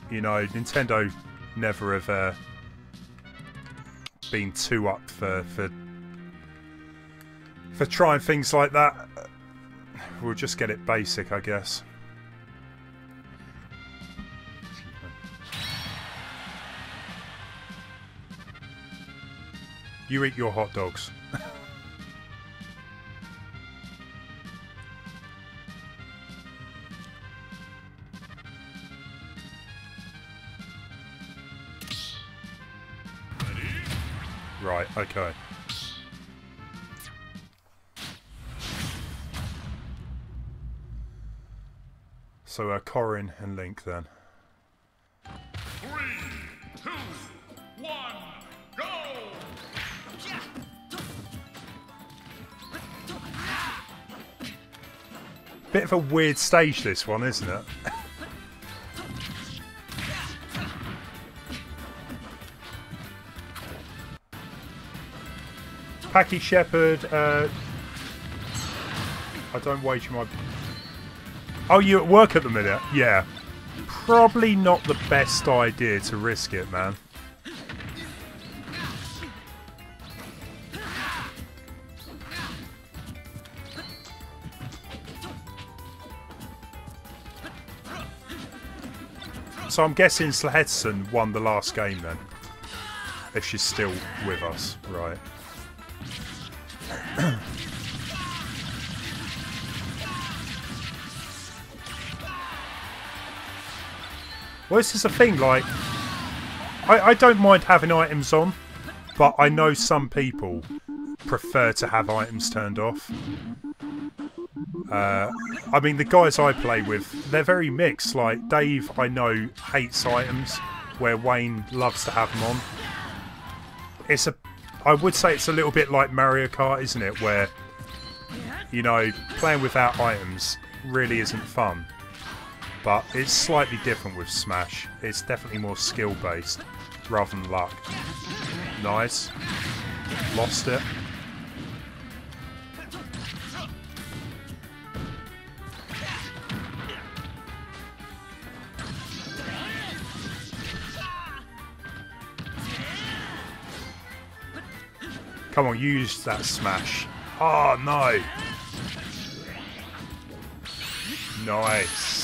you know, Nintendo never have been too up for trying things like that. We'll just get it basic, I guess. You eat your hot dogs. Right, okay. So Corin and Link then. 3, 2, 1, go! Bit of a weird stage this one, isn't it? Packy Shepherd, I don't wager my... Oh, you at work at the minute? Yeah. Probably not the best idea to risk it, man. So I'm guessing Sledson won the last game then. If she's still with us, right. Well, this is a thing, like, I don't mind having items on, but I know some people prefer to have items turned off. I mean, the guys I play with, they're very mixed. Like, Dave, I know, hates items, where Wayne loves to have them on. I would say it's a little bit like Mario Kart, isn't it? Where, you know, playing without items really isn't fun. But it's slightly different with Smash. It's definitely more skill-based rather than luck. Nice. Lost it. Come on, use that smash. Oh, no. Nice.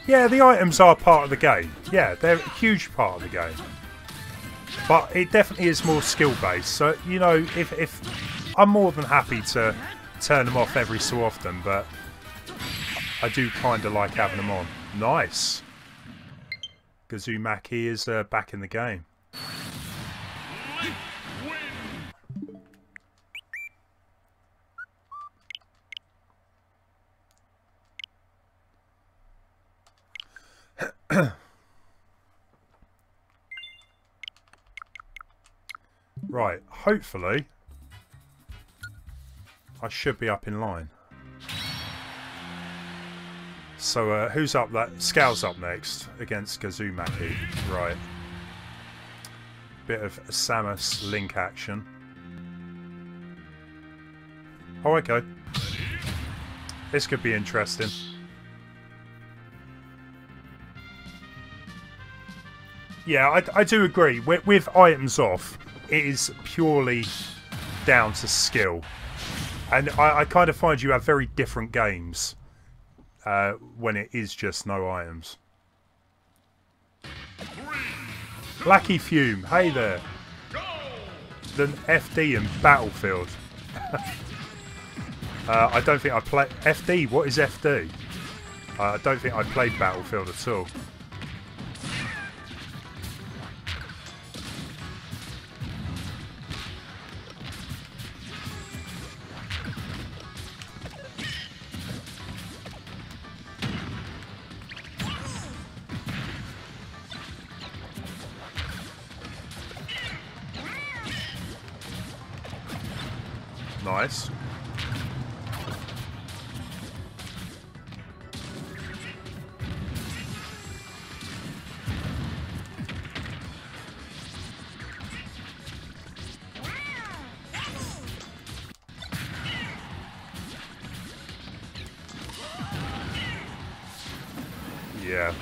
Yeah, the items are part of the game. Yeah, they're a huge part of the game. But it definitely is more skill-based. So, you know, if I'm more than happy to turn them off every so often, but I do kind of like having them on. Nice. Gazumaki is back in the game. Right, hopefully I should be up in line. So who's up? That Scow's up next against Gazumaki. Right. Bit of Samus Link action. Oh, okay. This could be interesting. Yeah, I do agree. With items off, it is purely down to skill. And I kind of find you have very different games when it is just no items. Blacky Fume, hey there. Then FD and Battlefield. I don't think I play FD. What is FD? I don't think I played Battlefield at all. Nice. Yeah,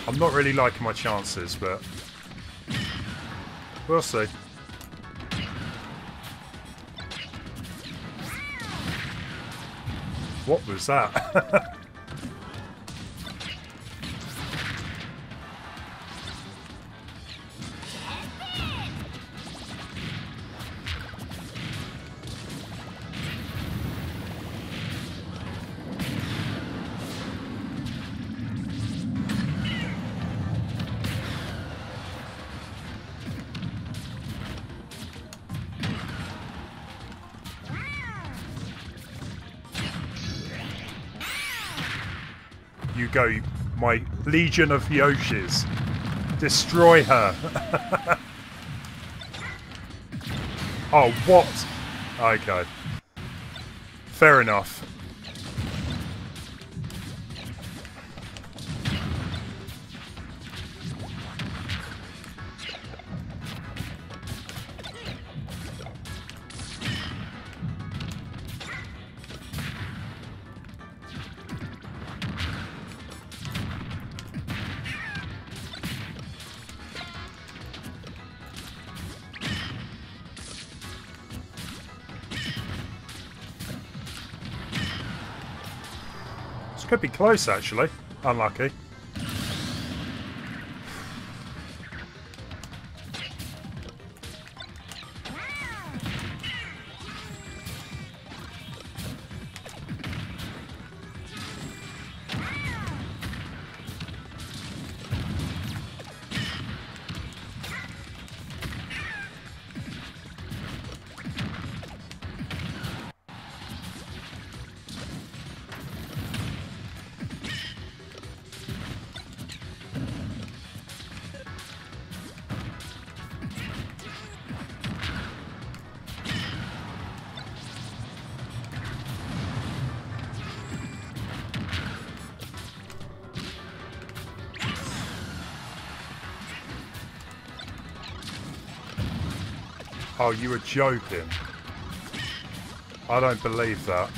I'm not really liking my chances, but we'll see. What was that? You go, my legion of Yoshis. Destroy her. Oh, what? Okay. Fair enough. This could be close, actually. Unlucky. Oh, you were joking. I don't believe that.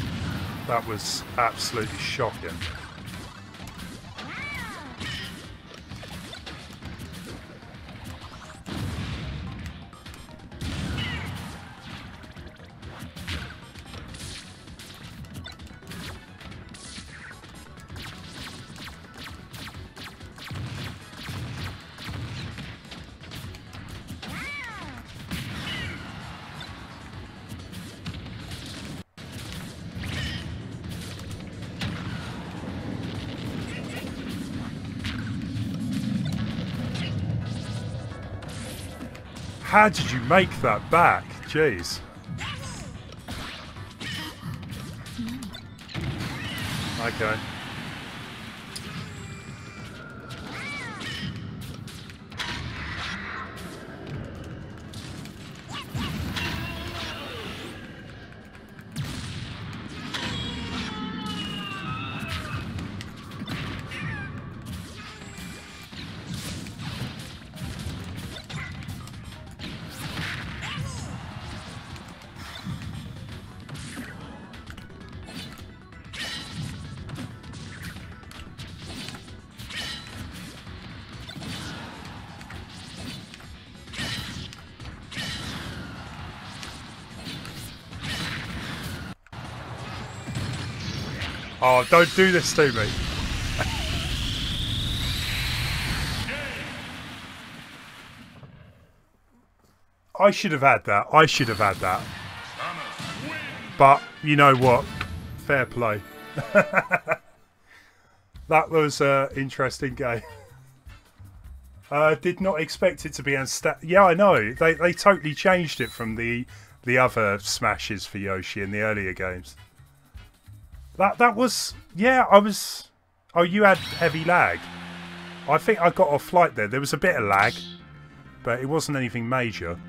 That was absolutely shocking. How did you make that back? Jeez. Okay. Oh, don't do this to me. I should have had that. I should have had that. But, you know what? Fair play. That was an interesting game. Did not expect it to be unsta... Yeah, I know. They totally changed it from the other smashes for Yoshi in the earlier games. That was... Yeah, I was... Oh, you had heavy lag. I think I got off flight there. There was a bit of lag, but it wasn't anything major.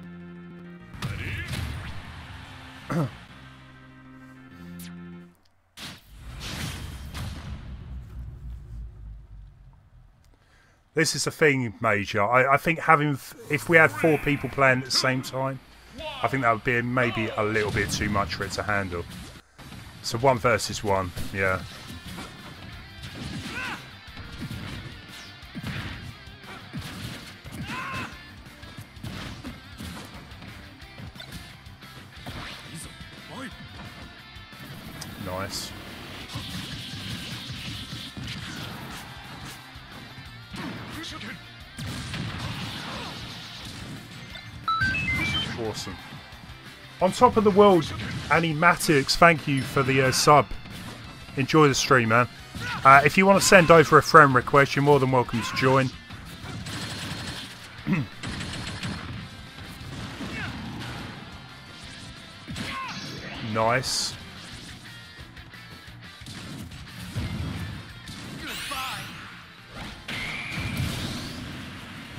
This is the thing, Major. I think having... If we had 4 people playing at the same time, I think that would be maybe a little bit too much for it to handle. So 1 versus 1, yeah. Nice. Awesome. On top of the world, Animatics, thank you for the sub. Enjoy the stream, man. If you want to send over a friend request, you're more than welcome to join. Nice.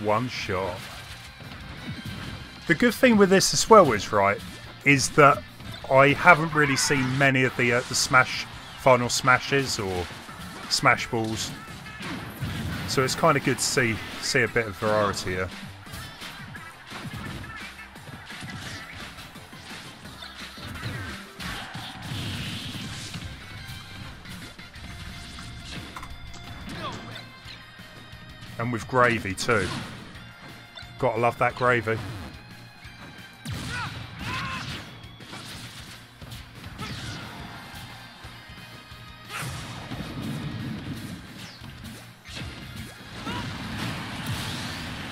One shot. The good thing with this as well is that I haven't really seen many of the final smashes or smash balls, so it's kind of good to see a bit of variety here. And with gravy too. Gotta love that gravy.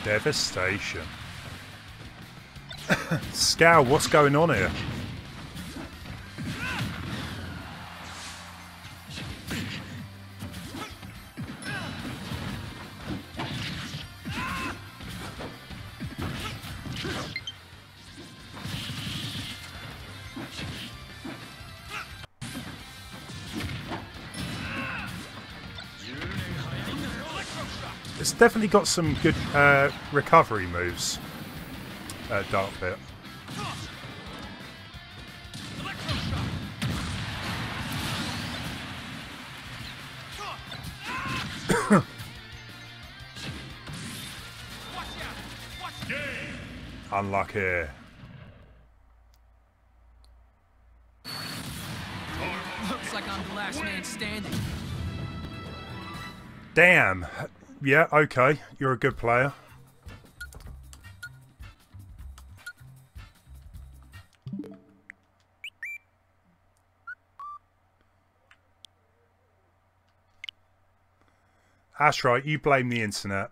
Devastation. Scowl, what's going on here? It's definitely got some good recovery moves. Dark Pit. Unlucky. Looks like I'm the last man standing. Damn. Yeah, okay. You're a good player. That's right, you blame the internet.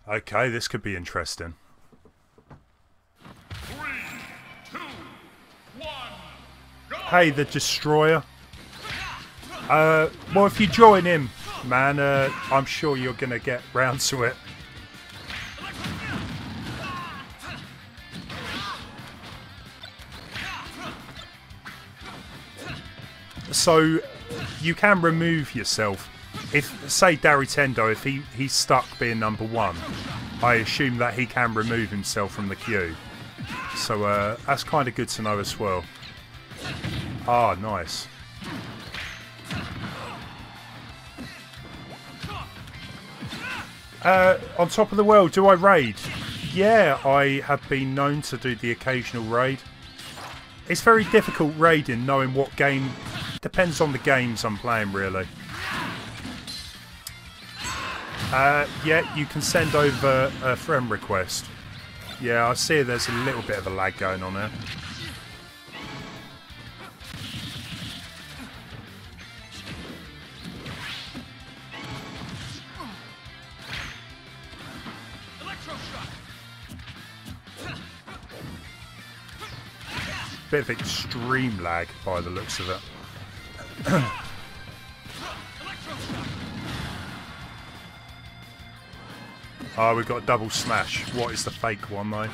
Okay, this could be interesting. 3, 2, 1, go! Hey, the Destroyer. Well, if you join him, man, I'm sure you're going to get round to it. So, you can remove yourself. If, say, Drtache, if he's stuck being number 1, I assume that he can remove himself from the queue. So, that's kind of good to know as well. Ah, nice. On top of the world, do I raid? Yeah, I have been known to do the occasional raid. It's very difficult raiding, knowing what game... Depends on the games I'm playing, really. Yeah, you can send over a friend request. Yeah, I see there's a little bit of a lag going on there. Bit of extreme lag by the looks of it. Oh, we've got a double smash. What is the fake one, though?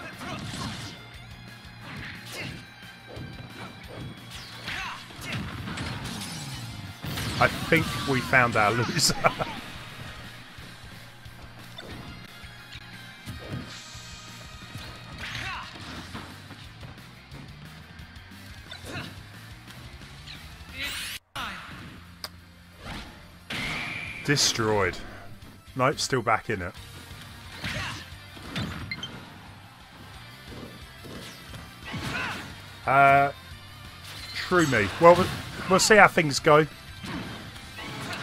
I think we found our loser. Destroyed. Nope, still back in it. True me. Well, we'll see how things go.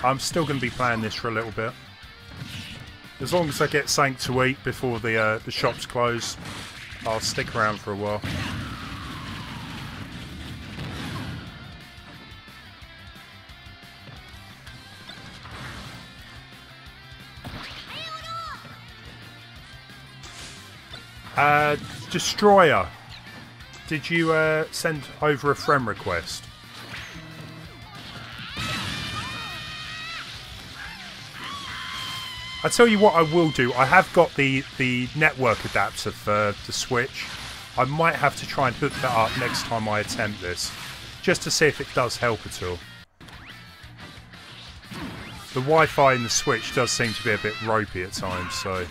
I'm still going to be playing this for a little bit. As long as I get something to eat before the shops close, I'll stick around for a while. Destroyer, did you send over a friend request? I tell you what I will do. I have got the network adapter for the Switch. I might have to try and hook that up next time I attempt this, just to see if it does help at all. The Wi-Fi in the Switch does seem to be a bit ropey at times, so...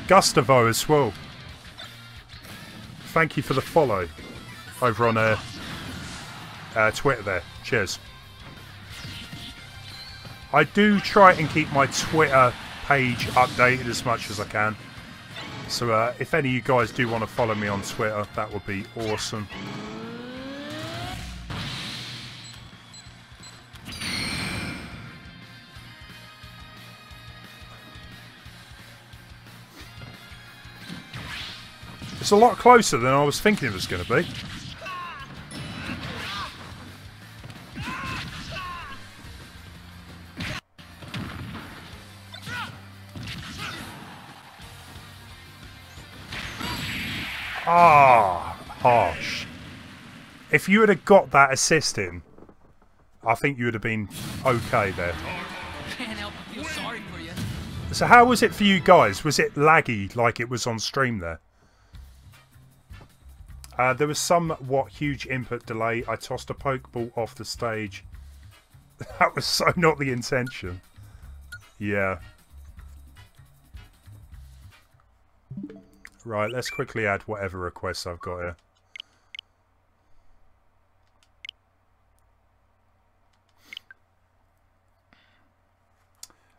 Gustavo as well. Thank you for the follow over on Twitter there. Cheers. I do try and keep my Twitter page updated as much as I can. So if any of you guys do want to follow me on Twitter, that would be awesome. It's a lot closer than I was thinking it was going to be. Ah, harsh. If you would have got that assist in, I think you would have been okay there. Can't help but feel sorry for you. So how was it for you guys? Was it laggy like it was on stream there? There was somewhat huge input delay. I tossed a Pokeball off the stage. That was so not the intention. Yeah. Right, let's quickly add whatever requests I've got here.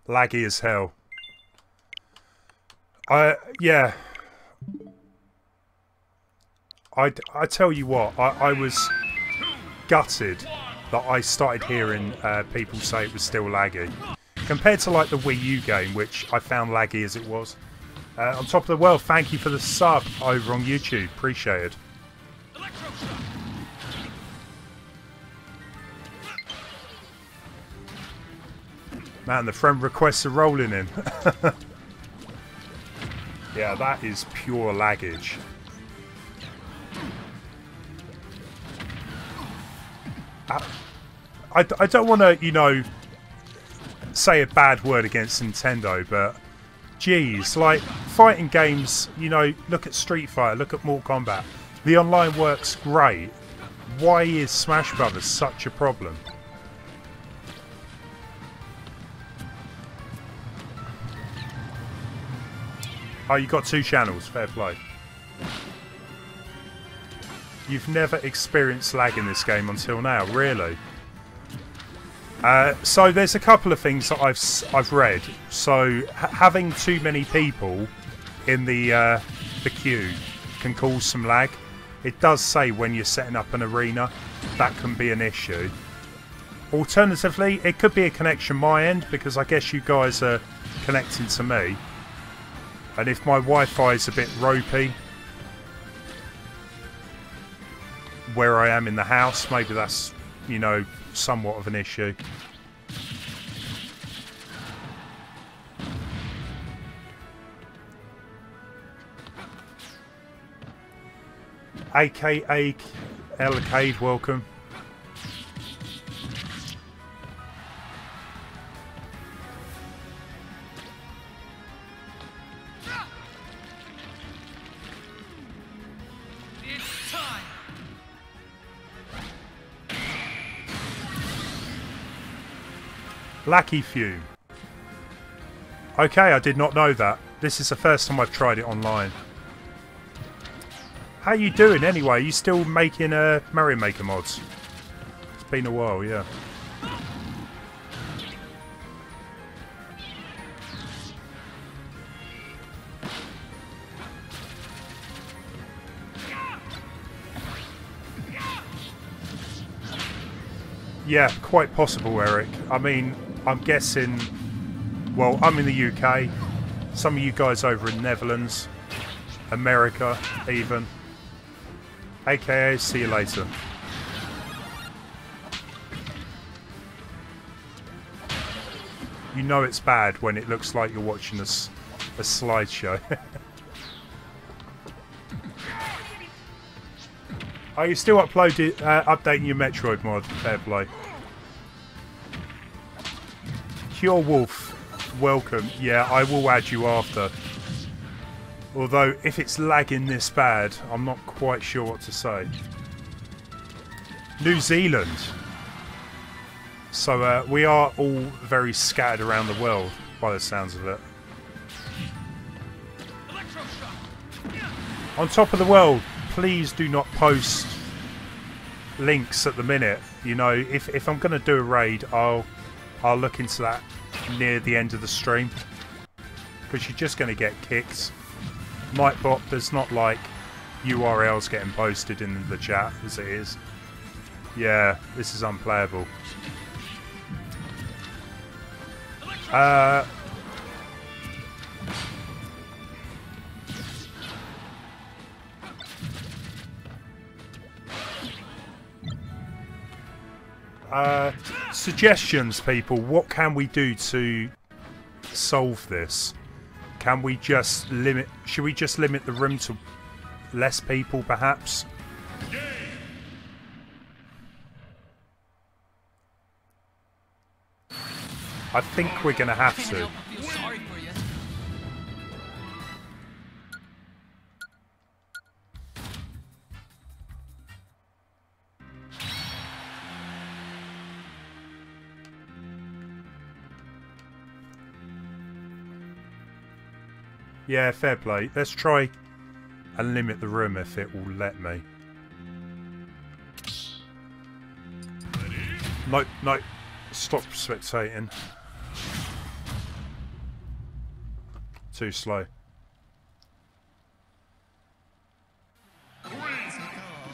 Laggy as hell. Yeah. I tell you what, I was gutted that I started hearing people say it was still laggy. Compared to like the Wii U game, which I found laggy as it was. On top of the world, thank you for the sub over on YouTube. Appreciate it. Man, the friend requests are rolling in. Yeah, that is pure laggage. I don't want to, you know, say a bad word against Nintendo, but geez, like fighting games, you know, look at Street Fighter, look at Mortal Kombat. The online works great. Why is Smash Brothers such a problem? Oh, you got 2 channels, fair play. You've never experienced lag in this game until now, really? So there's a couple of things that I've read. So having too many people in the queue can cause some lag. It does say when you're setting up an arena that can be an issue. Alternatively, it could be a connection my end because I guess you guys are connecting to me. And if my Wi-Fi is a bit ropey where I am in the house, maybe that's, you know, somewhat of an issue. AKA Arcade, welcome. Lackey Fume. Okay, I did not know that. This is the first time I've tried it online. How you doing anyway? You still making Mario Maker mods? It's been a while, yeah. Yeah, quite possible, Eric. I mean, I'm guessing... Well, I'm in the UK. Some of you guys over in Netherlands. America, even. AKA, see you later. You know it's bad when it looks like you're watching a slideshow. Are you still updating your Metroid mod? Fair play. Cure Wolf, welcome. Yeah, I will add you after. Although, if it's lagging this bad, I'm not quite sure what to say. New Zealand. So, we are all very scattered around the world, by the sounds of it. On top of the world, please do not post links at the minute. You know, if I'm going to do a raid, I'll look into that near the end of the stream. Because you're just going to get kicked. Nightbot, there's not like URLs getting posted in the chat as it is. Yeah, this is unplayable. Suggestions, people. What can we do to solve this? Can we just limit... Should we just limit the room to less people, perhaps? I think we're going to have to. Yeah, fair play. Let's try and limit the room if it will let me. No, no. Stop spectating. Too slow. 3,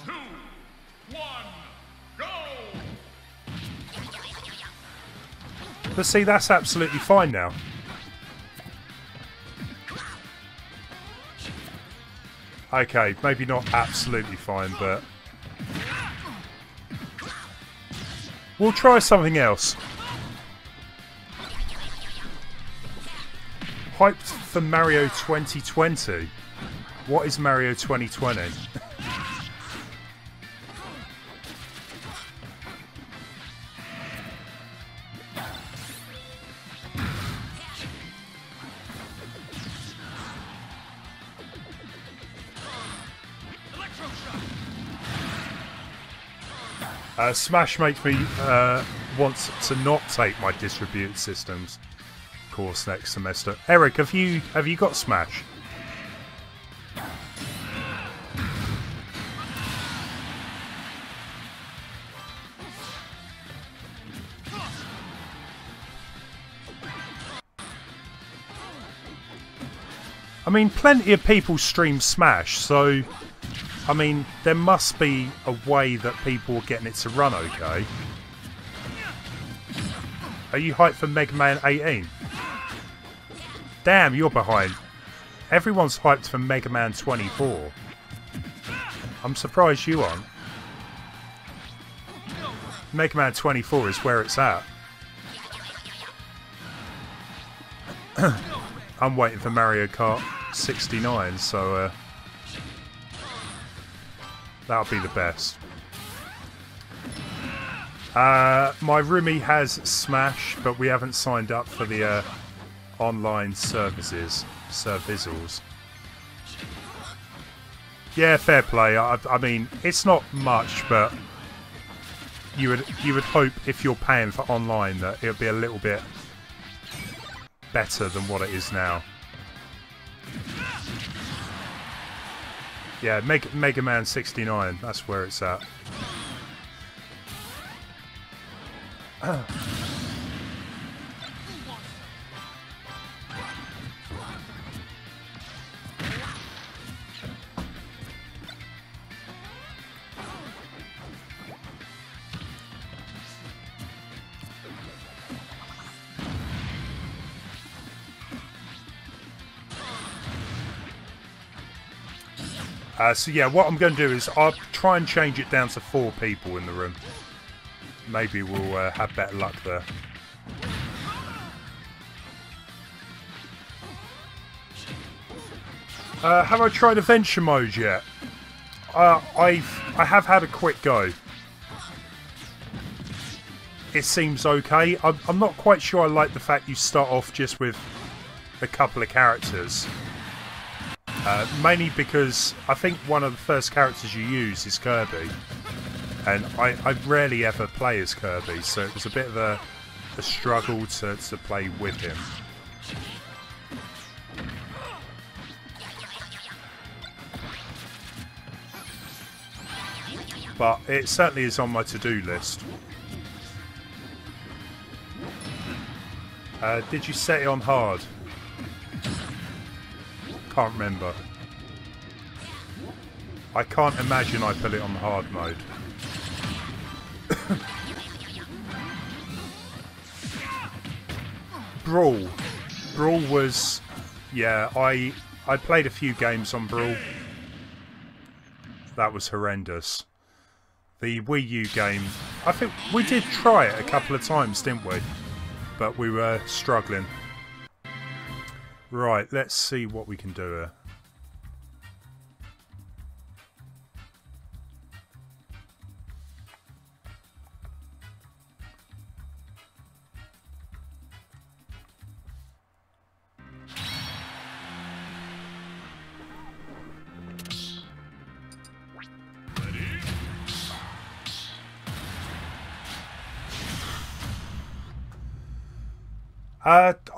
2, 1, go! But see, that's absolutely fine now. Okay, maybe not absolutely fine, but we'll try something else. Hyped for Mario 2020. What is Mario 2020? Smash makes me want to not take my distributed systems course next semester. Eric, have you got Smash? I mean, plenty of people stream Smash, so I mean, there must be a way that people are getting it to run okay. Are you hyped for Mega Man 18? Damn, you're behind. Everyone's hyped for Mega Man 24. I'm surprised you aren't. Mega Man 24 is where it's at. I'm waiting for Mario Kart 69, so that'll be the best. My roomie has Smash, but we haven't signed up for the online services. Yeah, fair play. I mean, it's not much, but you would hope if you're paying for online that it'll be a little bit better than what it is now. Yeah, Mega Man 69, that's where it's at. So yeah, what I'm going to do is I'll try and change it down to 4 people in the room. Maybe we'll have better luck there. Have I tried adventure mode yet? I have had a quick go. It seems okay. I'm not quite sure I like the fact you start off just with a couple of characters. Mainly because I think one of the first characters you use is Kirby. And I rarely ever play as Kirby, so it was a bit of a struggle to play with him. But it certainly is on my to-do list. Did you set it on hard? Can't remember. I can't imagine I put it on the hard mode. Brawl. Brawl was... Yeah, I played a few games on Brawl. That was horrendous. The Wii U game, I think we did try it a couple of times, didn't we? But we were struggling. Right, let's see what we can do here.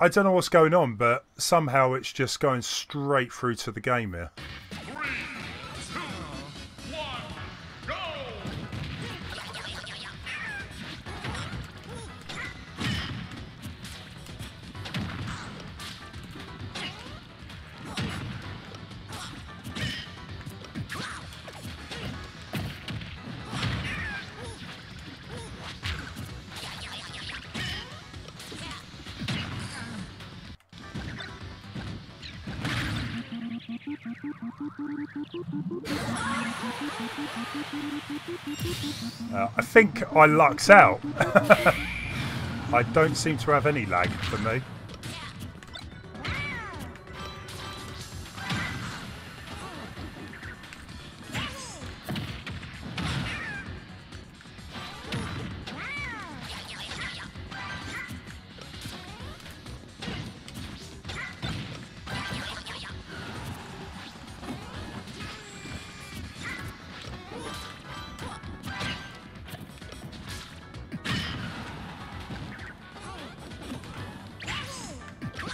I don't know what's going on, but somehow it's just going straight through to the game here. 3, 2, 1, go! I think I lucked out. I don't seem to have any lag for me.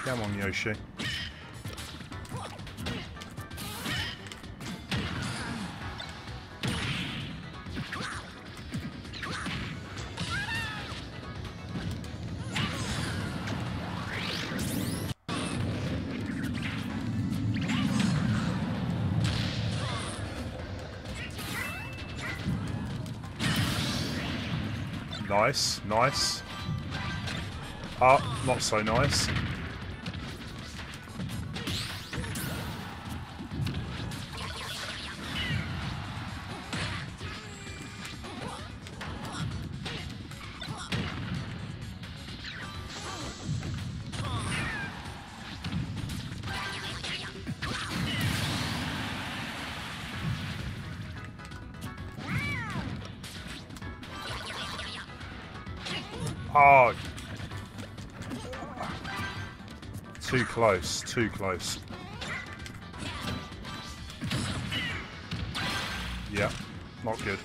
Come on, Yoshi. Nice, nice. Ah, not so nice. Oh, too close, too close. Yeah, not good.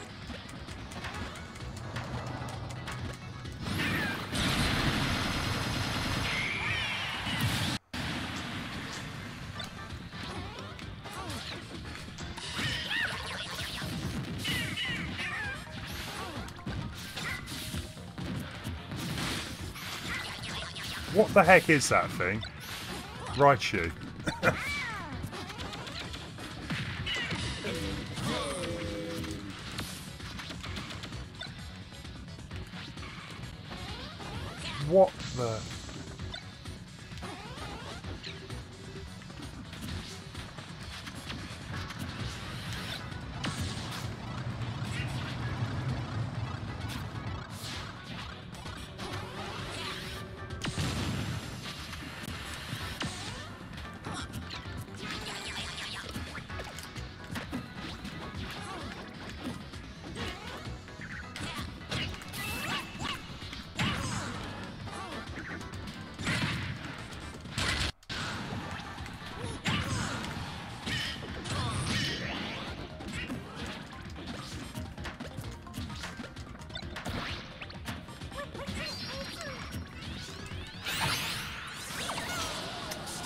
What the heck is that thing? Right, you. What the...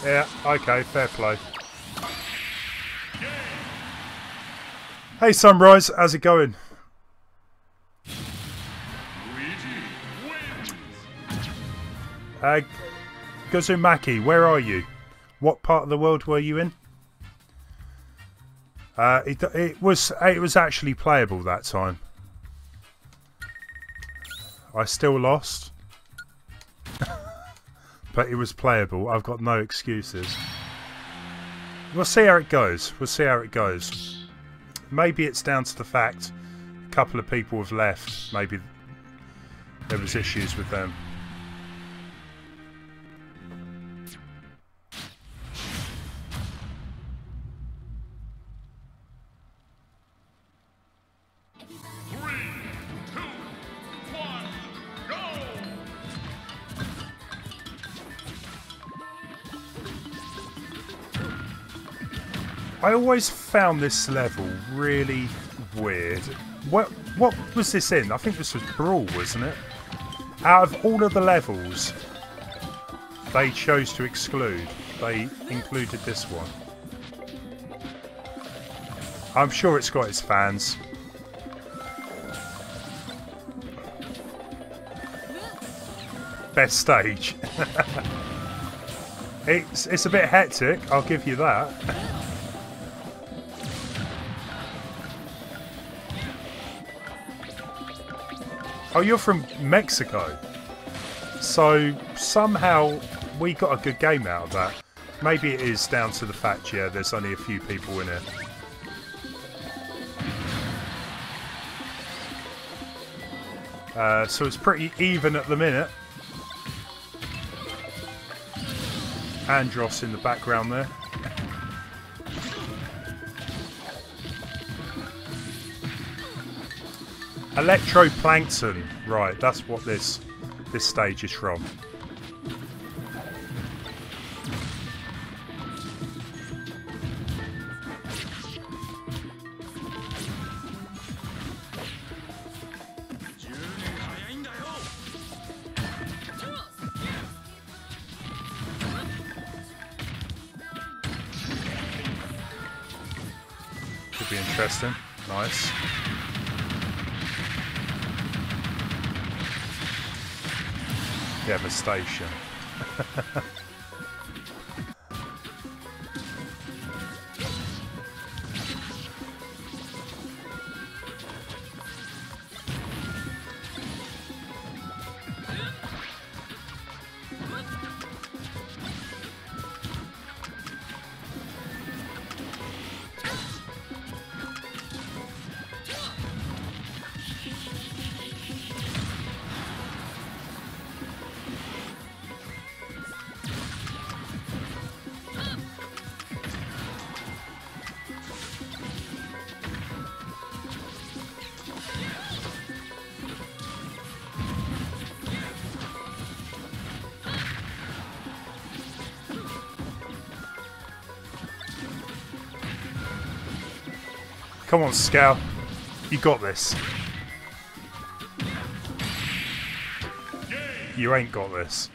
Yeah, okay, fair play. Hey Sunrise, how's it going? Guzumaki, where are you? What part of the world were you in? It was actually playable that time. I still lost, but it was playable. I've got no excuses. We'll see how it goes. We'll see how it goes. Maybe it's down to the fact a couple of people have left. Maybe there was issues with them. I always found this level really weird. What was this in? I think this was Brawl, wasn't it? Out of all of the levels they chose to exclude, they included this one. I'm sure it's got its fans. Best stage. It's a bit hectic, I'll give you that. Oh, you're from Mexico. So somehow we got a good game out of that. Maybe it is down to the fact, yeah, there's only a few people in it. So it's pretty even at the minute. Andros in the background there. Electroplankton, right, that's what this stage is from. Could be interesting. Nice. Devastation. Come on, Scout. You got this. You ain't got this.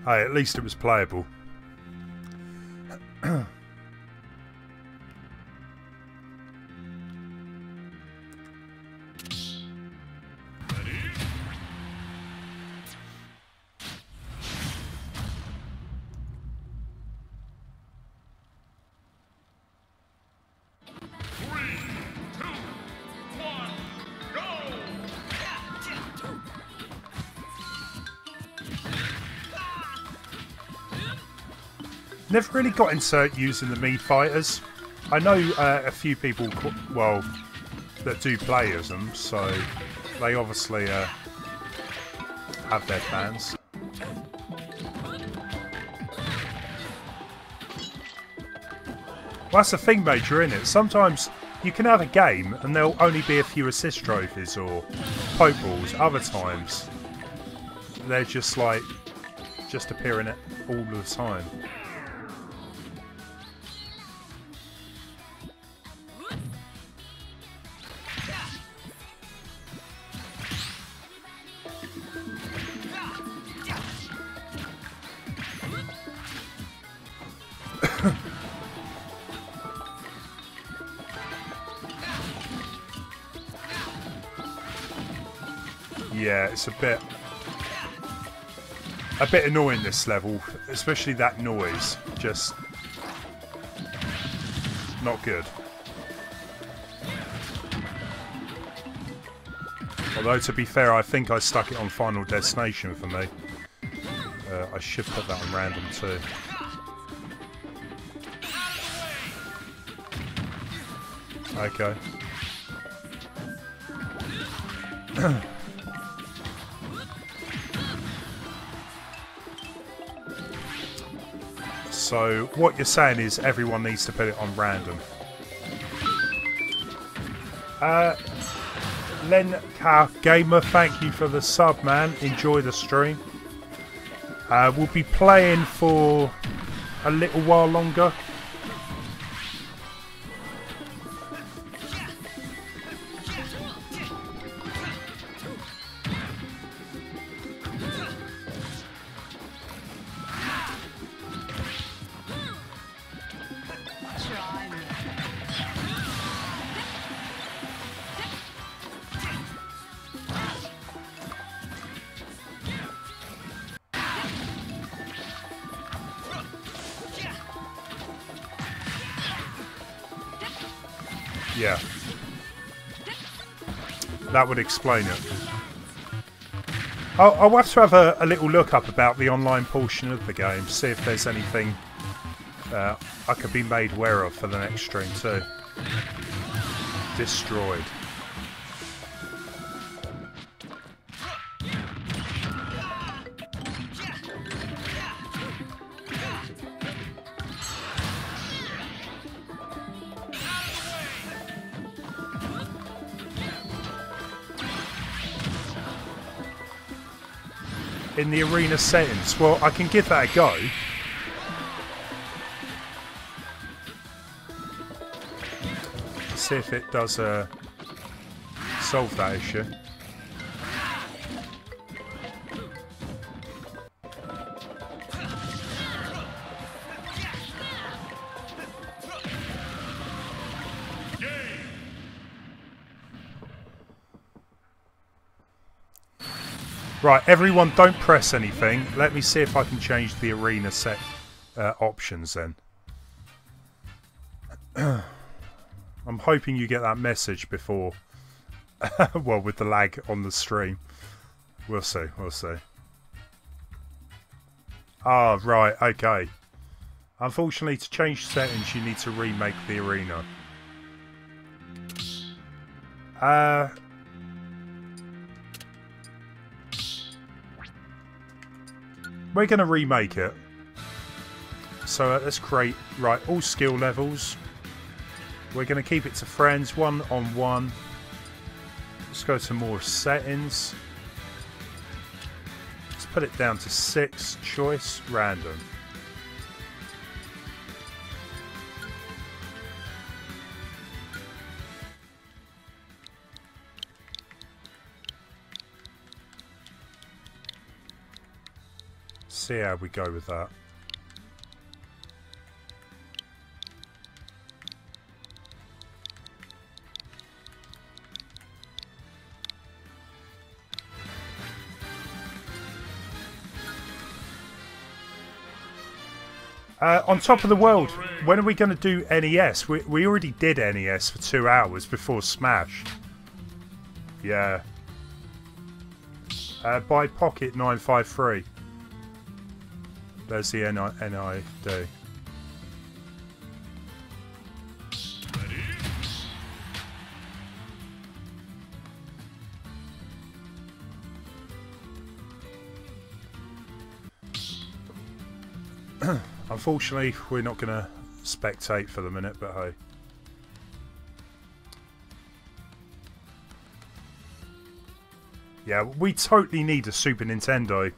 Hey, at least it was playable. Never really got into using the Mii fighters. I know a few people, well, that do play as them, so they obviously have their fans. Well, that's the thing, Major, isn't it? Sometimes you can have a game and there'll only be a few assist trophies or poke balls. Other times, they're just like, just appearing it all the time. Yeah, it's a bit annoying, this level, especially that noise. Just not good. Although, to be fair, I think I stuck it on Final Destination for me. I should put that on random too. Okay. So, what you're saying is everyone needs to put it on random. Len Car Gamer, thank you for the sub, man. Enjoy the stream. We'll be playing for a little while longer. Yeah. That would explain it. I'll have to have a little look up about the online portion of the game, see if there's anything I could be made aware of for the next stream too. Destroyed. In the arena settings, well, I can give that a go. See if it does solve that issue. Right, everyone, don't press anything. Let me see if I can change the arena set options then. I'm hoping you get that message before. Well, with the lag on the stream. We'll see, we'll see. Ah, right, okay. Unfortunately, to change settings, you need to remake the arena. We're going to remake it. So let's create, right, all skill levels. We're going to keep it to friends, 1-on-1. Let's go to more settings. Let's put it down to 6, choice, random. See how we go with that. On top of the world, when are we going to do NES? We already did NES for 2 hours before Smash. Yeah. By Pocket 953. There's the NID. Unfortunately, we're not going to spectate for the minute, but hey. Yeah, we totally need a Super Nintendo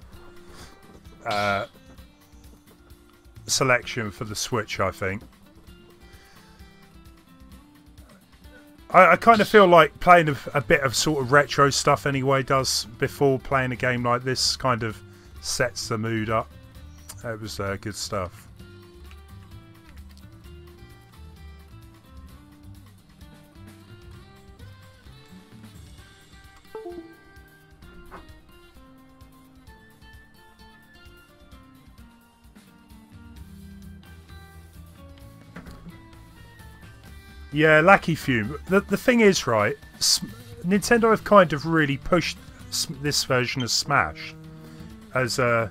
selection for the Switch, I think. I kind of feel like playing a bit of sort of retro stuff anyway does before playing a game like this, kind of sets the mood up. It was good stuff. Yeah, Lackey Fume. The thing is, right, Nintendo have kind of really pushed this version of Smash as a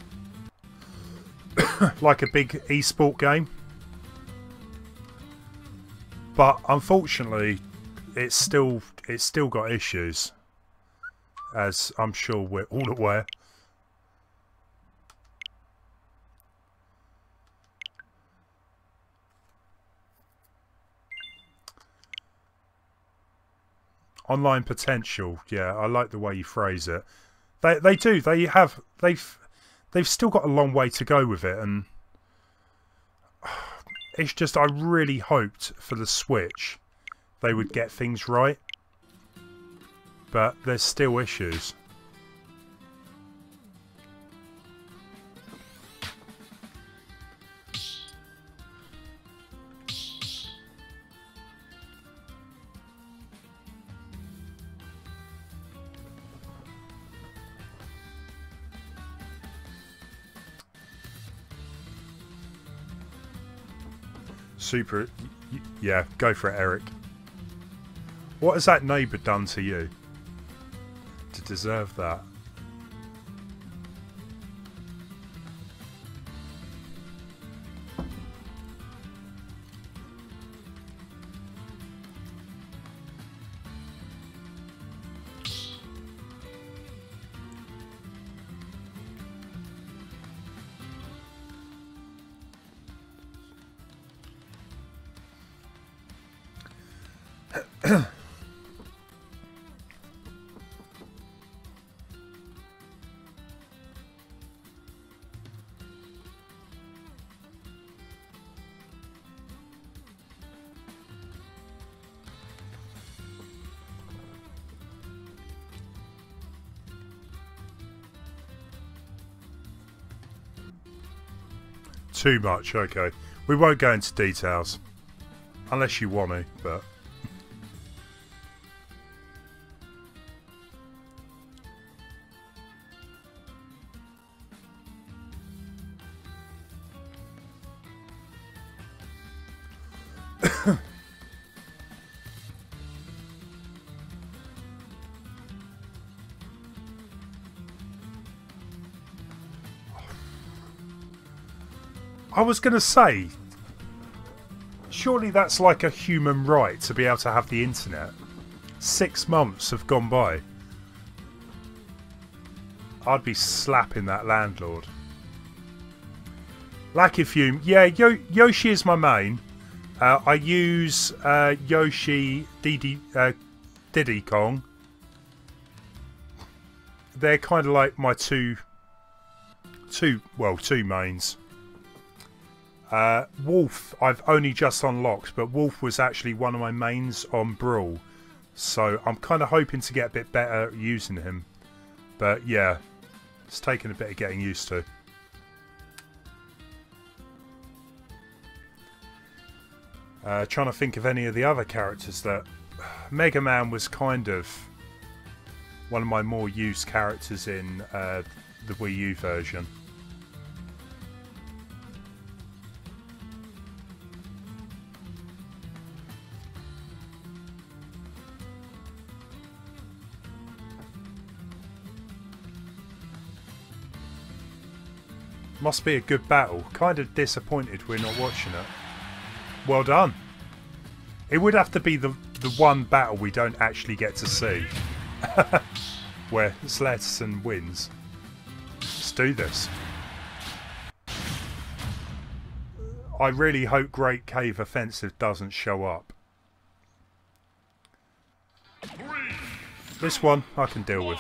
like a big esport game, but unfortunately, it's still got issues, as I'm sure we're all aware. Online potential, yeah, I like the way you phrase it. They do. They've still got a long way to go with it, and it's just I really hoped for the Switch they would get things right, but there's still issues. Super, yeah, go for it, Eric. What has that neighbour done to you to deserve that? Too much, okay. We won't go into details. Unless you want to, but... I was going to say, surely that's like a human right to be able to have the internet. 6 months have gone by. I'd be slapping that landlord. Lackey Fume, yeah, Yoshi is my main. I use Yoshi, Diddy Kong. They're kind of like my two mains. Wolf I've only just unlocked, but Wolf was actually one of my mains on Brawl, so I'm kind of hoping to get a bit better at using him, but yeah, it's taken a bit of getting used to. Trying to think of any of the other characters. That Mega Man was kind of one of my more used characters in the Wii U version. Must be a good battle. Kind of disappointed we're not watching it. Well done. It would have to be the one battle we don't actually get to see. Where Zlatan wins. Let's do this. I really hope Great Cave Offensive doesn't show up. This one I can deal with.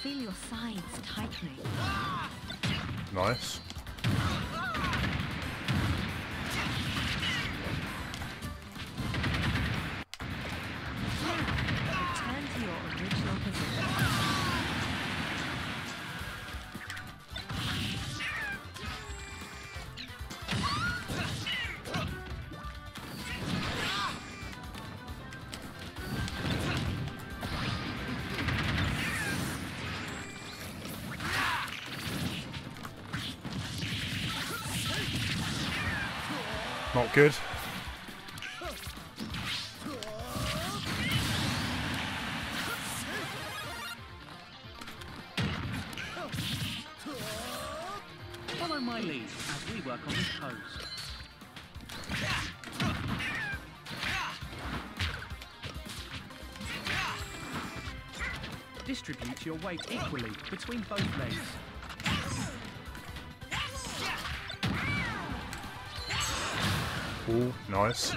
Feel your side tightening. Nice. Return to your original position. Not good. Follow my lead as we work on this pose. Distribute your weight equally between both legs. Ooh, nice.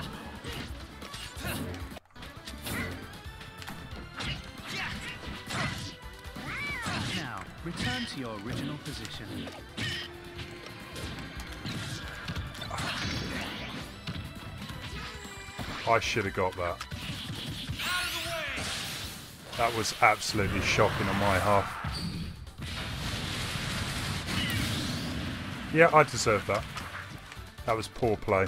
Now, return to your original position. I should have got that. That was absolutely shocking on my half. Yeah, I deserve that. That was poor play.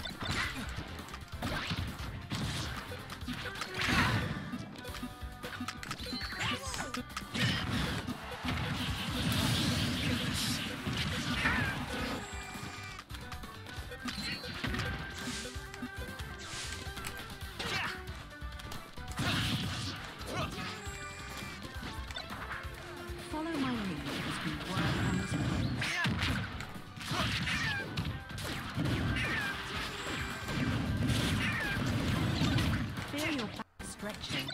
Follow my lead as we work on this pose. Feel your back stretching.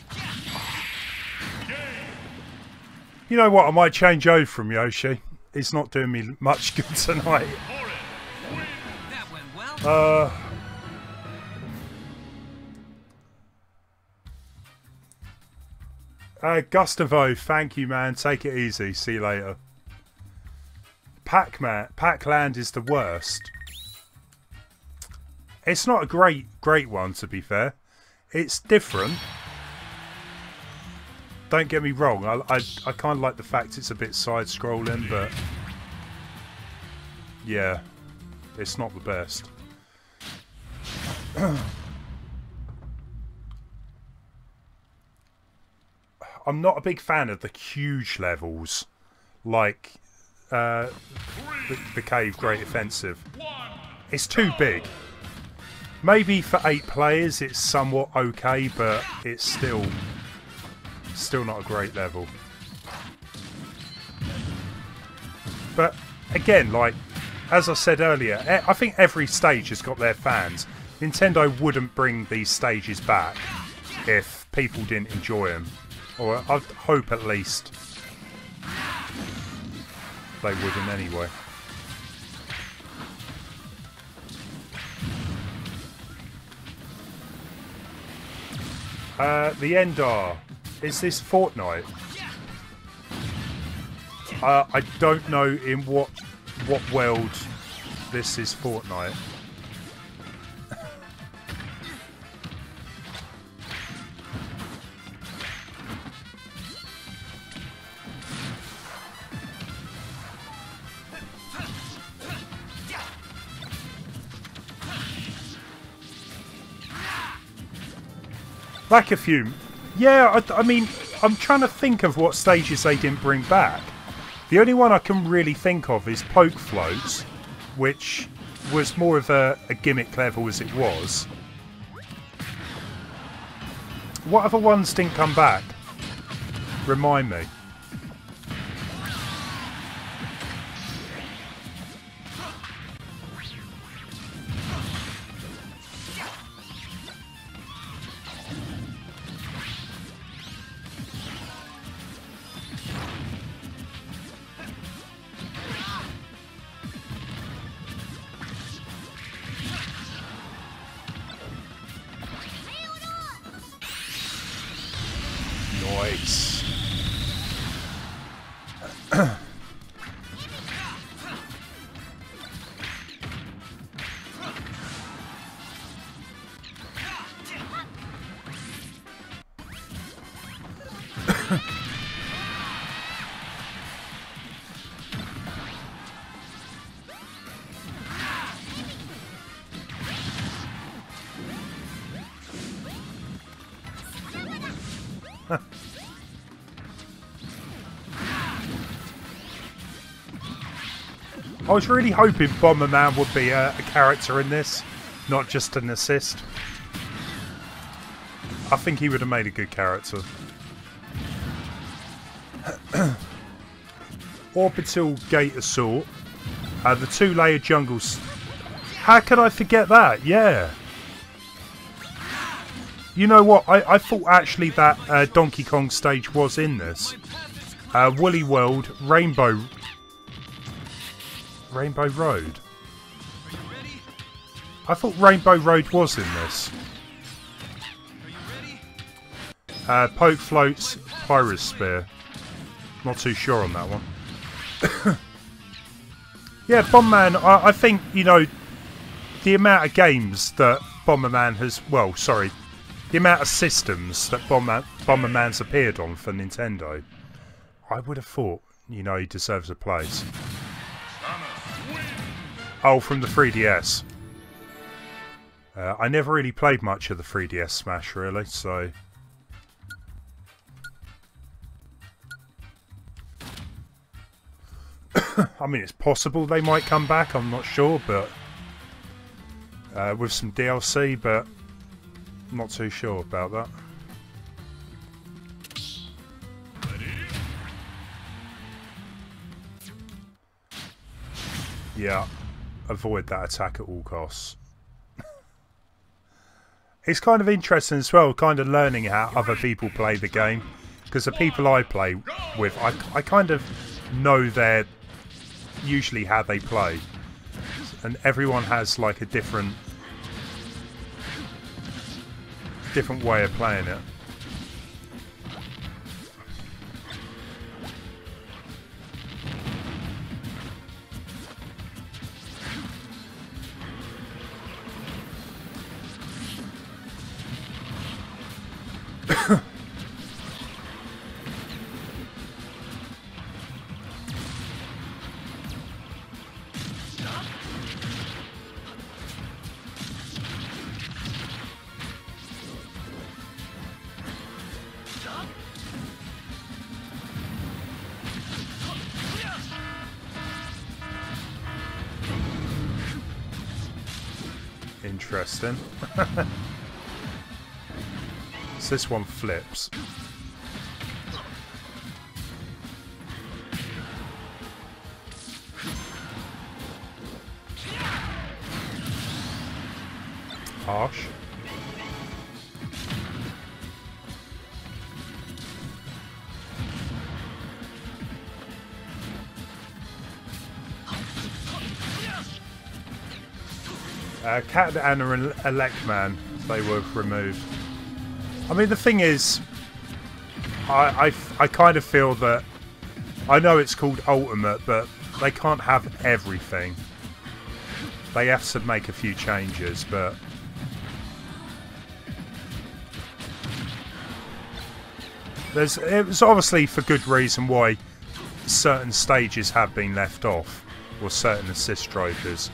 You know what? I might change over from Yoshi. He's not doing me much good tonight. That went well. Gustavo, thank you, man. Take it easy. See you later. Pac-Land is the worst. It's not a great one, to be fair. It's different. Don't get me wrong. I kind of like the fact it's a bit side-scrolling, but yeah, it's not the best. I'm not a big fan of the huge levels, like the Cave Great Offensive. It's too big. Maybe for 8 players it's somewhat okay, but it's still not a great level. But again, like as I said earlier, I think every stage has got their fans. Nintendo wouldn't bring these stages back if people didn't enjoy them. Or I'd hope at least they wouldn't anyway. The Endar. Is this Fortnite? I don't know in what world this is Fortnite. Like a few. Yeah, I mean, I'm trying to think of what stages they didn't bring back. The only one I can really think of is Poke Floats, which was more of a gimmick level as it was. What other ones didn't come back? Remind me. I was really hoping Bomberman would be a character in this, not just an assist. I think he would have made a good character. Orbital Gate Assault. The 2-layer jungles. How could I forget that? Yeah. You know what? I thought actually that Donkey Kong stage was in this. Woolly World, Rainbow Road. I thought Rainbow Road was in this. Poke Floats, Pyrus Spear. Not too sure on that one. Yeah, Bomberman, I think, you know, the amount of games that Bomberman has... Well, sorry. The amount of systems that Bomberman's appeared on for Nintendo. I would have thought, you know, he deserves a place. Oh, from the 3DS. I never really played much of the 3DS Smash, really, so... I mean, it's possible they might come back, I'm not sure, but... with some DLC, but... I'm not too sure about that. Yeah, avoid that attack at all costs. It's kind of interesting as well, kind of learning how other people play the game. Because the people I play with, I kind of know usually how they play. And everyone has like a different way of playing it. Interesting. So this one flips. Harsh. Cat and Electman, they were removed. I mean, the thing is, I kind of feel that, I know it's called Ultimate, but they can't have everything. They have to make a few changes, but... it was obviously for good reason why certain stages have been left off, or certain assist trophies.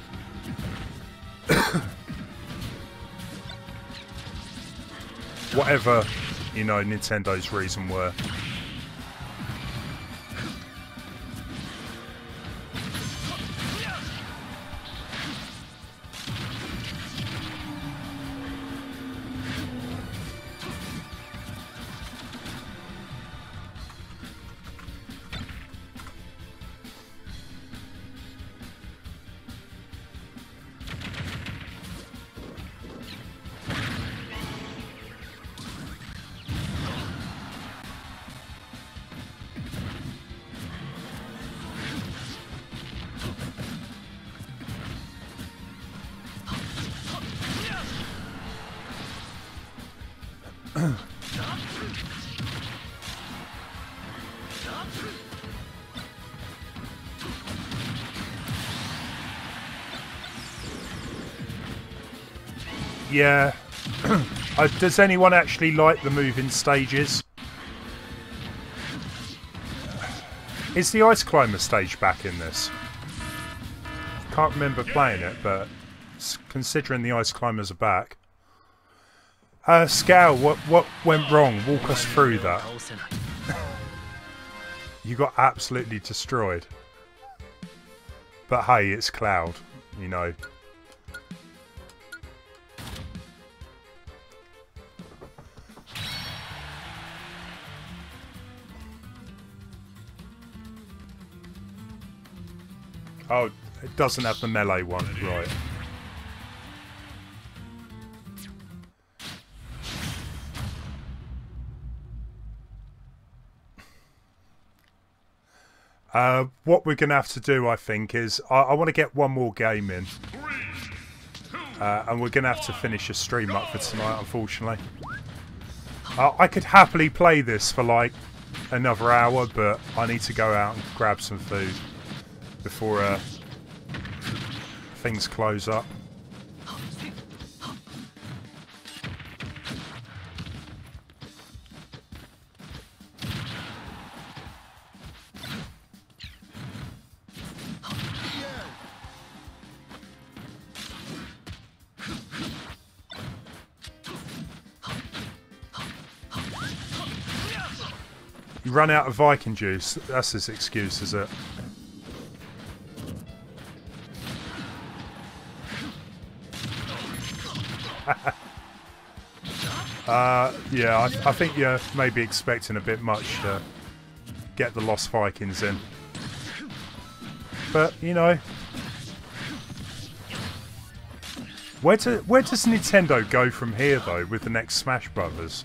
Whatever, you know, Nintendo's reason were. Yeah. Does anyone actually like the moving stages? Is the Ice Climber stage back in this? Can't remember playing it, but considering the Ice Climbers are back. Scowl, what went wrong? Walk us through that. You got absolutely destroyed. But hey, it's Cloud, you know. Oh, it doesn't have the melee one, right. What we're going to have to do, I think, is I want to get one more game in. And we're going to have to finish a stream up for tonight, unfortunately. I could happily play this for like another hour, but I need to go out and grab some food before things close up. You run out of Viking juice. That's his excuse, is it? Yeah, I think you're maybe expecting a bit much to get the Lost Vikings in. But, you know... Where does Nintendo go from here, though, with the next Smash Brothers?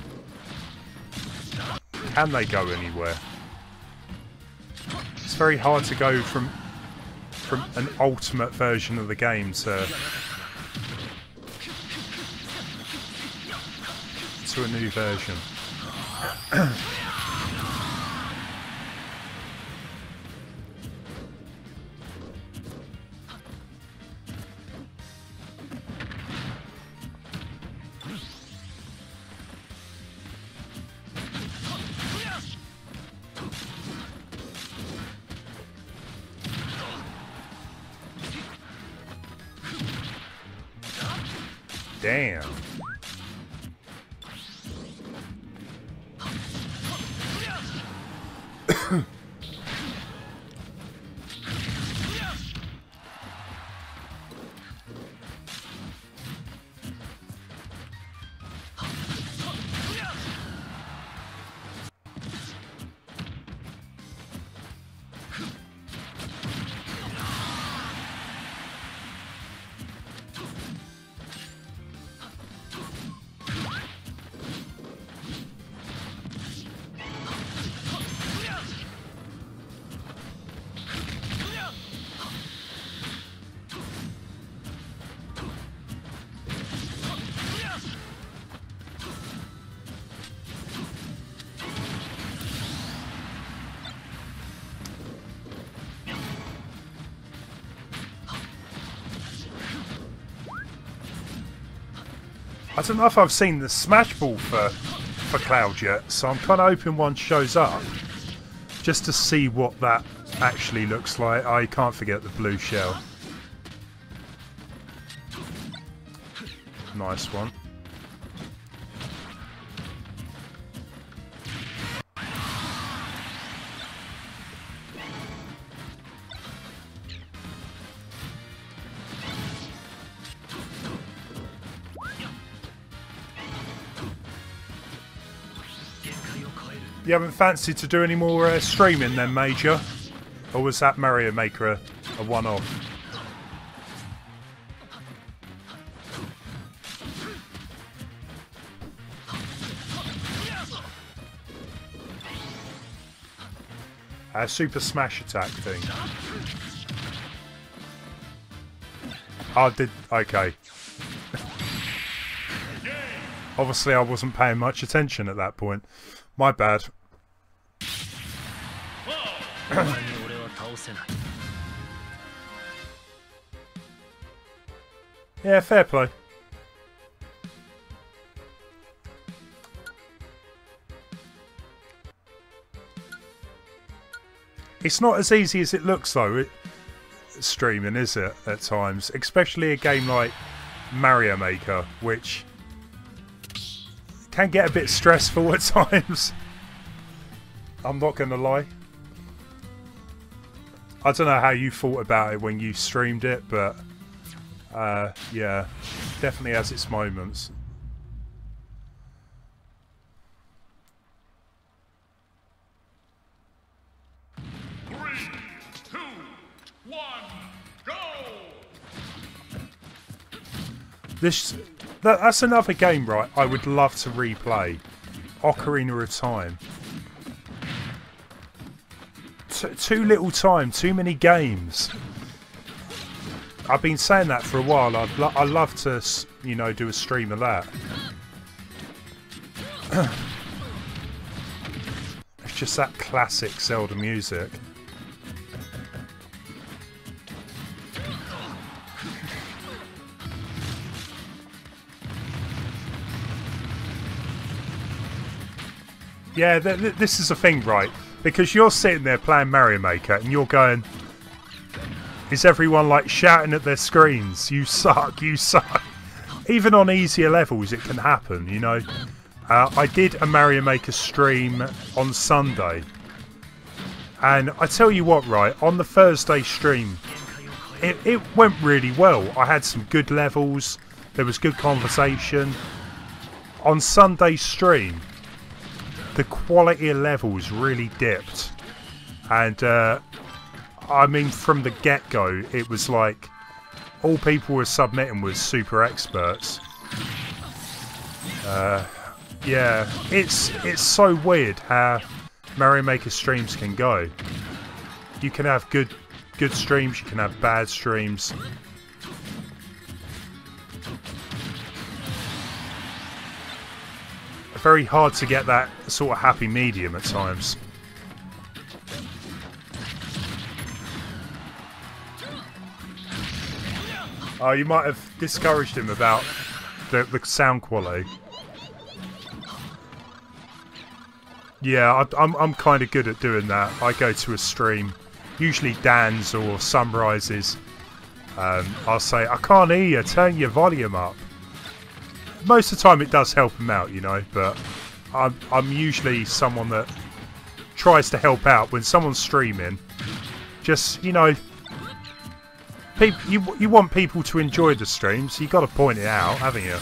Can they go anywhere? It's very hard to go from an ultimate version of the game to a new version. Damn. I don't know if I've seen the Smash Ball for Cloud yet, so I'm kind of hoping one shows up just to see what that actually looks like. I can't forget the blue shell. Nice one. You haven't fancied to do any more streaming then, Major? Or was that Mario Maker a one-off? Super Smash Attack thing. Oh, okay. Obviously I wasn't paying much attention at that point. My bad. Yeah, fair play. It's not as easy as it looks though, streaming, is it, at times? Especially a game like Mario Maker, which can get a bit stressful at times. I'm not going to lie. I don't know how you thought about it when you streamed it, but yeah, definitely has its moments. That's another game, right? I would love to replay. Ocarina of Time. Too little time, too many games. I've been saying that for a while. I'd love to, you know, do a stream of that. It's just that classic Zelda music. Yeah, this is the thing, right? Because you're sitting there playing Mario Maker and you're going, is everyone like shouting at their screens, you suck, you suck. Even on easier levels it can happen, you know. I did a Mario Maker stream on Sunday. And I tell you what, right, on the Thursday stream, it went really well. I had some good levels, there was good conversation. On Sunday's stream, the quality of levels really dipped, and I mean from the get-go it was like all people were submitting was super experts. Yeah, it's so weird how Mario Maker streams can go. You can have good streams, you can have bad streams. Very hard to get that sort of happy medium at times. Oh, you might have discouraged him about the sound quality. Yeah, I'm kind of good at doing that. I go to a stream, usually Dan's or Sunrise's. I'll say, I can't hear you, turn your volume up. Most of the time it does help him out, you know, but I'm usually someone that tries to help out when someone's streaming. Just, you know, you want people to enjoy the stream, so you got to point it out, haven't you?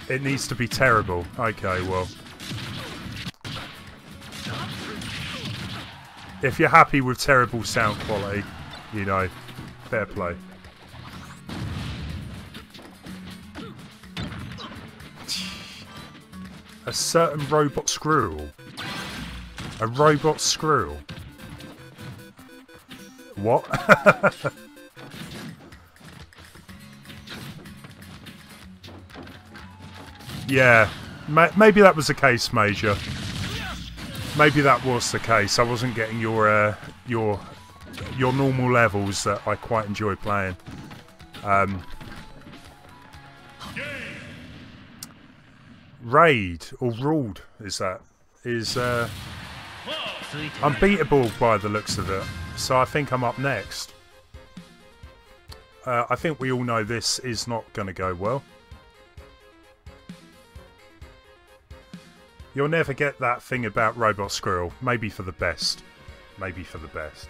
It needs to be terrible. Okay, well, if you're happy with terrible sound quality, you know, fair play. A certain robot squirrel. A robot squirrel. What? Yeah, maybe that was the case, Major. Maybe that was the case. I wasn't getting your normal levels that I quite enjoy playing. Raid or ruled is unbeatable by the looks of it. So I think I'm up next. I think we all know this is not going to go well. You'll never get that thing about Robot Squirrel. Maybe for the best. Maybe for the best.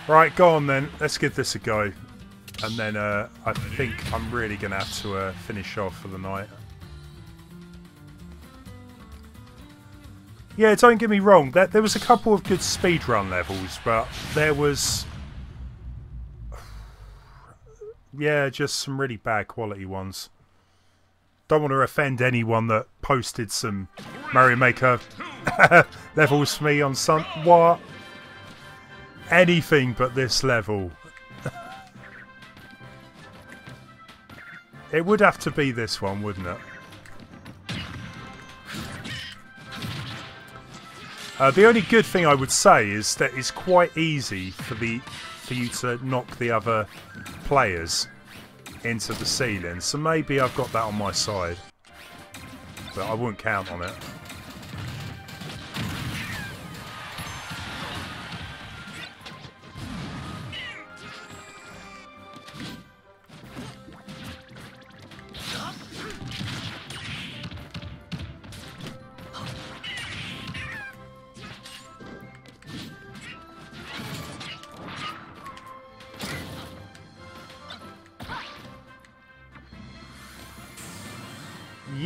Right, go on then. Let's give this a go. And then I think I'm really going to have to finish off for the night. Yeah, don't get me wrong. There was a couple of good speedrun levels, but there was... yeah, just some really bad quality ones. Don't want to offend anyone that posted some Mario Maker levels for me on some... what? Anything but this level. It would have to be this one, wouldn't it? The only good thing I would say is that it's quite easy for you to knock the other players into the ceiling. So maybe I've got that on my side, but I wouldn't count on it.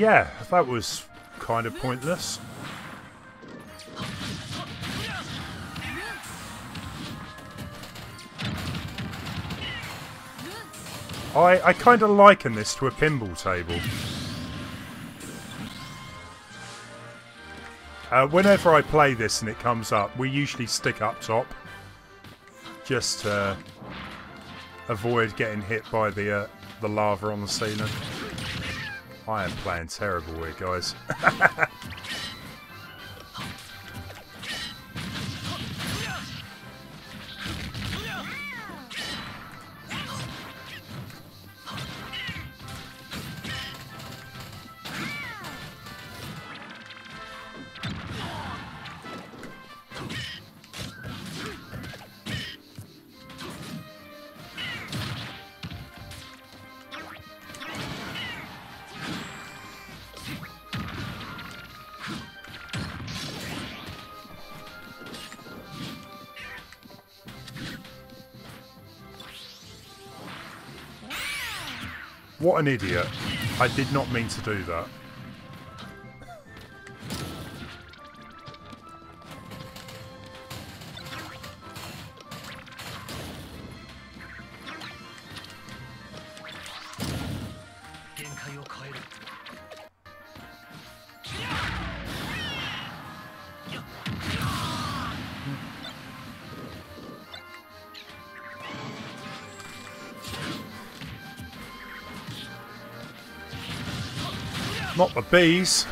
yeah, that was kind of pointless. I kind of liken this to a pinball table. Whenever I play this and it comes up, we usually stick up top. Just to avoid getting hit by the lava on the ceiling. I am playing terrible here, guys. What an idiot. I did not mean to do that. Not the bees.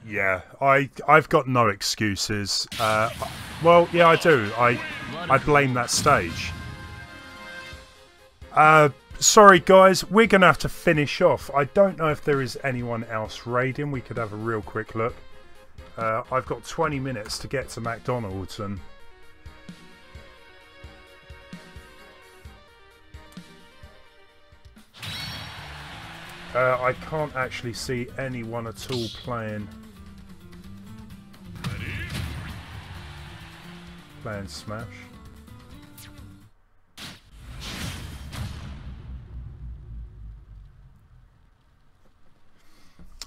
Yeah, I've got no excuses. Well, yeah, I do. I blame that stage. Sorry, guys. We're going to have to finish off. I don't know if there is anyone else raiding. We could have a real quick look. I've got 20 minutes to get to McDonald's and... I can't actually see anyone at all playing Smash.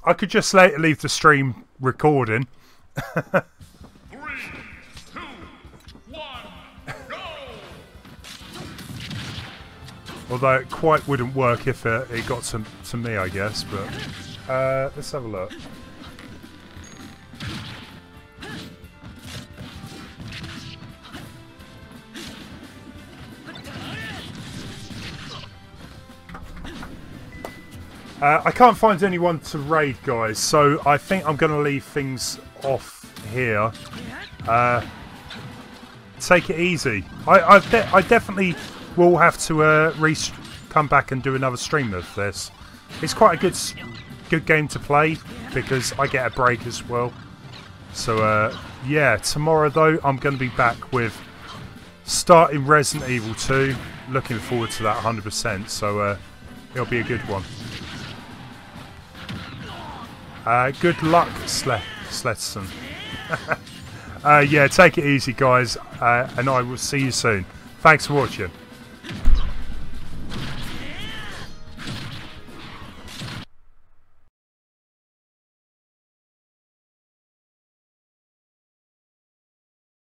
I could just leave the stream recording. 3, 2, 1, go! Although it quite wouldn't work if it got to me, I guess. But let's have a look. I can't find anyone to raid, guys, so I think I'm going to leave things off here. Take it easy. I definitely will have to come back and do another stream of this. It's quite a good game to play because I get a break as well. So yeah, tomorrow though I'm going to be back with starting Resident Evil 2. Looking forward to that 100%. So it'll be a good one. Good luck, Sletson. Yeah, take it easy, guys, and I will see you soon. Thanks for watching.